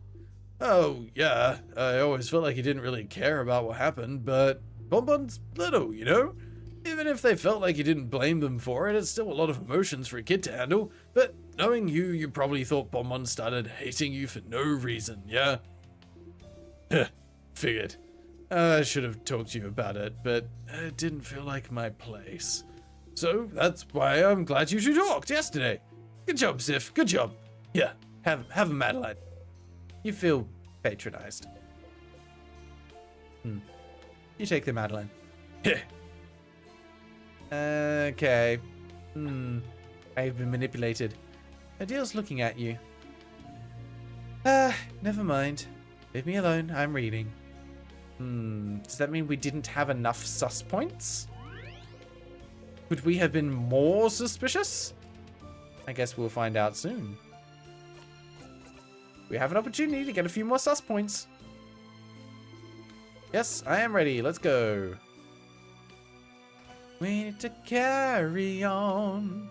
Oh, yeah. I always felt like he didn't really care about what happened, but Bonbon's little, you know? Even if they felt like you didn't blame them for it, it's still a lot of emotions for a kid to handle. But knowing you, you probably thought Bonbon started hating you for no reason, yeah? Figured. I should have talked to you about it, but it didn't feel like my place. So that's why I'm glad you two talked yesterday. Good job, Sif. Good job. Yeah, have a Madeline. You feel patronized. You take the Madeline. Yeah. Okay. I've been manipulated. Adele's looking at you. Never mind. Leave me alone. I'm reading. Does that mean we didn't have enough sus points? Could we have been more suspicious? I guess we'll find out soon. We have an opportunity to get a few more sus points. Yes, I am ready. Let's go. We need to carry on.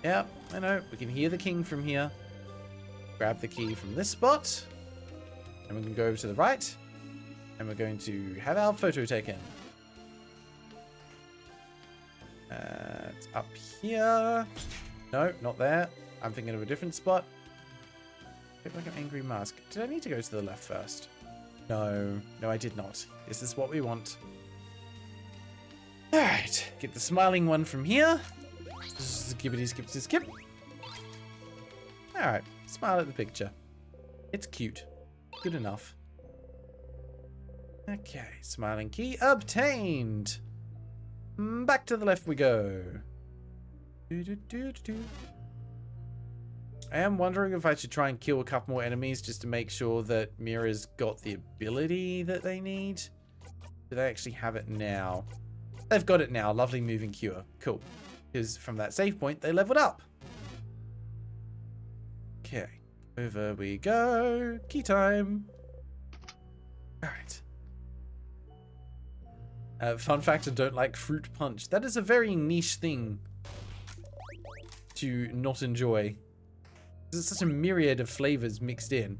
Yep, I know. We can hear the king from here. Grab the key from this spot. And we can go over to the right. And we're going to have our photo taken. It's up here. No, not there. I'm thinking of a different spot. Look like an angry mask. Did I need to go to the left first? No. No, I did not. This is what we want. Alright. Get the smiling one from here. Skippity, skippity, skip. Alright. Smile at the picture. It's cute. Good enough. Okay. Smiling key obtained. Back to the left we go. I am wondering if I should try and kill a couple more enemies just to make sure that Mira's got the ability that they need. Do they actually have it now? They've got it now. Lovely moving cure. Cool. Because from that save point, they leveled up. Okay. Over we go. Key time. Alright. Fun fact, I don't like fruit punch. That is a very niche thing to not enjoy. There's such a myriad of flavors mixed in.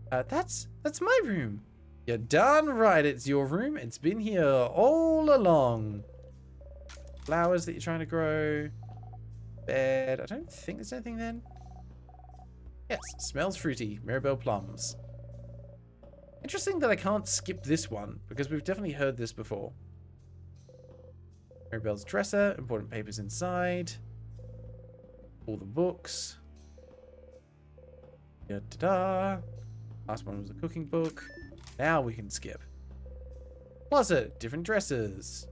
That's my room. You're darn right, it's your room. It's been here all along. Flowers that you're trying to grow. Bed. I don't think there's anything then. Yes, smells fruity. Mirabel plums. Interesting that I can't skip this one, because we've definitely heard this before. Mirabel's dresser. Important papers inside. All the books. Da-da-da. Last one was a cooking book. Now we can skip. Closet. Different dresses.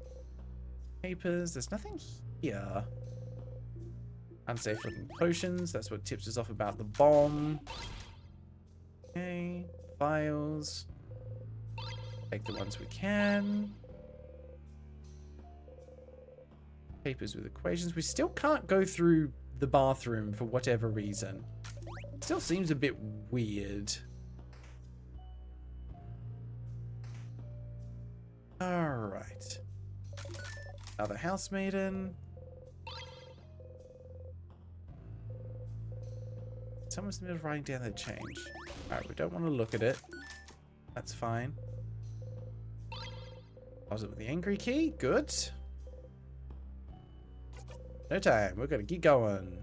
Papers. There's nothing here. Unsafe looking potions. That's what tips us off about the bomb. Okay, files. Take the ones we can. Papers with equations. We still can't go through the bathroom for whatever reason. Still seems a bit weird. Alright. Another housemaiden. Someone's in the middle of writing down their change. Alright, we don't want to look at it. That's fine. Closet with the angry key. Good. No time. We're going to keep going.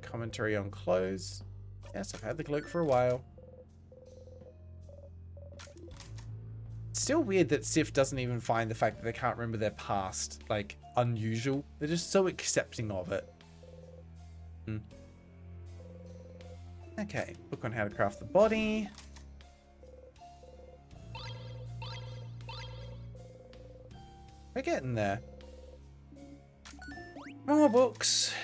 Commentary on clothes. Yes, I've had the cloak for a while. It's still weird that Sif doesn't even find the fact that they can't remember their past, like, unusual. They're just so accepting of it. Okay, book on how to craft the body. We're getting there. More books.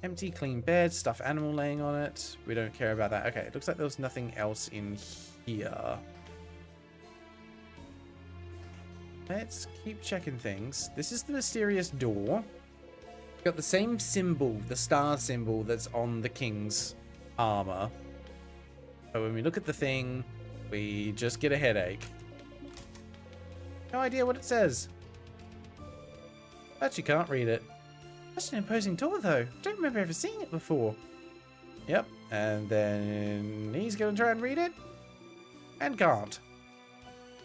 Empty, clean bed, stuffed animal laying on it. We don't care about that. Okay, it looks like there was nothing else in here. Let's keep checking things. This is the mysterious door. Got the same symbol, the star symbol that's on the king's armor. So when we look at the thing, we just get a headache. No idea what it says. Actually can't read it. That's an imposing door though. Don't remember ever seeing it before. Yep, and then he's gonna try and read it. And can't.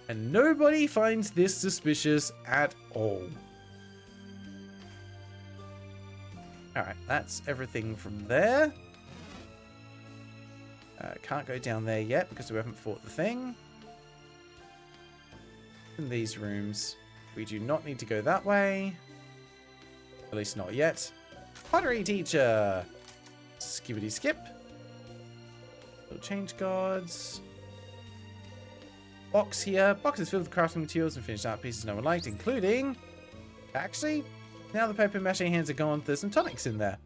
And nobody finds this suspicious at all. Alright, that's everything from there. Can't go down there yet because we haven't fought the thing. In these rooms, we do not need to go that way. At least not yet. Pottery teacher! Skibbity skip. Little change guards. Box here. Box is filled with crafting materials and finished art pieces no one liked, including... Actually, now the paper mache hands are gone, there's some tonics in there.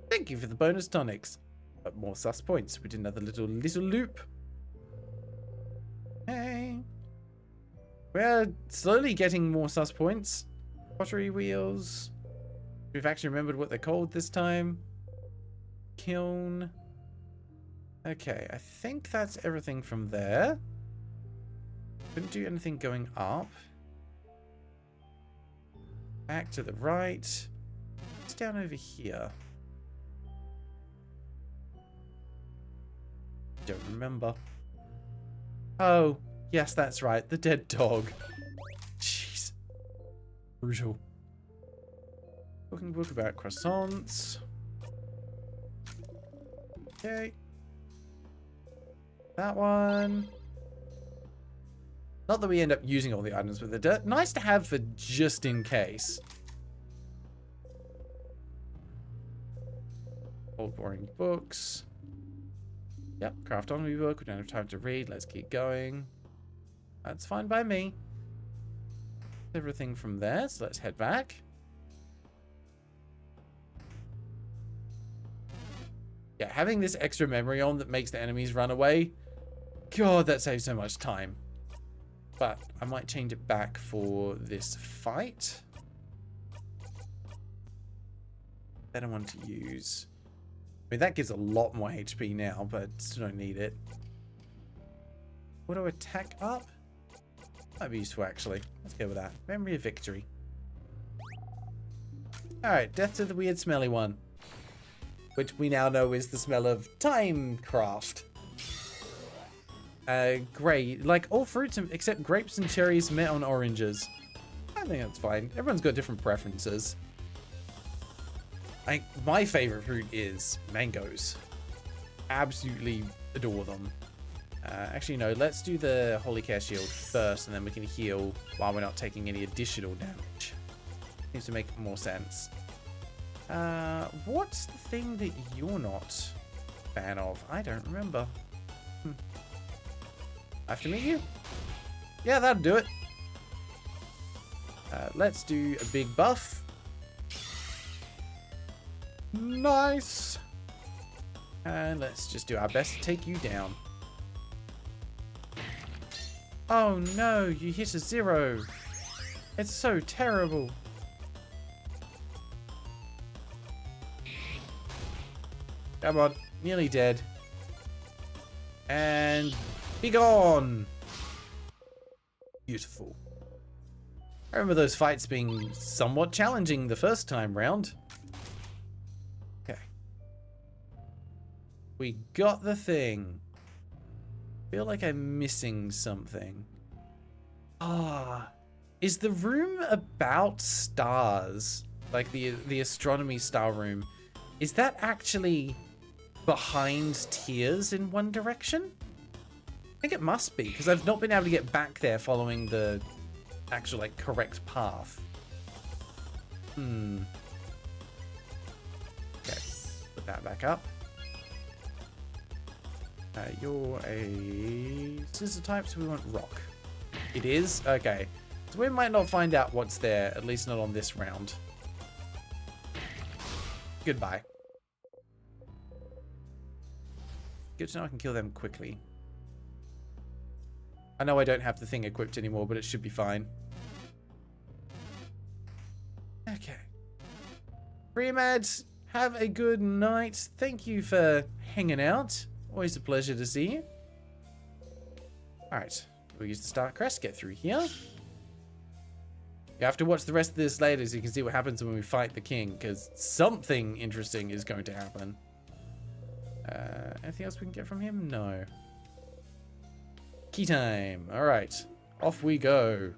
Thank you for the bonus tonics. But more sus points. We did another little loop. Hey. We're slowly getting more sus points. Pottery wheels. We've actually remembered what they're called this time. Kiln. Okay, I think that's everything from there. Couldn't do anything going up. Back to the right. What's down over here? Don't remember. Oh, yes, that's right. The dead dog. Jeez. Brutal. Cooking book about croissants. Okay. That one. Not that we end up using all the items with the dirt. Nice to have for just in case. Old boring books. Yep, craft on book. We don't have time to read. Let's keep going. That's fine by me. Everything from there, so let's head back. Yeah, having this extra memory on that makes the enemies run away. God, that saves so much time. But I might change it back for this fight. Better one to use. I mean, that gives a lot more HP now, but still don't need it. Auto attack up? That'd be useful, actually. Let's go with that. Memory of victory. Alright, death to the weird smelly one. Which we now know is the smell of time craft. Great. Like all fruits except grapes and cherries met on oranges. I think that's fine. Everyone's got different preferences. My favorite fruit is mangoes. Absolutely adore them. Actually, no. Let's do the Holy Care Shield first, and then we can heal while we're not taking any additional damage. Seems to make more sense. What's the thing that you're not a fan of? I don't remember. I have to meet you? Yeah, that'll do it. Let's do a big buff. Nice. And let's just do our best to take you down. Oh no, you hit a 0. It's so terrible. Come on, nearly dead. And be gone. Beautiful. I remember those fights being somewhat challenging the first time round. Okay. We got the thing. Feel like I'm missing something. Is the room about stars, like the astronomy star room, is that actually behind tiers in one direction? I think it must be, because I've not been able to get back there following the actual, like, correct path. Okay, put that back up. You're a scissor type, so we want rock. It is? Okay. So we might not find out what's there, at least not on this round. Goodbye. Good to know I can kill them quickly. I know I don't have the thing equipped anymore, but it should be fine. Okay. Pre-Med, have a good night. Thank you for hanging out. Always a pleasure to see you. Alright. We'll use the start crest, get through here. You have to watch the rest of this later so you can see what happens when we fight the king, because something interesting is going to happen. Anything else we can get from him? No. Key time. Alright. Off we go.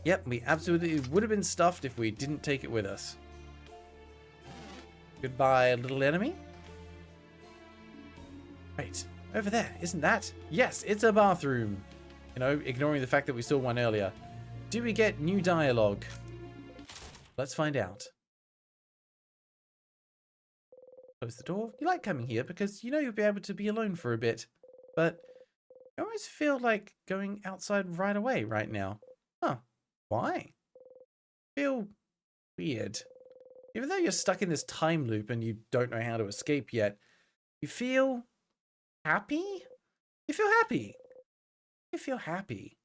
Yep, we absolutely would have been stuffed if we didn't take it with us. Goodbye, little enemy. Right. Over there, isn't that? Yes, it's a bathroom. You know, ignoring the fact that we saw one earlier. Do we get new dialogue? Let's find out. Close the door. You like coming here because you know you'll be able to be alone for a bit. But I always feel like going outside right away right now. Huh. Why? Feel weird. Even though you're stuck in this time loop and you don't know how to escape yet, you feel happy? You feel happy. You feel happy.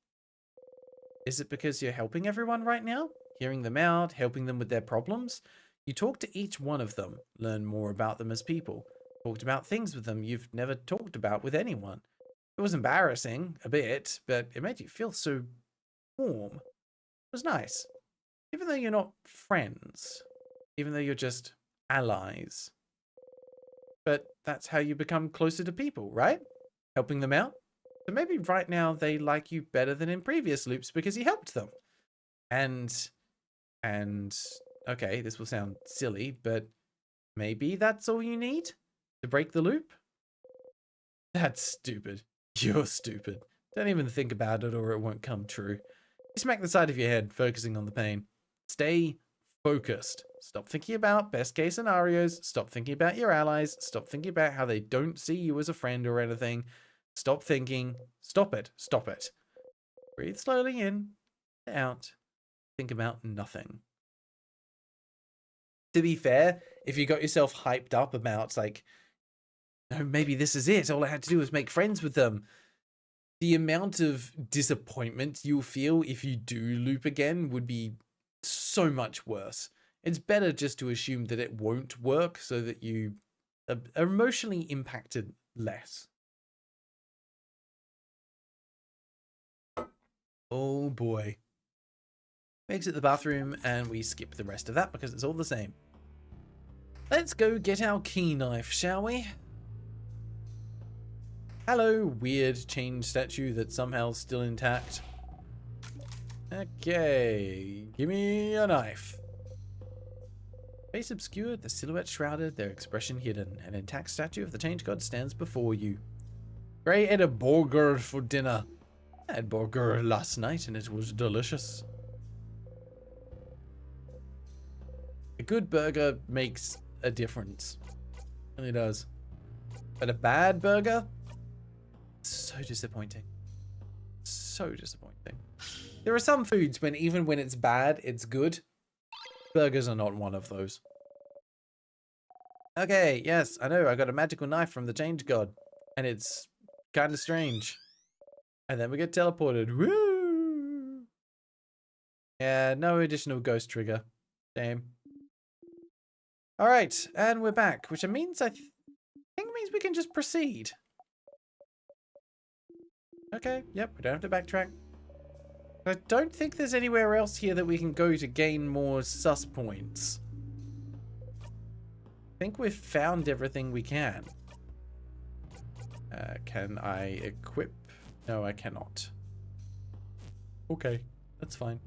Is it because you're helping everyone right now? Hearing them out, helping them with their problems? You talk to each one of them, learn more about them as people. Talked about things with them you've never talked about with anyone. It was embarrassing, a bit, but it made you feel so warm. It was nice. Even though you're not friends. Even though you're just allies. But that's how you become closer to people, right? Helping them out. So maybe right now they like you better than in previous loops because you helped them. And okay, this will sound silly, but maybe that's all you need to break the loop? That's stupid. You're stupid. Don't even think about it or it won't come true. You smack the side of your head, focusing on the pain. Stay focused. Stop thinking about best case scenarios. Stop thinking about your allies. Stop thinking about how they don't see you as a friend or anything. Stop thinking. Stop it. Stop it. Breathe slowly in, out. Think about nothing. To be fair, if you got yourself hyped up about, like, no, maybe this is it. All I had to do was make friends with them. The amount of disappointment you'll feel if you do loop again would be so much worse. It's better just to assume that it won't work so that you are emotionally impacted less. Oh boy. We exit the bathroom and we skip the rest of that because it's all the same. Let's go get our key knife, shall we? Hello, weird chain statue that's somehow still intact. Okay, give me a knife. Face obscured, the silhouette shrouded, their expression hidden. An intact statue of the change god stands before you. Gray ate a burger for dinner. I had burger last night and it was delicious. A good burger makes a difference. It really does. But a bad burger? So disappointing. So disappointing. There are some foods when even when it's bad, it's good. Burgers are not one of those. Okay, yes, I know. I got a magical knife from the Change God. And it's kind of strange. And then we get teleported. Woo! Yeah, no additional ghost trigger. Damn. Alright, and we're back. Which means I think means we can just proceed. Okay, yep, we don't have to backtrack. I don't think there's anywhere else here that we can go to gain more sus points. I think we've found everything we can. Can I equip? No, I cannot. Okay, that's fine.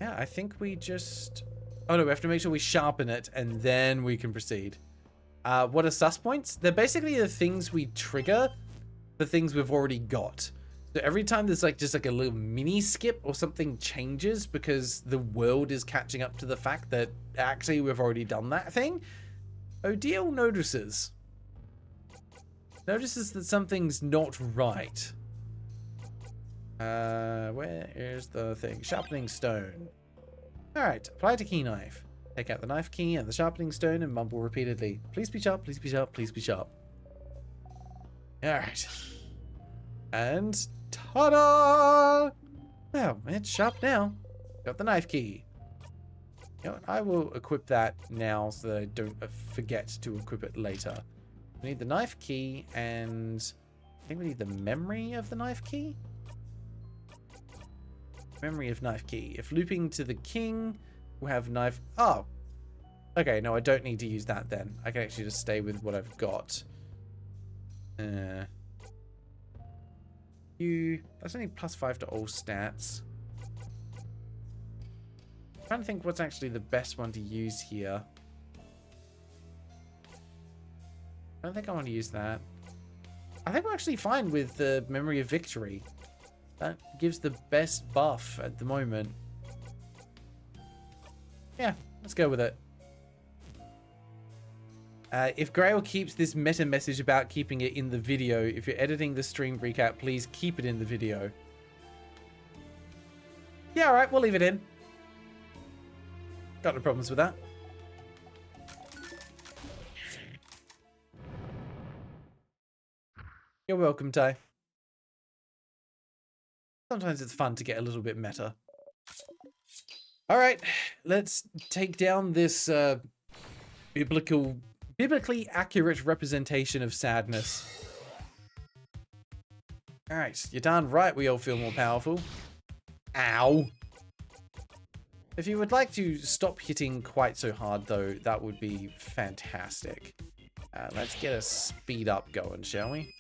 Yeah, I think we just... Oh no, we have to make sure we sharpen it and then we can proceed. What are sus points? They're basically the things we trigger for things we've already got. So every time there's like just like a little mini skip or something changes because the world is catching up to the fact that actually we've already done that thing, Odile notices. Notices that something's not right. Where is the thing? Sharpening stone. Alright, apply to key knife. Take out the knife key and the sharpening stone and mumble repeatedly. Please be sharp, please be sharp, please be sharp. Alright. And ta-da! Well, it's sharp now. Got the knife key. You know what? I will equip that now so that I don't forget to equip it later. We need the knife key and I think we need the memory of the knife key. Memory of knife key. If looping to the king, we'll have knife... Oh! Okay, no, I don't need to use that then. I can actually just stay with what I've got. That's only +5 to all stats. I'm trying to think what's actually the best one to use here. I don't think I want to use that. I think we're actually fine with the Memory of Victory. That gives the best buff at the moment. Yeah, let's go with it. If Grail keeps this meta message about keeping it in the video, if you're editing the stream recap, please keep it in the video. Yeah, alright, we'll leave it in. Got no problems with that. You're welcome, Ty. Sometimes it's fun to get a little bit meta. Alright, let's take down this biblically accurate representation of sadness. Alright, you're darn right we all feel more powerful. Ow! If you would like to stop hitting quite so hard though, that would be fantastic. Let's get a speed up going, shall we?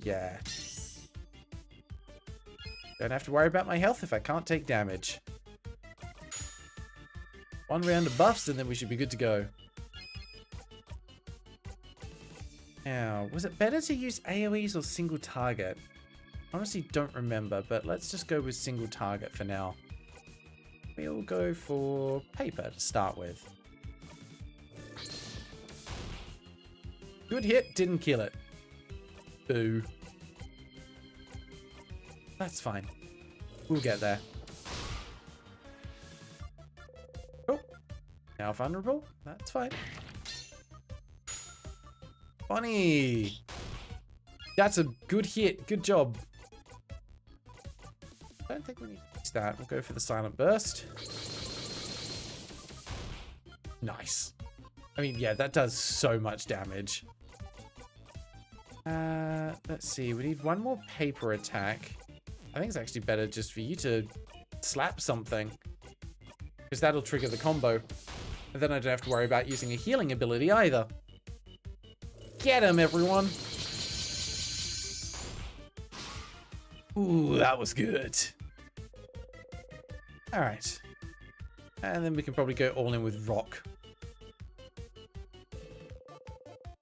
Yeah. Don't have to worry about my health if I can't take damage. One round of buffs and then we should be good to go. Now, was it better to use AoEs or single target? Honestly, don't remember, but let's just go with single target for now. We'll go for paper to start with. Good hit, didn't kill it. Boo. That's fine. We'll get there. Oh. Now vulnerable. That's fine. Funny. That's a good hit. Good job. I don't think we need to use that. We'll go for the silent burst. Nice. I mean, yeah, that does so much damage. Let's see. We need one more paper attack. I think it's actually better just for you to slap something, because that'll trigger the combo. And then I don't have to worry about using a healing ability either. Get him, everyone! Ooh, that was good. Alright. And then we can probably go all in with rock.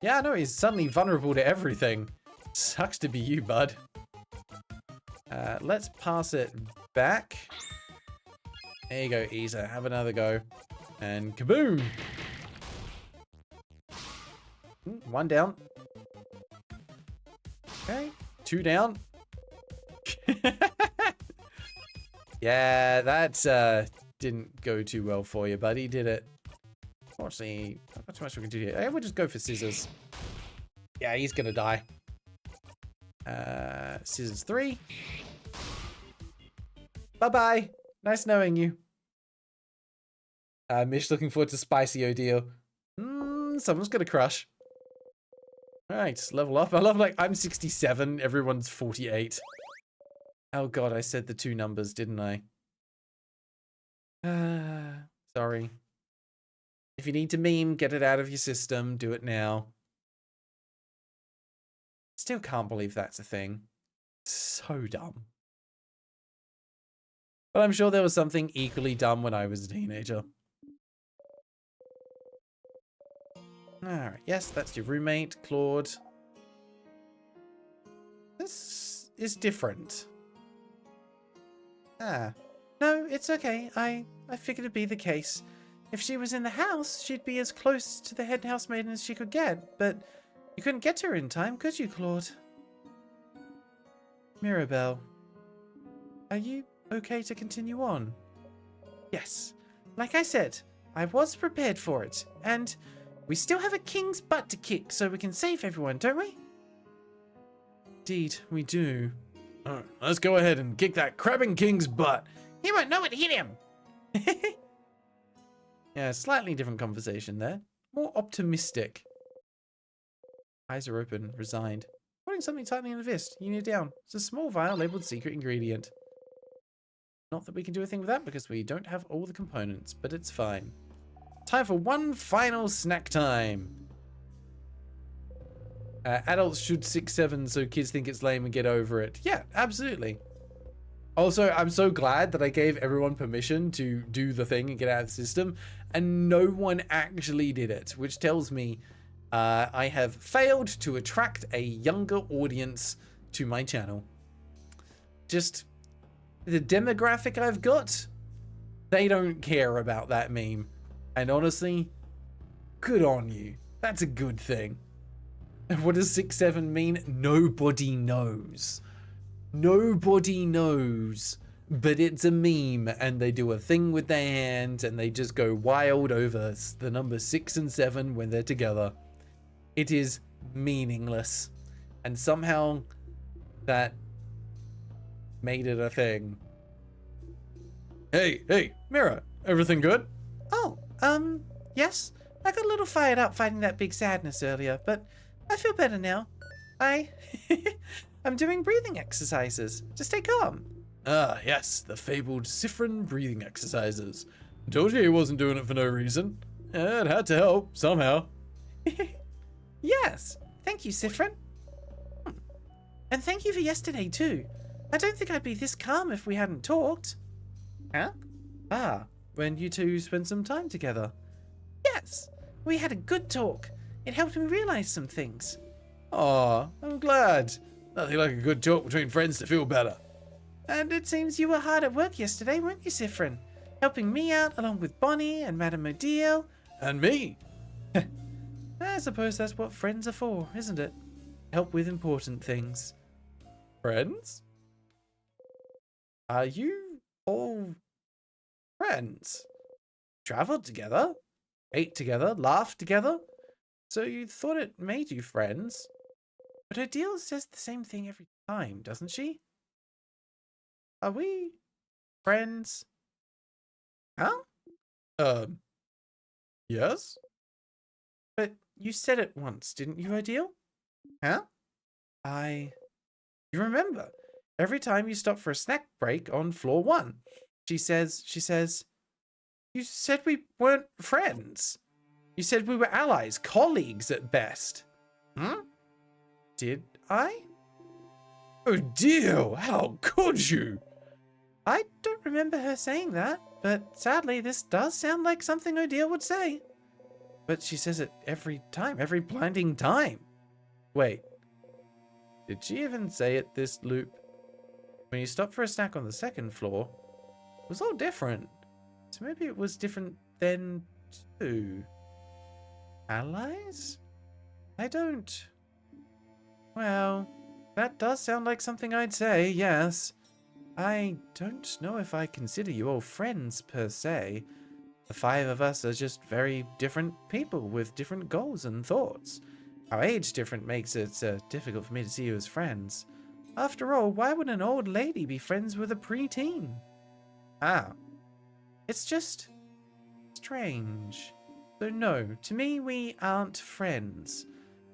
Yeah, no, he's suddenly vulnerable to everything. Sucks to be you, bud. Let's pass it back. There you go, Isa. Have another go. And kaboom! One down. Okay, two down. Yeah, that didn't go too well for you, buddy, did it? Unfortunately, not too much we can do here. Hey, we'll just go for scissors. Yeah, he's gonna die. Scissors 3. Bye-bye. Nice knowing you. Mish, looking forward to spicy ordeal. Someone's gonna crush. Alright, level up. I love, like, I'm 67, everyone's 48. Oh god, I said the 2 numbers, didn't I? Sorry. If you need to meme, get it out of your system, do it now. Still can't believe that's a thing. So dumb. But I'm sure there was something equally dumb when I was a teenager. Alright, yes, that's your roommate, Claude. This is different. No, it's okay. I figured it'd be the case. If she was in the house, she'd be as close to the head housemaid as she could get, but you couldn't get to her in time, could you, Claude? Mirabel, are you okay to continue on? Yes. Like I said, I was prepared for it, and we still have a king's butt to kick so we can save everyone, don't we? Indeed, we do. Alright, let's go ahead and kick that crabbing king's butt. He won't know it hit him. Yeah, slightly different conversation there. More optimistic. Eyes are open, resigned. Putting something tightly in the fist. You need down. It's a small vial labeled secret ingredient. Not that we can do a thing with that because we don't have all the components, but it's fine. Time for one final snack time. Adults should 6-7 so kids think it's lame and get over it. Yeah, absolutely. Also, I'm so glad that I gave everyone permission to do the thing and get out of the system, and no one actually did it, which tells me I have failed to attract a younger audience to my channel. Just the demographic I've got, they don't care about that meme. And honestly, good on you. That's a good thing. And what does 6-7 mean? Nobody knows. Nobody knows. But it's a meme, and they do a thing with their hands, and they just go wild over the number 6 and 7 when they're together. It is meaningless. And somehow that made it a thing. Hey, Mira, everything good? Oh, yes. I got a little fired up fighting that big sadness earlier, but I feel better now. I'm doing breathing exercises to stay calm. Ah, yes, the fabled Siffrin breathing exercises. I told you he wasn't doing it for no reason. It had to help, somehow. Yes, thank you, Siffrin. And thank you for yesterday, too. I don't think I'd be this calm if we hadn't talked. Huh? Ah, when you two spent some time together. Yes, we had a good talk. It helped me realize some things. Aw, I'm glad. Nothing like a good talk between friends to feel better. And it seems you were hard at work yesterday, weren't you, Siffrin? Helping me out along with Bonnie and Madame Odile. And me. I suppose that's what friends are for, isn't it? Help with important things. Friends? Are you all friends? Traveled together? Ate together? Laughed together? So you thought it made you friends? But Odile says the same thing every time, doesn't she? Are we friends? Huh? Yes? But you said it once, didn't you, Odile? Huh? You remember, every time you stop for a snack break on floor 1, she says, you said we weren't friends. You said we were allies, colleagues at best. Did I? Odile, how could you? I don't remember her saying that, but sadly this does sound like something Odile would say. But she says it every time, every blinding time. Wait, did she even say it this loop? When you stopped for a snack on the 2nd floor, it was all different. So maybe it was different then too. Allies? Well, that does sound like something I'd say, yes. I don't know if I consider you all friends per se. The five of us are just very different people with different goals and thoughts. Our age difference makes it difficult for me to see you as friends. After all, why would an old lady be friends with a preteen? Ah, it's just strange. So no, to me we aren't friends.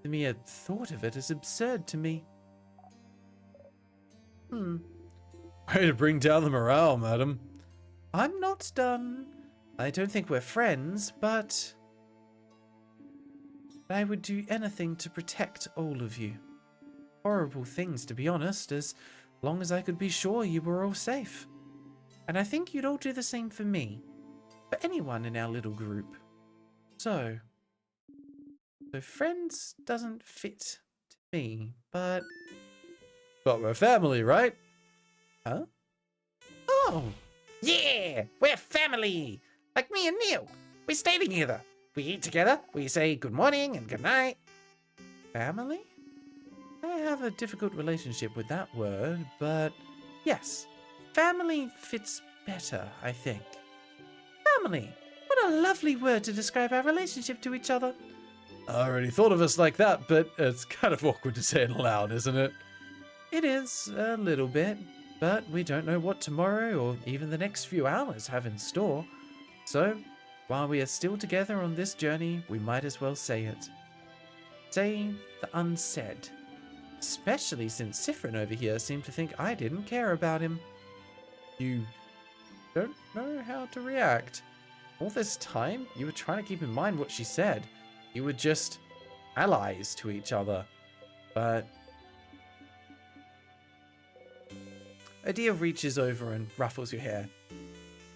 The mere thought of it is absurd to me. Way to bring down the morale, madam. I'm not done. I don't think we're friends, but I would do anything to protect all of you. Horrible things, to be honest, as long as I could be sure you were all safe. And I think you'd all do the same for me, for anyone in our little group. So friends doesn't fit to me, but we're family, right? huh? Oh, yeah, we're family. Like me and Neil. We stay together. We eat together. We say good morning and good night. Family? I have a difficult relationship with that word, but yes, family fits better, I think. Family! What a lovely word to describe our relationship to each other. I already thought of us like that, but it's kind of awkward to say it aloud, isn't it? It is, a little bit, but we don't know what tomorrow or even the next few hours have in store. So, while we are still together on this journey, we might as well say it. Say the unsaid. Especially since Sifrin over here seemed to think I didn't care about him. You don't know how to react. All this time, you were trying to keep in mind what she said. You were just allies to each other. But Adia reaches over and ruffles your hair.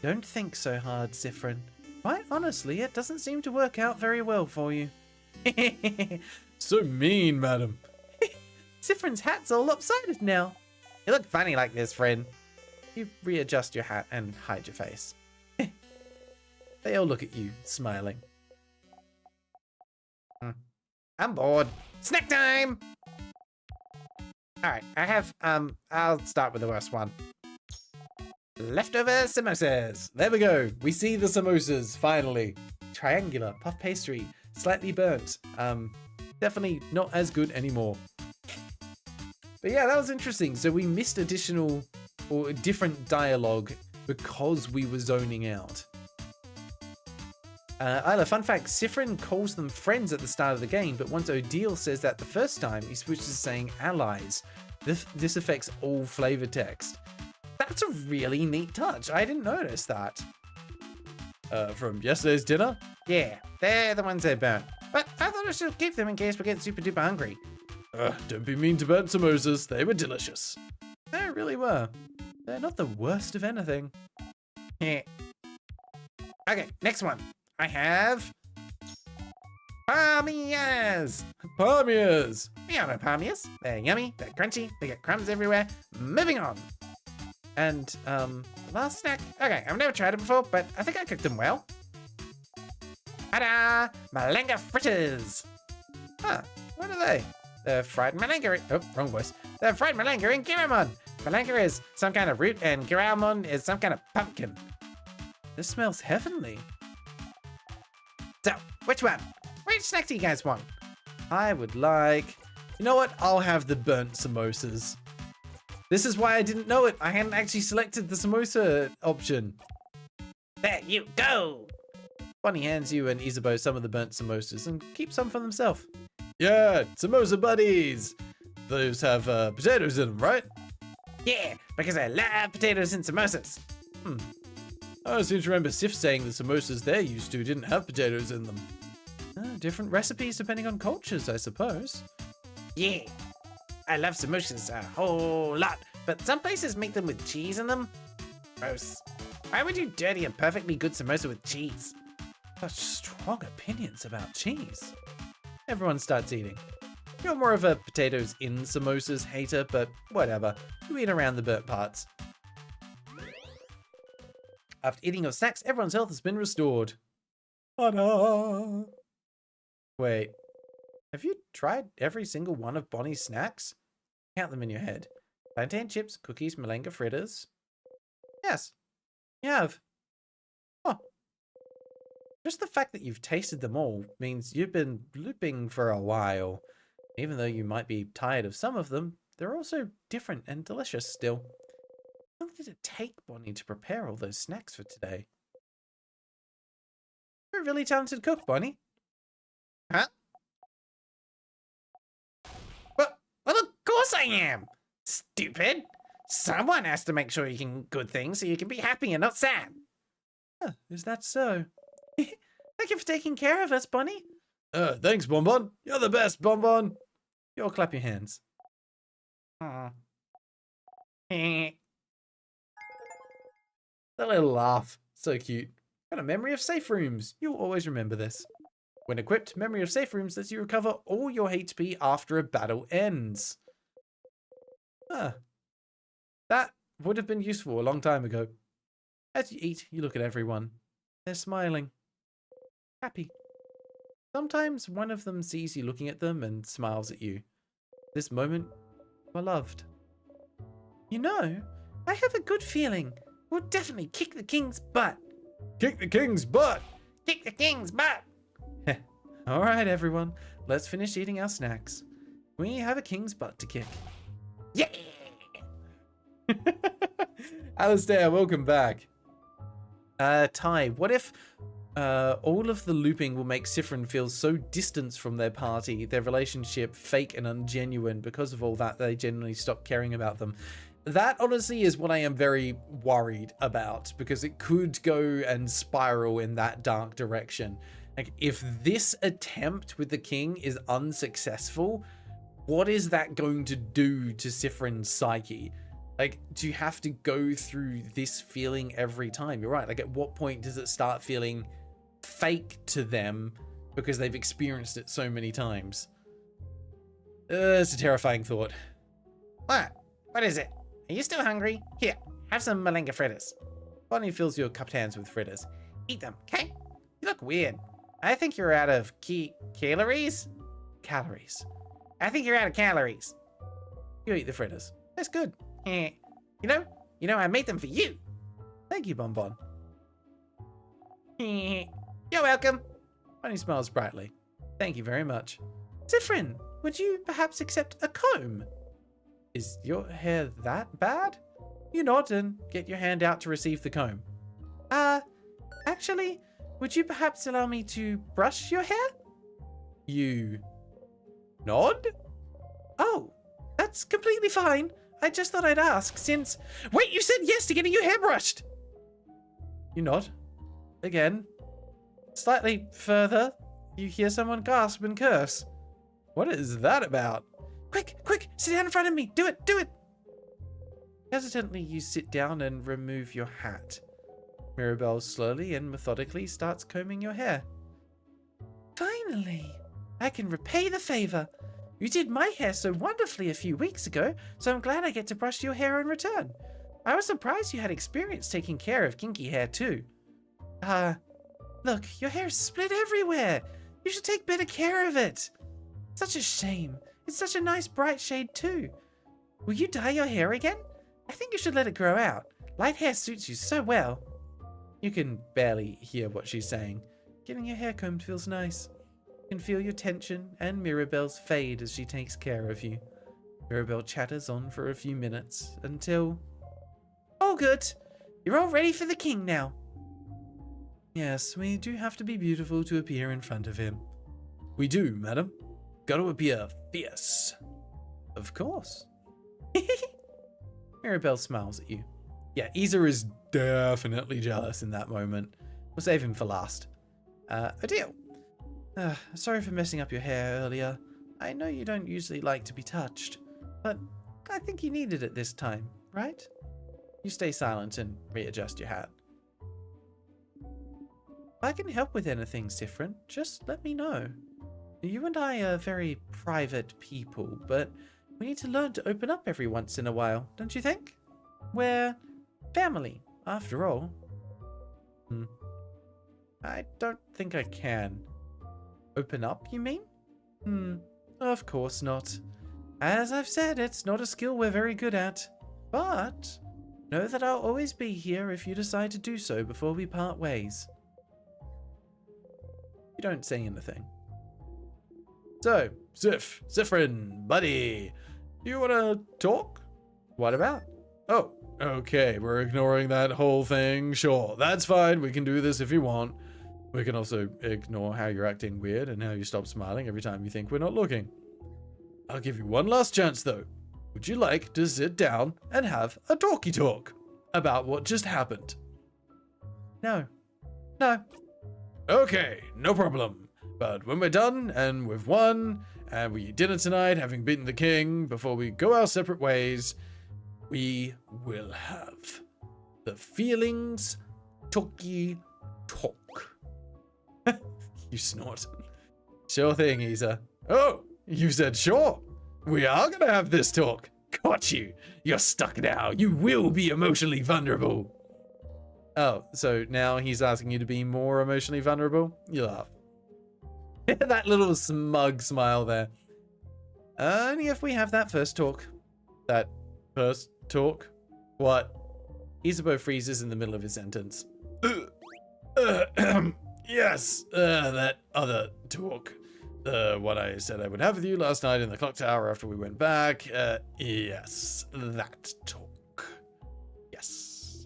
Don't think so hard, Sifrin. Quite honestly, it doesn't seem to work out very well for you. So mean, madam. Sifrin's hat's all lopsided now. You look funny like this, friend. You readjust your hat and hide your face. They all look at you, smiling. I'm bored. Snack time! Alright, I have, I'll start with the worst one. Leftover samosas. There we go. We see the samosas, finally. Triangular, puff pastry, slightly burnt. Definitely not as good anymore. But yeah, that was interesting. So we missed additional or different dialogue because we were zoning out. Isla, fun fact, Sifrin calls them friends at the start of the game, but once Odile says that the first time, he switches to saying allies. This affects all flavor text. That's a really neat touch. I didn't notice that. From yesterday's dinner? Yeah, they're the ones they burnt. But I thought I should keep them in case we get super duper hungry. Don't be mean to burnt samosas. They were delicious. They really were. They're not the worst of anything. Yeah. Okay, next one. I have palmias. Palmiers. We all know palmias. They're yummy, they're crunchy, they get crumbs everywhere. Moving on. And, last snack. Okay, I've never tried it before, but I think I cooked them well. Ta-da! Malanga fritters. Huh, what are they? They're fried malanga. Oh, wrong voice. They're fried malanga and garamon. Malanga is some kind of root, and garamon is some kind of pumpkin. This smells heavenly. So, which one? Which snack do you guys want? I would like... You know what? I'll have the burnt samosas. This is why I didn't know it. I hadn't actually selected the samosa option. There you go. Bonnie hands you and Isabeau some of the burnt samosas and keeps some for themselves. Yeah, samosa buddies. Those have potatoes in them, right? Yeah, because I love potatoes and samosas. I seem to remember Sif saying the samosas they're used to didn't have potatoes in them. Different recipes depending on cultures, I suppose. Yeah, I love samosas a whole lot, but some places make them with cheese in them. Gross. Why would you dirty a perfectly good samosa with cheese? Such strong opinions about cheese. Everyone starts eating. You're more of a potatoes in samosas hater, but whatever. You eat around the burnt parts. After eating your snacks, everyone's health has been restored. Ta-da! Wait, have you tried every single one of Bonnie's snacks? Count them in your head. Plantain chips, cookies, malanga fritters. Yes, you have. Oh. Just the fact that you've tasted them all means you've been looping for a while. Even though you might be tired of some of them, they're also different and delicious still. How long did it take Bonnie to prepare all those snacks for today? You're a really talented cook, Bonnie. Huh? Well, of course I am. Stupid. Someone has to make sure you can good things so you can be happy and not sad. Oh, is that so? Thank you for taking care of us, Bonnie. Thanks, Bonbon. You're the best, Bonbon. You all clap your hands. Aw. The little laugh. So cute. Got a memory of safe rooms. You'll always remember this. When equipped, memory of safe rooms lets you recover all your HP after a battle ends. Huh. That would have been useful a long time ago. As you eat, you look at everyone. They're smiling. Happy. Sometimes one of them sees you looking at them and smiles at you. This moment, you are loved. You know, I have a good feeling. We'll definitely kick the king's butt. Kick the king's butt! Kick the king's butt. Alright, everyone. Let's finish eating our snacks. We have a king's butt to kick. Yeah. Alistair, welcome back. Ty, what if all of the looping will make Siffrin feel so distanced from their party, their relationship fake and ungenuine, because of all that they genuinely stop caring about them? That honestly is what I am very worried about, because it could go and spiral in that dark direction. Like, if this attempt with the king is unsuccessful, what is that going to do to Siffrin's psyche? Like, do you have to go through this feeling every time? You're right. Like, at what point does it start feeling fake to them because they've experienced it so many times? It's a terrifying thought. What? What is it? Are you still hungry? Here, have some Malenga fritters. Bonnie fills your cupped hands with fritters. Eat them, okay? You look weird. I think you're out of calories? Calories. I think you're out of calories. You eat the fritters. That's good. You know, I made them for you. Thank you, Bonbon. You're welcome. Bonnie smiles brightly. Thank you very much. Siffrin, would you perhaps accept a comb? Is your hair that bad? You nod and get your hand out to receive the comb. Actually, would you perhaps allow me to brush your hair? You nod? Oh, that's completely fine. I just thought I'd ask since... Wait, you said yes to getting your hair brushed! You nod. Again. Slightly further, you hear someone gasp and curse. What is that about? Quick, sit down in front of me. Do it. Hesitantly, you sit down and remove your hat. Mirabel slowly and methodically starts combing your hair. Finally, I can repay the favor. You did my hair so wonderfully a few weeks ago, so I'm glad I get to brush your hair in return. I was surprised you had experience taking care of kinky hair too. Look, your hair is split everywhere. You should take better care of it. Such a shame. It's such a nice bright shade too. Will you dye your hair again? I think you should let it grow out. Light hair suits you so well. You can barely hear what she's saying. Getting your hair combed feels nice. You can feel your tension and Mirabel's fade as she takes care of you. Mirabel chatters on for a few minutes until... All good. You're all ready for the king now. Yes, we do have to be beautiful to appear in front of him. We do, madam. Got to appear fierce. Of course. Mirabel smiles at you. Yeah, Isa is definitely jealous in that moment. We'll save him for last. A deal. Sorry for messing up your hair earlier. I know you don't usually like to be touched, but I think you needed it this time, right? You stay silent and readjust your hat. If I can help with anything, Siffrin, just let me know. You and I are very private people, but we need to learn to open up every once in a while, don't you think? We're family, after all. I don't think I can. Open up, you mean? Of course not. As I've said, it's not a skill we're very good at. But Know that I'll always be here if you decide to do so before we part ways. You don't say anything. So, Sifrin, buddy, do you want to talk? What about? Oh, okay, we're ignoring that whole thing. Sure, that's fine. We can do this if you want. We can also ignore how you're acting weird and how you stop smiling every time you think we're not looking. I'll give you one last chance, though. Would you like to sit down and have a talkie talk about what just happened? No. No. Okay, no problem. But when we're done and we've won and we eat dinner tonight, having beaten the king, before we go our separate ways, we will have the feelings talkie talk. You snort. Sure thing, Isa. Oh, you said sure. We are gonna have this talk. Got you. You're stuck now. You will be emotionally vulnerable. Oh, so now he's asking you to be more emotionally vulnerable? You laugh. That little smug smile there. Only if we have that first talk. That first talk? What? Isabeau freezes in the middle of his sentence. Yes, that other talk. What I said I would have with you last night in the clock tower after we went back. Yes, that talk. Yes.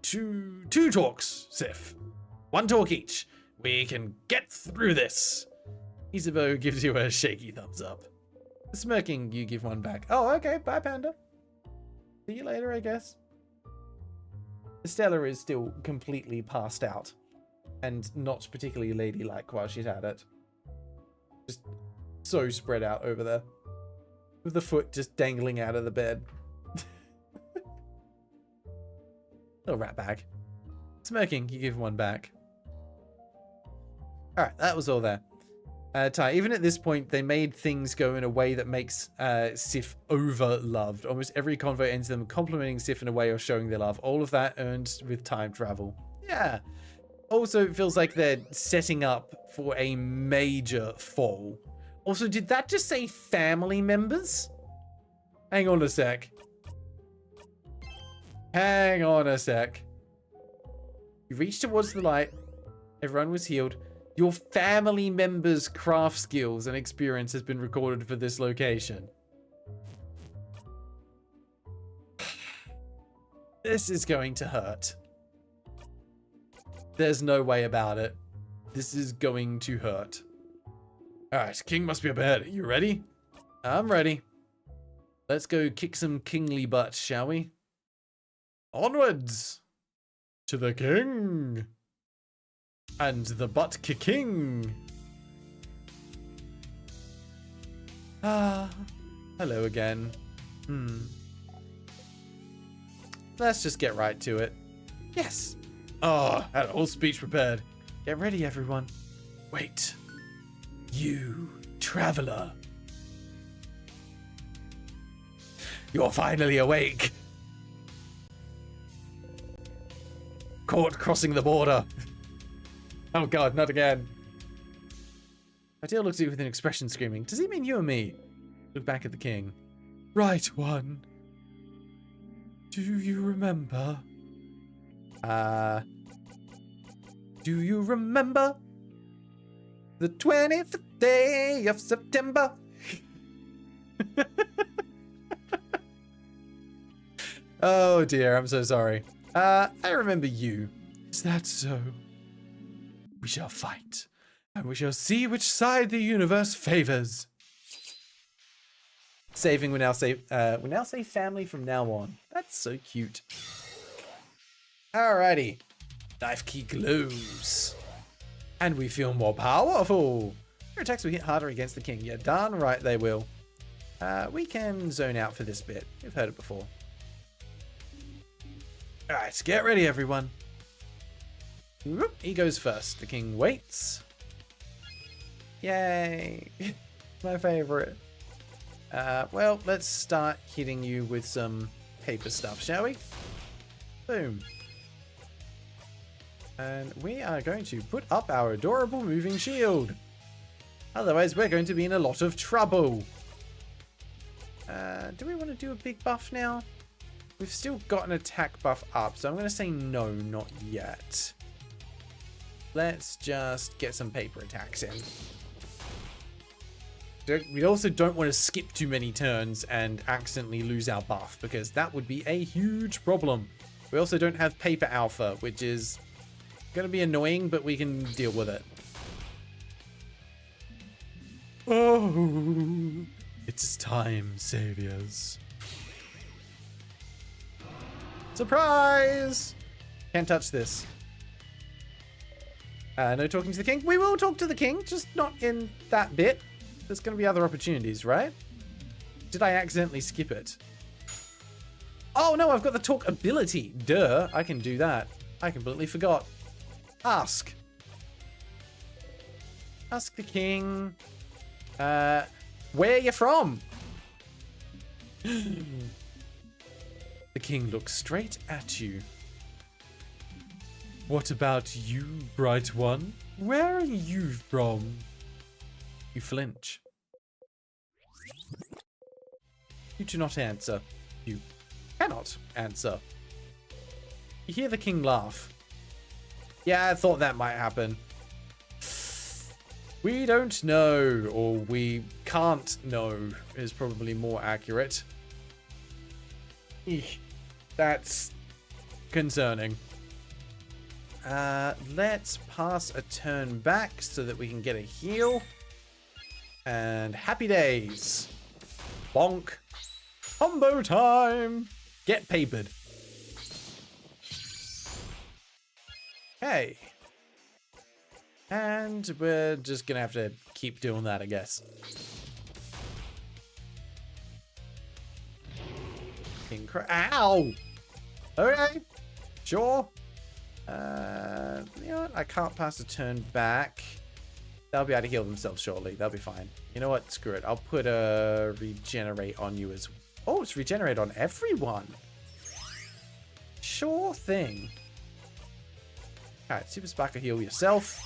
Two talks, Sif. One talk each. We can get through this. Isabeau gives you a shaky thumbs up. Smirking, you give one back. Oh, okay, bye, Panda. See you later, I guess. Stella is still completely passed out and not particularly ladylike while she's at it. Just so spread out over there with the foot just dangling out of the bed. Little rat bag. Smirking, you give one back. Alright, that was all there. Ty, even at this point, they made things go in a way that makes Sif over-loved. Almost every convo ends them complimenting Sif in a way or showing their love. All of that earned with time travel. Yeah. Also, it feels like they're setting up for a major fall. Also, did that just say family members? Hang on a sec. Hang on a sec. You reached towards the light. Everyone was healed. Your family members' craft skills and experience has been recorded for this location. This is going to hurt. There's no way about it. This is going to hurt. Alright, King must be up ahead. You ready? I'm ready. Let's go kick some kingly butt, shall we? Onwards! To the king! And the butt kicking. Ah, hello again. Let's just get right to it. Yes. Oh, had a whole speech prepared. Get ready, everyone. Wait. You, traveler. You're finally awake. Caught crossing the border. Oh god, not again. Adele looks at you with an expression screaming, does he mean you or me? Look back at the king. Right one. Do you remember? Do you remember? The 20th day of September. Oh dear, I'm so sorry. I remember you. Is that so? We shall fight, and we shall see which side the universe favors. Saving, we now say family from now on. That's so cute. Alrighty. Knife key glows. And we feel more powerful. Your attacks will hit harder against the king. Yeah, darn right they will. We can zone out for this bit. You've heard it before. Alright, get ready everyone. Whoop, he goes first. The king waits. Yay. My favorite. Well, let's start hitting you with some paper stuff, shall we? Boom. And we are going to put up our adorable moving shield. Otherwise, we're going to be in a lot of trouble. Do we want to do a big buff now? We've still got an attack buff up, so I'm going to say no, not yet. Let's just get some paper attacks in. We also don't want to skip too many turns and accidentally lose our buff, because that would be a huge problem. We also don't have paper alpha, which is going to be annoying, but we can deal with it. Oh, it's time, saviors. Surprise! Can't touch this. No talking to the king. We will talk to the king, just not in that bit. There's going to be other opportunities, right? Did I accidentally skip it? Oh, no, I've got the talk ability. Duh, I can do that. I completely forgot. Ask. Ask the king. Where you from? The king looks straight at you. What about you, bright one? Where are you from? You flinch. You do not answer. You cannot answer. You hear the king laugh. Yeah, I thought that might happen. We don't know, or we can't know, is probably more accurate. Eesh, that's concerning. Let's pass a turn back so that we can get a heal. And happy days. Bonk. Combo time. Get papered. Okay. And we're just gonna have to keep doing that, I guess. Ow! Okay. Sure. You know what? I can't pass a turn back. They'll be able to heal themselves shortly. They'll be fine. You know what? Screw it. I'll put a regenerate on you as well. Oh, it's regenerate on everyone. Sure thing. Alright, Super Sparker, heal yourself.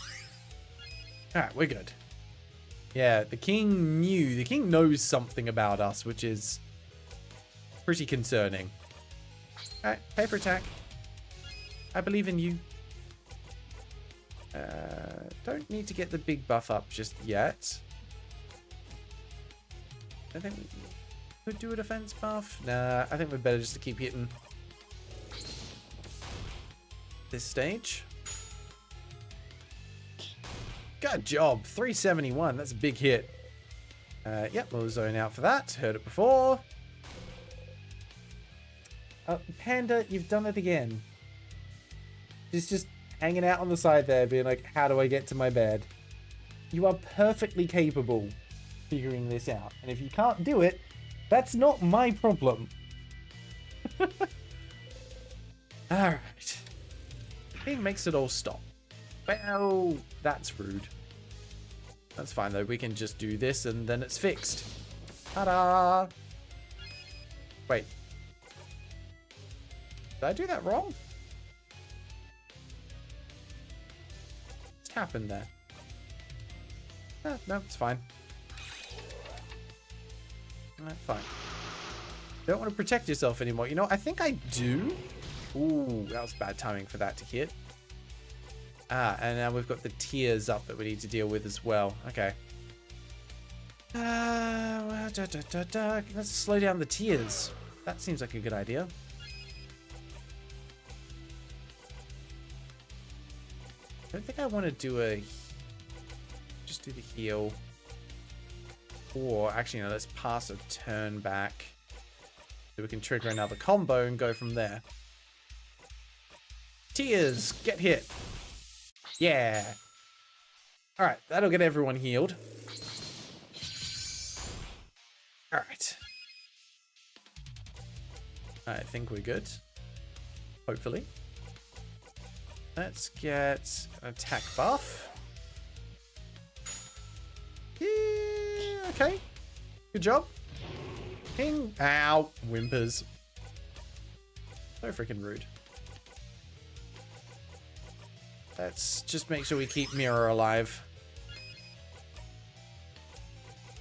Alright, we're good. Yeah, the king knew. The king knows something about us, which is pretty concerning. Alright, paper attack. I believe in you. Don't need to get the big buff up just yet. I think we could do a defense buff. Nah, I think we're better just to keep hitting this stage. Good job. 371. That's a big hit. Yep, we'll zone out for that. Heard it before. Panda, you've done it again. Just hanging out on the side there, being like, how do I get to my bed? You are perfectly capable of figuring this out. And if you can't do it, that's not my problem. Alright. It makes it all stop. Well, that's rude. That's fine though. We can just do this and then it's fixed. Ta-da! Wait. Did I do that wrong? What's happened there? No, it's fine. Alright, fine. Don't want to protect yourself anymore. You know, I think I do. Ooh, that was bad timing for that to hit. Ah, and now we've got the tears up that we need to deal with as well. Okay. Let's slow down the tears. That seems like a good idea. I don't think I want to do a... Just do the heal. Or, actually, no, let's pass a turn back. So we can trigger another combo and go from there. Tears, get hit. Yeah. Alright, that'll get everyone healed. Alright. I think we're good. Hopefully. Let's get an attack buff. Yeah, okay. Good job. King. Ow. Whimpers. So freaking rude. Let's just make sure we keep Mirror alive.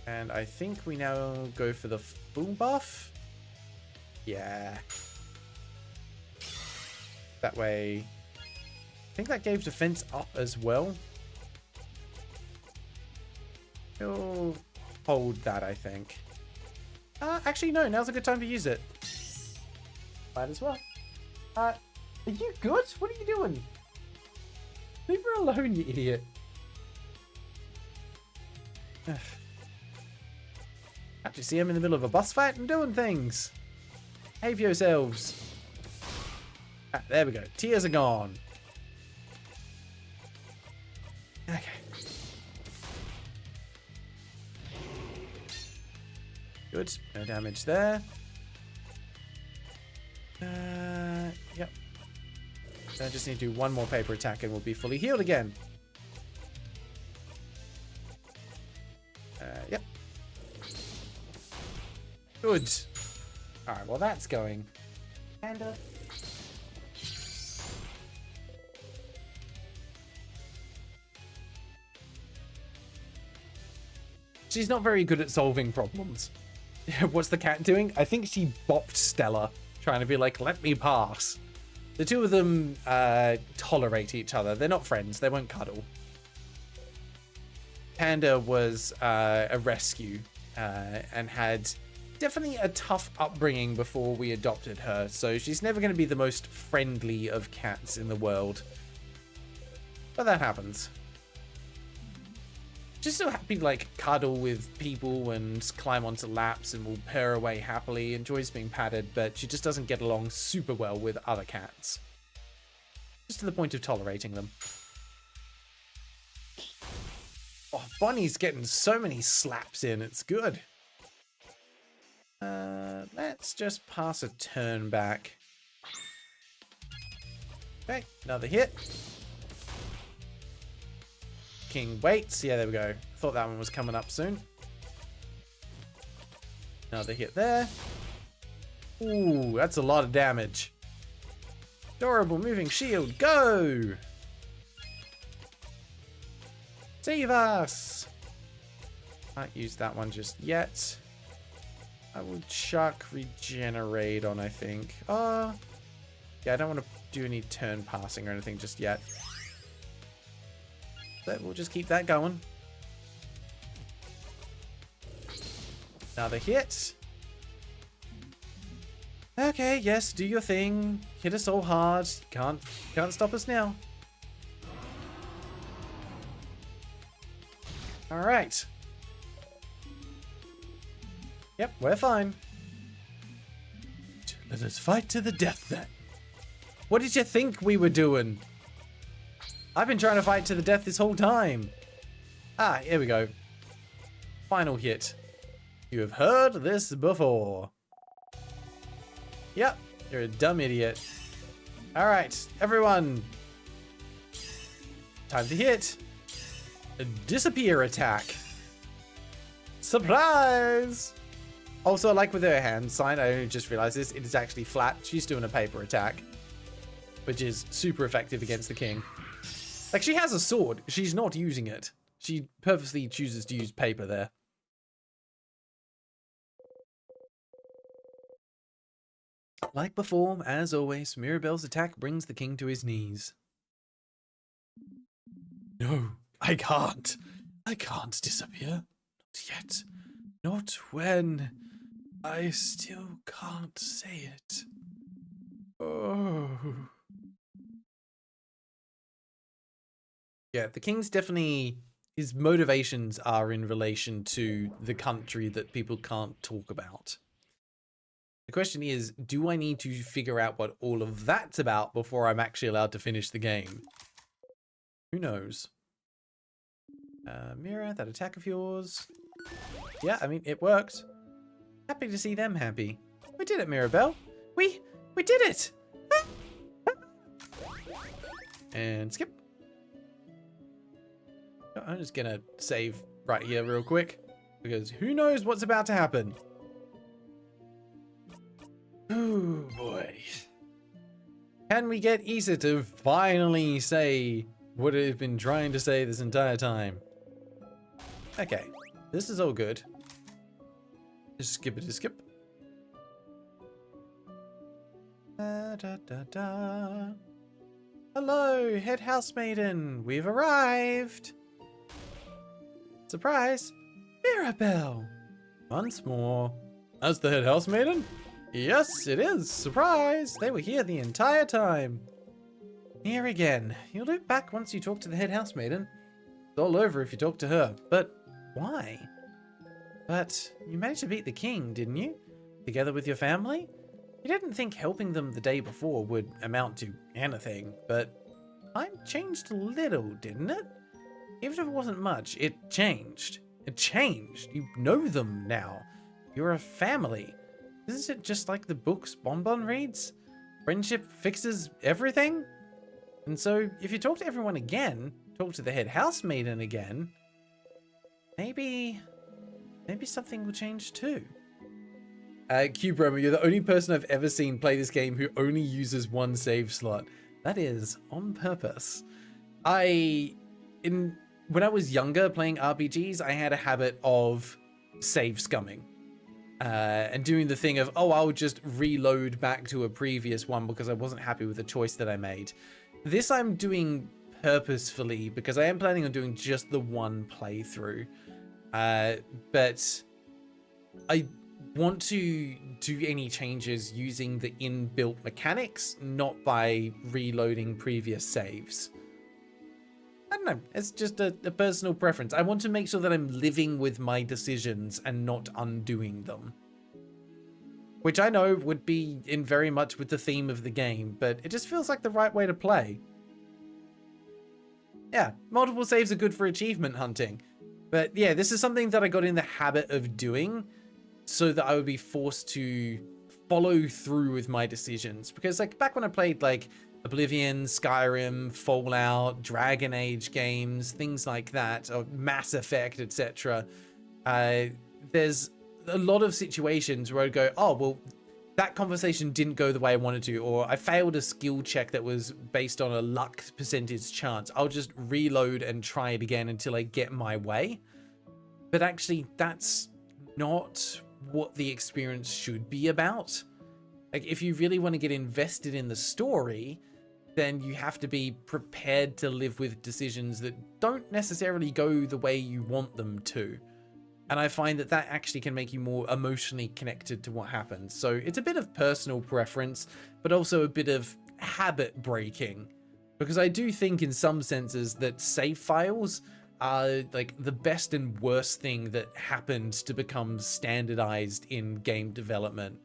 And I think we now go for the full buff. Yeah. That way, I think that gave defense up as well. He'll hold that, I think. Actually, no, now's a good time to use it. Might as well. Are you good? What are you doing? Leave her alone, you idiot. Actually, see, I'm in the middle of a boss fight and doing things. Behave yourselves. There we go. Tears are gone. Okay. Good. No damage there. Yep. I just need to do one more paper attack and we'll be fully healed again. Yep. Good. Alright, well that's going. And she's not very good at solving problems. What's the cat doing? I think she bopped Stella, trying to be like, let me pass. The two of them tolerate each other. They're not friends. They won't cuddle. Panda was a rescue and had definitely a tough upbringing before we adopted her. So she's never going to be the most friendly of cats in the world. But that happens. She's still happy to like cuddle with people and climb onto laps and will purr away happily, enjoys being patted, but she just doesn't get along super well with other cats. Just to the point of tolerating them. Oh, Bonnie's getting so many slaps in, it's good. Let's just pass a turn back. Okay, another hit. King waits. Yeah, there we go. Thought that one was coming up soon. Another hit there. Ooh, that's a lot of damage. Adorable moving shield. Go! Save us! Can't use that one just yet. I will chuck regenerate on, I think. Yeah, I don't want to do any turn passing or anything just yet. But we'll just keep that going. Another hit. Okay, yes, do your thing. Hit us all hard. Can't stop us now. Alright. Yep, we're fine. Let us fight to the death then. What did you think we were doing? I've been trying to fight to the death this whole time. Ah, here we go. Final hit. You have heard this before. Yep, you're a dumb idiot. Alright, everyone. Time to hit. A disappear attack. Surprise! Also, like with her hand sign, I only just realized this, it is actually flat. She's doing a paper attack, which is super effective against the king. Like, she has a sword. She's not using it. She purposely chooses to use paper there. Like before, as always, Mirabel's attack brings the king to his knees. No, I can't. I can't disappear. Not yet. Not when. I still can't say it. Oh. Yeah, the king's definitely, his motivations are in relation to the country that people can't talk about. The question is, do I need to figure out what all of that's about before I'm actually allowed to finish the game? Who knows? Mira, that attack of yours. Yeah, I mean, it worked. Happy to see them happy. We did it, Mirabel. We did it! And skip. I'm just gonna save right here real quick, because who knows what's about to happen. Oh boy. Can we get Issa to finally say what I've been trying to say this entire time? Okay, this is all good. Just skip it to skip. Da, da, da, da. Hello, head housemaiden. We've arrived. Surprise. Mirabel. Once more. As the head housemaiden? Yes, it is. Surprise. They were here the entire time. Here again. You'll loop back once you talk to the head housemaiden. It's all over if you talk to her. But why? But you managed to beat the king, didn't you? Together with your family? You didn't think helping them the day before would amount to anything, but time changed a little, didn't it? Even if it wasn't much, it changed. It changed. You know them now. You're a family. Isn't it just like the books Bonbon reads? Friendship fixes everything? And so, if you talk to everyone again, talk to the head housemaiden again, maybe something will change too. Cube Romer, you're the only person I've ever seen play this game who only uses one save slot. That is on purpose. When I was younger playing RPGs, I had a habit of save scumming. And doing the thing of, oh, I'll just reload back to a previous one because I wasn't happy with the choice that I made. This I'm doing purposefully because I am planning on doing just the one playthrough. But I want to do any changes using the inbuilt mechanics, not by reloading previous saves. I don't know, it's just a personal preference. I want to make sure that I'm living with my decisions and not undoing them. Which I know would be in very much with the theme of the game, but it just feels like the right way to play. Yeah, multiple saves are good for achievement hunting. But yeah, this is something that I got in the habit of doing so that I would be forced to follow through with my decisions. Because like back when I played like Oblivion, Skyrim, Fallout, Dragon Age games, things like that, or Mass Effect, etc. There's a lot of situations where I'd go, oh, well, that conversation didn't go the way I wanted to, or I failed a skill check that was based on a luck percentage chance. I'll just reload and try it again until I get my way. But actually, that's not what the experience should be about. Like, if you really want to get invested in the story, then you have to be prepared to live with decisions that don't necessarily go the way you want them to. And I find that that actually can make you more emotionally connected to what happens. So it's a bit of personal preference, but also a bit of habit breaking. Because I do think in some senses that save files are like the best and worst thing that happened to become standardized in game development.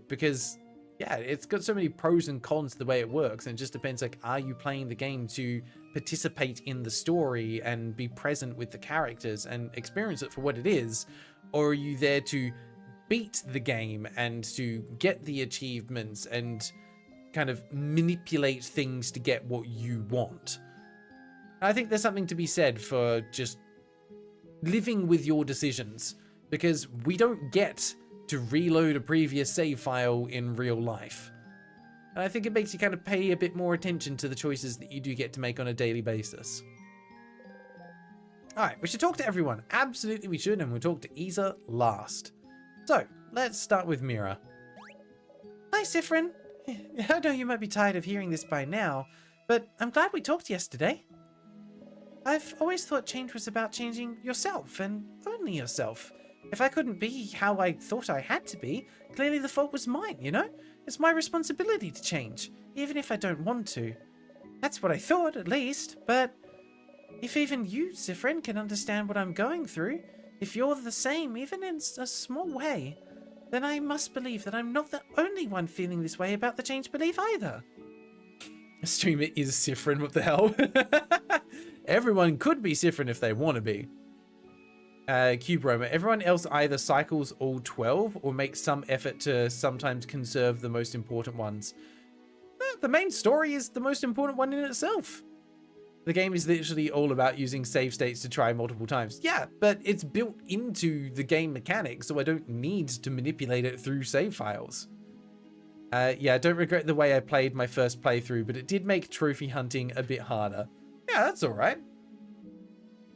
Because yeah, it's got so many pros and cons to the way it works, and it just depends, like, are you playing the game to participate in the story and be present with the characters and experience it for what it is, or are you there to beat the game and to get the achievements and kind of manipulate things to get what you want? I think there's something to be said for just living with your decisions, because we don't get to reload a previous save file in real life. And I think it makes you kind of pay a bit more attention to the choices that you do get to make on a daily basis. Alright, we should talk to everyone. Absolutely we should, and we'll talk to Isa last. So, let's start with Mira. Hi, Sifrin. I know you might be tired of hearing this by now, but I'm glad we talked yesterday. I've always thought change was about changing yourself, and only yourself. If I couldn't be how I thought I had to be, clearly the fault was mine, you know? It's my responsibility to change, even if I don't want to. That's what I thought, at least, but if even you, Sifrin, can understand what I'm going through, if you're the same, even in a small way, then I must believe that I'm not the only one feeling this way about the change belief either. A streamer is Sifrin, what the hell? Everyone could be Sifrin if they want to be. Cube Romer, everyone else either cycles all 12 or makes some effort to sometimes conserve the most important ones. The main story is the most important one in itself. The game is literally all about using save states to try multiple times. Yeah, but it's built into the game mechanics, so I don't need to manipulate it through save files. Yeah, I don't regret the way I played my first playthrough, but it did make trophy hunting a bit harder. Yeah, that's alright.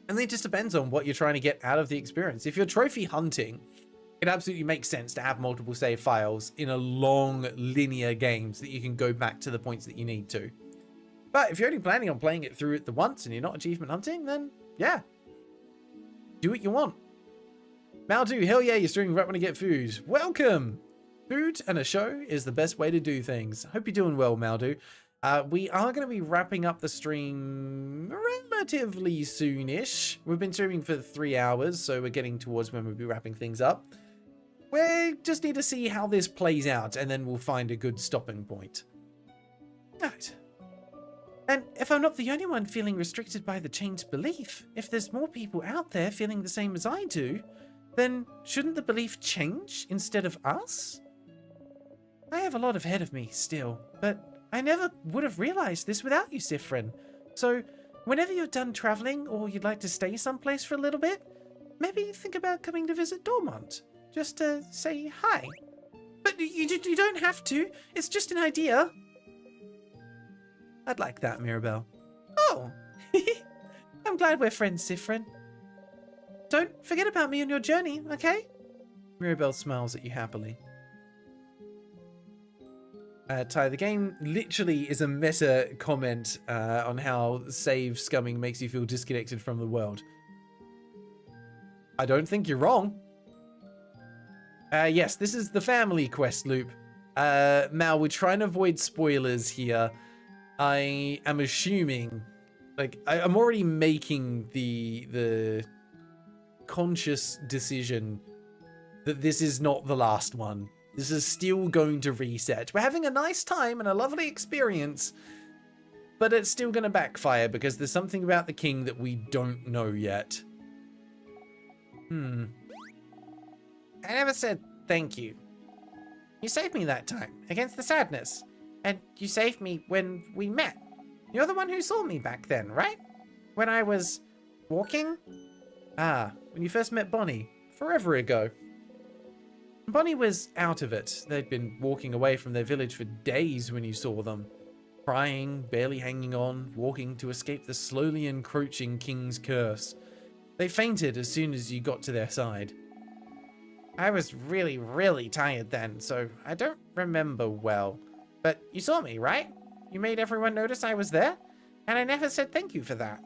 And it just depends on what you're trying to get out of the experience. If you're trophy hunting, it absolutely makes sense to have multiple save files in a long linear game so that you can go back to the points that you need to. But if you're only planning on playing it through at the once and you're not achievement hunting, then yeah, do what you want. Maldu, hell yeah, you're streaming right when I get food. Welcome! Food and a show is the best way to do things. Hope you're doing well, Maldu. We are going to be wrapping up the stream relatively soonish. We've been streaming for 3 hours, so we're getting towards when we'll be wrapping things up. We just need to see how this plays out, and then we'll find a good stopping point. Right. And if I'm not the only one feeling restricted by the changed belief, if there's more people out there feeling the same as I do, then shouldn't the belief change instead of us? I have a lot ahead of me still, but I never would have realized this without you, Sifrin. So, whenever you're done traveling or you'd like to stay someplace for a little bit, maybe think about coming to visit Dormont, just to say hi. But you don't have to, it's just an idea. I'd like that, Mirabel. Oh, I'm glad we're friends, Sifrin. Don't forget about me on your journey, okay? Mirabel smiles at you happily. Ty, the game literally is a meta comment on how save scumming makes you feel disconnected from the world. I don't think you're wrong. Yes, this is the family quest loop. Mal, we're trying to avoid spoilers here. I am assuming, like, I'm already making the conscious decision that this is not the last one. This is still going to reset. We're having a nice time and a lovely experience, but it's still going to backfire because there's something about the king that we don't know yet. I never said thank you. You saved me that time against the sadness, and you saved me when we met. You're the one who saw me back then, right? When I was walking? Ah, when you first met Bonnie, forever ago. Bonnie was out of it. They'd been walking away from their village for days when you saw them. Crying, barely hanging on, walking to escape the slowly encroaching king's curse. They fainted as soon as you got to their side. I was really, really tired then, so I don't remember well. But you saw me, right? You made everyone notice I was there? And I never said thank you for that.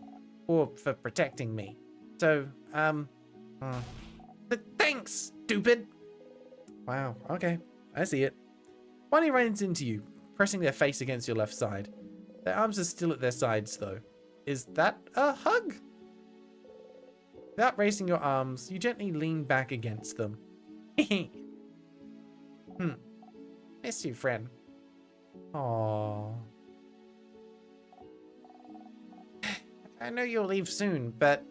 Or for protecting me. So, but thanks, stupid! Wow, okay. I see it. Bonnie runs into you, pressing their face against your left side. Their arms are still at their sides, though. Is that a hug? Without raising your arms, you gently lean back against them. Miss you, friend. Aww. I know you'll leave soon, but,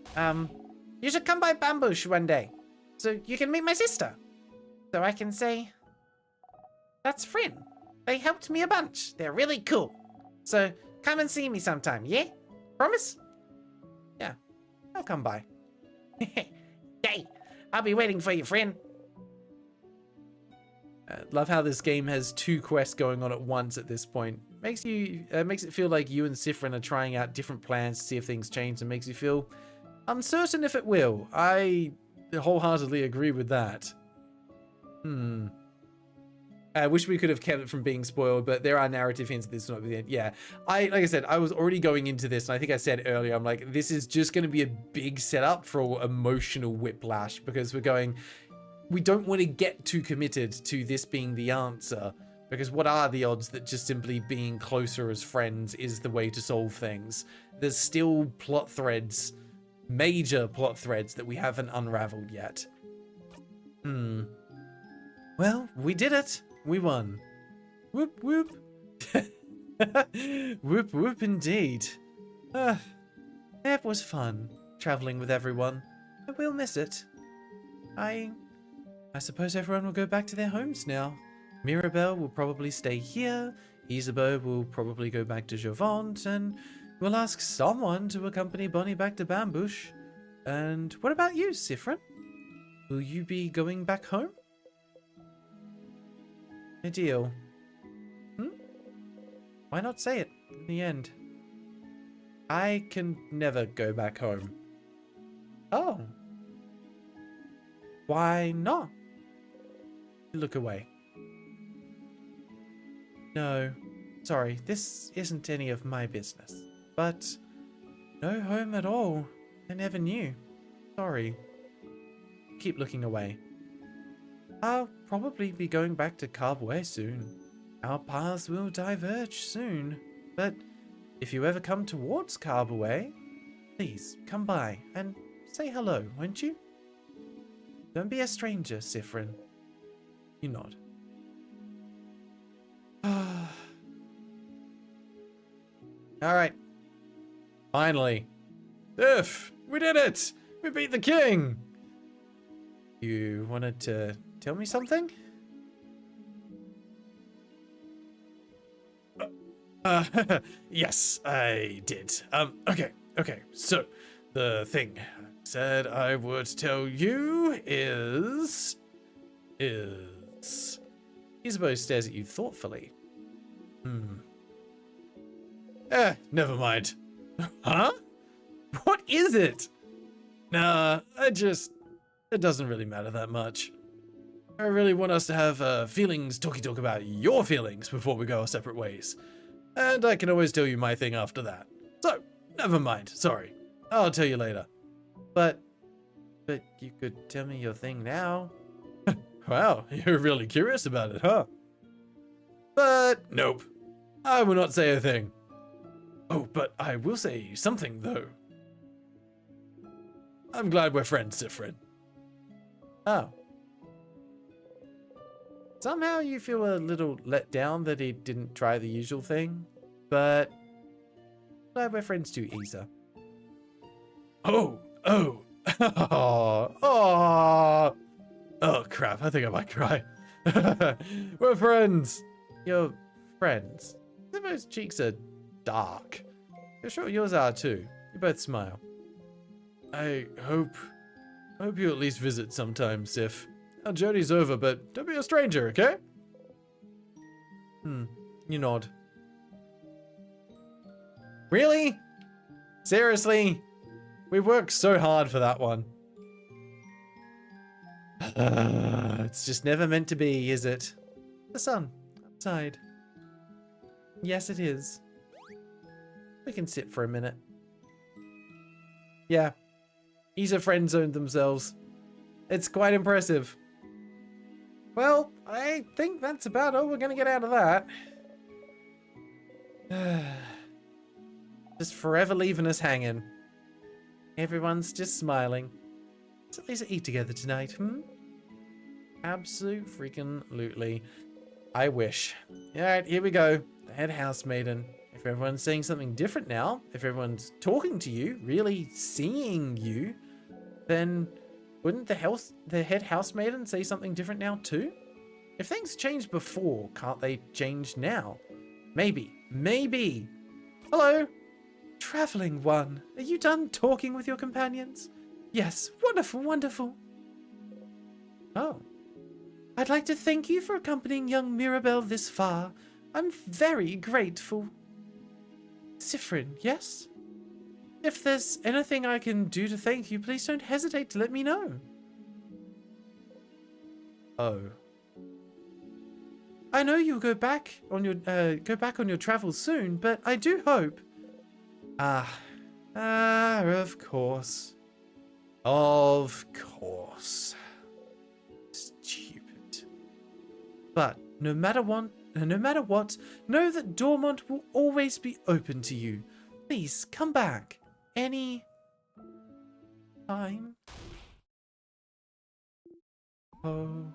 you should come by Bambush one day, so you can meet my sister. So I can say, that's Frin. They helped me a bunch. They're really cool. So come and see me sometime, yeah? Promise? Yeah, I'll come by. Yay! I'll be waiting for you, friend. Love how this game has 2 quests going on at once at this point. Makes it feel like you and Sifrin are trying out different plans to see if things change, and makes you feel uncertain if it will. I wholeheartedly agree with that. I wish we could have kept it from being spoiled, but there are narrative hints that this will not be the end. Yeah, like I said, I was already going into this, and I think I said earlier, I'm like, this is just going to be a big setup for emotional whiplash, because we don't want to get too committed to this being the answer, because what are the odds that just simply being closer as friends is the way to solve things? There's still plot threads, major plot threads that we haven't unraveled yet. Well, we did it. We won. Whoop, whoop. Whoop, whoop indeed. It was fun, traveling with everyone. I will miss it. I suppose everyone will go back to their homes now. Mirabel will probably stay here. Isabeau will probably go back to Jouvant, and we'll ask someone to accompany Bonnie back to Bambush. And what about you, Sifrin? Will you be going back home? Ideal. Why not say it in the end? I can never go back home. Oh. Why not? Look away. No, sorry, this isn't any of my business. But no home at all. I never knew. Sorry. Keep looking away. I'll probably be going back to Carbway soon. Our paths will diverge soon. But if you ever come towards Carbway, please come by and say hello, won't you? Don't be a stranger, Sifrin. You nod. Alright. Finally. Sif! We did it! We beat the king! You wanted to tell me something? Yes, I did. Okay. So, the thing I said I would tell you is... Isabeau stares at you thoughtfully. Never mind. Huh? What is it? Nah, it doesn't really matter that much. I really want us to have feelings talk about your feelings before we go our separate ways. And I can always tell you my thing after that. So, never mind, sorry. I'll tell you later. But you could tell me your thing now. Wow, you're really curious about it, huh? But nope, I will not say a thing. Oh, but I will say something, though. I'm glad we're friends, Sifrin. Oh. Somehow you feel a little let down that he didn't try the usual thing, but glad we're friends too, Isa. Oh. Oh, crap, I think I might cry. We're friends. You're friends. Isabeau's cheeks are dark. You're sure yours are too. You both smile. I hope you at least visit sometime, Sif. Our journey's over, but don't be a stranger, okay? You nod. Really? Seriously? We worked so hard for that one. It's just never meant to be, is it? The sun outside. Yes, it is. We can sit for a minute. Yeah. Isa friend zoned themselves. It's quite impressive. Well, I think that's about all we're gonna get out of that. Just forever leaving us hanging. Everyone's just smiling. Let's at least eat together tonight, Absolute freaking lootly. I wish. Alright, here we go. The head housemaiden. If everyone's saying something different now, if everyone's talking to you, really seeing you, then wouldn't the head housemaiden say something different now too? If things changed before, can't they change now? Maybe. Hello? Traveling one. Are you done talking with your companions? Yes. Wonderful. Oh. I'd like to thank you for accompanying young Mirabel this far. I'm very grateful. Sifrin, yes? If there's anything I can do to thank you, please don't hesitate to let me know. Oh. I know you'll go back on your travels soon, but I do hope. Of course. Of course. Stupid. But no matter what, know that Dormont will always be open to you. Please come back any time. Oh.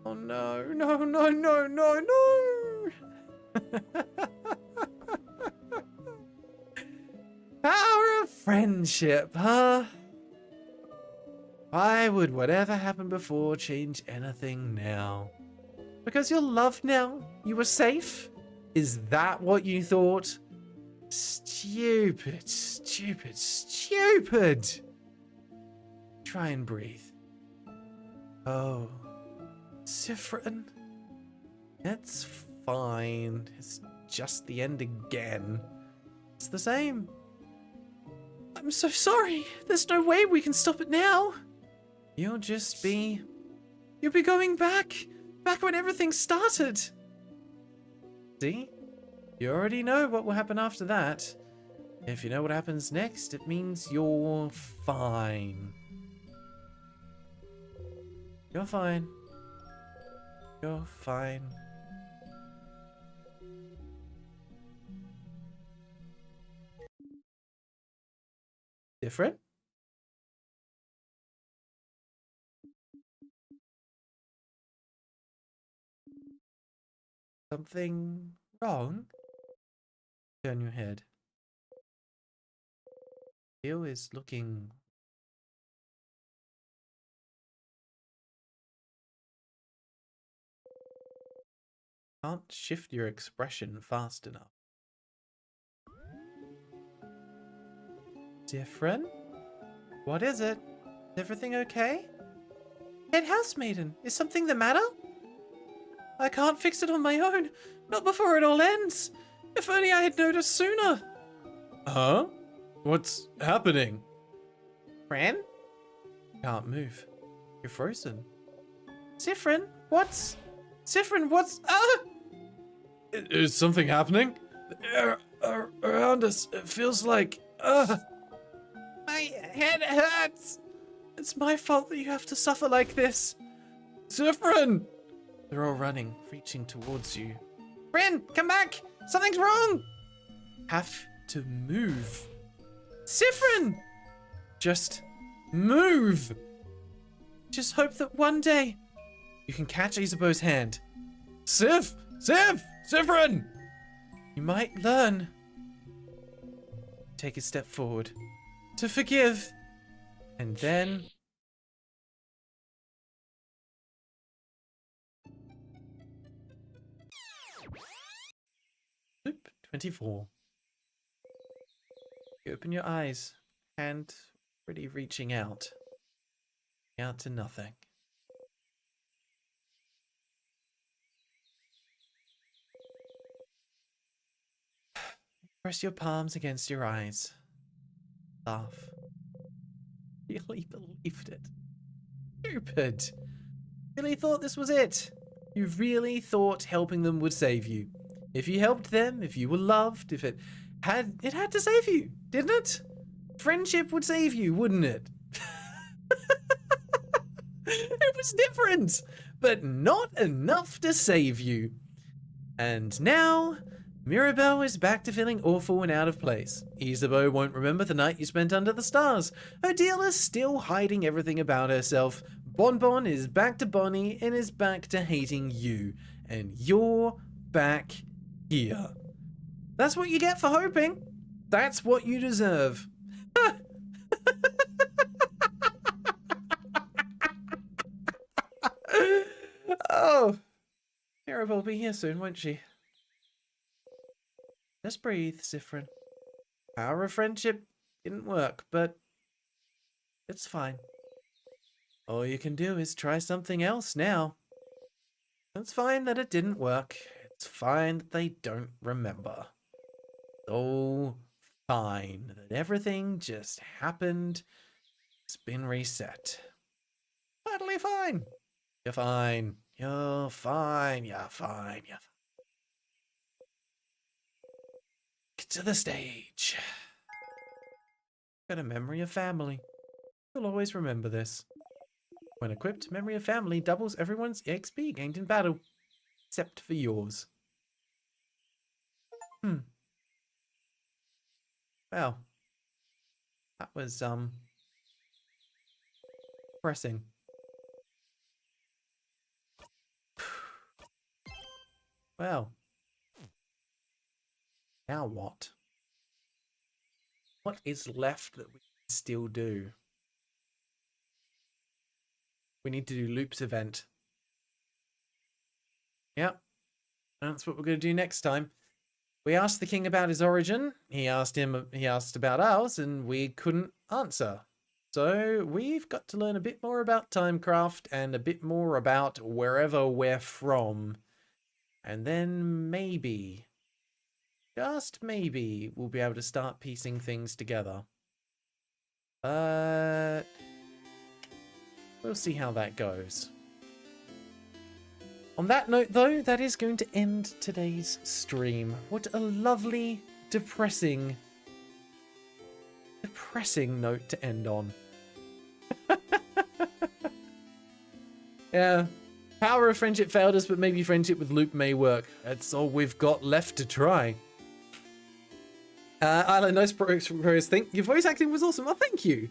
Oh no. Power of friendship, huh? Why would whatever happened before change anything now? Because you're loved now? You were safe? Is that what you thought? Stupid. Try and breathe. Oh. Sifrin? It's fine. It's just the end again. It's the same. I'm so sorry. There's no way we can stop it now. You'll be going back when everything started. See? You already know what will happen after that. If you know what happens next, it means you're fine. You're fine. You're fine. Different? Something wrong? Turn your head. Theo is looking... Can't shift your expression fast enough. Different? What is it? Is everything okay? Head housemaiden, is something the matter? I can't fix it on my own. Not before it all ends. If only I had noticed sooner. Huh? What's happening? Fran? Can't move. You're frozen. Siffrin, what's... Siffrin, what's... Ah! Is something happening? The air around us, it feels like... My head hurts. It's my fault that you have to suffer like this. Siffrin! They're all running, reaching towards you. Fran, come back. Something's wrong. Have to move. Siffrin! Just move. Just hope that one day you can catch Isabeau's hand. Siffrin! You might learn. Take a step forward to forgive, and then... Loop 24. You open your eyes, hand already reaching out to nothing. Press your palms against your eyes. Laugh. Really believed it. Stupid. Really thought this was it. You really thought helping them would save you. If you helped them, if you were loved, if it had to save you, didn't it? Friendship would save you, wouldn't it? It was different, but not enough to save you. And now, Mirabel is back to feeling awful and out of place. Isabeau won't remember the night you spent under the stars. Odile is still hiding everything about herself. Bonbon is back to Bonnie and is back to hating you. And you're back here. That's what you get for hoping. That's what you deserve. Oh, Mirabel will be here soon, won't she? Just breathe, Siffrin. Our friendship didn't work, but it's fine. All you can do is try something else now. It's fine that it didn't work. It's fine that they don't remember. It's all fine that everything just happened. It's been reset. Totally fine. You're fine. You're fine. You're fine. You're fine. Get to the stage. Got a memory of family. You'll always remember this. When equipped, memory of family doubles everyone's XP gained in battle. Except for yours. Well. That was, pressing. Well. Now what? What is left that we can still do? We need to do Loop's event. Yep. That's what we're going to do next time. We asked the king about his origin. He asked about ours, and we couldn't answer. So we've got to learn a bit more about Timecraft and a bit more about wherever we're from. And then maybe, just maybe, we'll be able to start piecing things together. We'll see how that goes. On that note, though, that is going to end today's stream. What a lovely, depressing note to end on. Yeah. Power of friendship failed us, but maybe friendship with Loop may work. That's all we've got left to try. Isla, nice progress. Think your voice acting was awesome. Oh, thank you.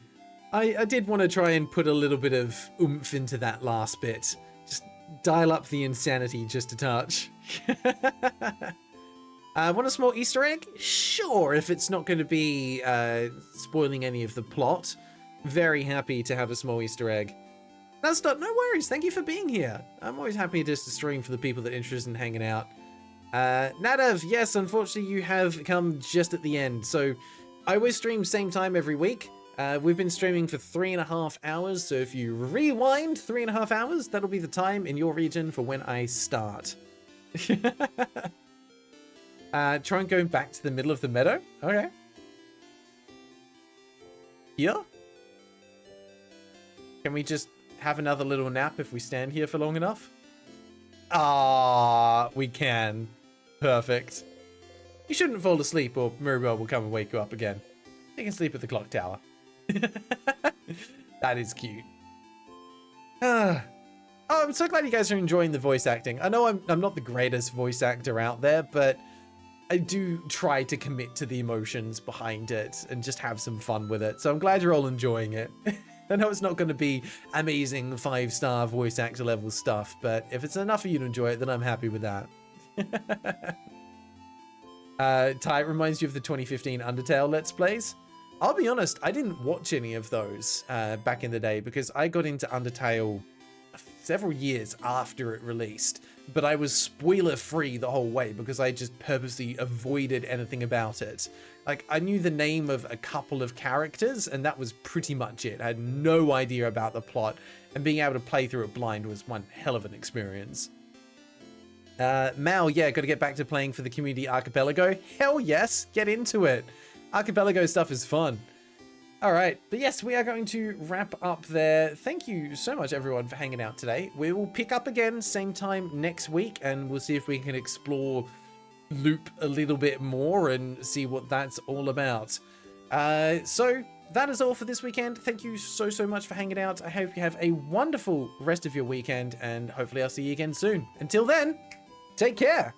I did want to try and put a little bit of oomph into that last bit. Just dial up the insanity just a touch. Want a small Easter egg? Sure, if it's not going to be spoiling any of the plot. Very happy to have a small Easter egg. That's not, no worries. Thank you for being here. I'm always happy just to stream for the people that are interested in hanging out. Nadav, yes, unfortunately you have come just at the end. So I always stream same time every week. We've been streaming for 3.5 hours. So if you rewind 3.5 hours, that'll be the time in your region for when I start. Try and go back to the middle of the meadow. Okay. Here? Can we just have another little nap if we stand here for long enough? Ah, we can. Perfect. You shouldn't fall asleep or Mirabel will come and wake you up again. You can sleep at the clock tower. That is cute. Oh, I'm so glad you guys are enjoying the voice acting. I know I'm not the greatest voice actor out there, but I do try to commit to the emotions behind it and just have some fun with it. So I'm glad you're all enjoying it. I know it's not going to be amazing 5-star voice actor level stuff, but if it's enough for you to enjoy it, then I'm happy with that. Ty, it reminds you of the 2015 Undertale Let's Plays. I'll be honest, I didn't watch any of those back in the day because I got into Undertale several years after it released, but I was spoiler free the whole way because I just purposely avoided anything about it. Like, I knew the name of a couple of characters and that was pretty much it. I had no idea about the plot, and being able to play through it blind was one hell of an experience. Mal, yeah, got to get back to playing for the community archipelago. Hell yes, get into it. Archipelago stuff is fun. All right, but yes, we are going to wrap up there. Thank you so much, everyone, for hanging out today. We will pick up again same time next week, and we'll see if we can explore Loop a little bit more and see what that's all about. So that is all for this weekend. Thank you so much for hanging out. I hope you have a wonderful rest of your weekend, and hopefully I'll see you again soon. Until then, take care.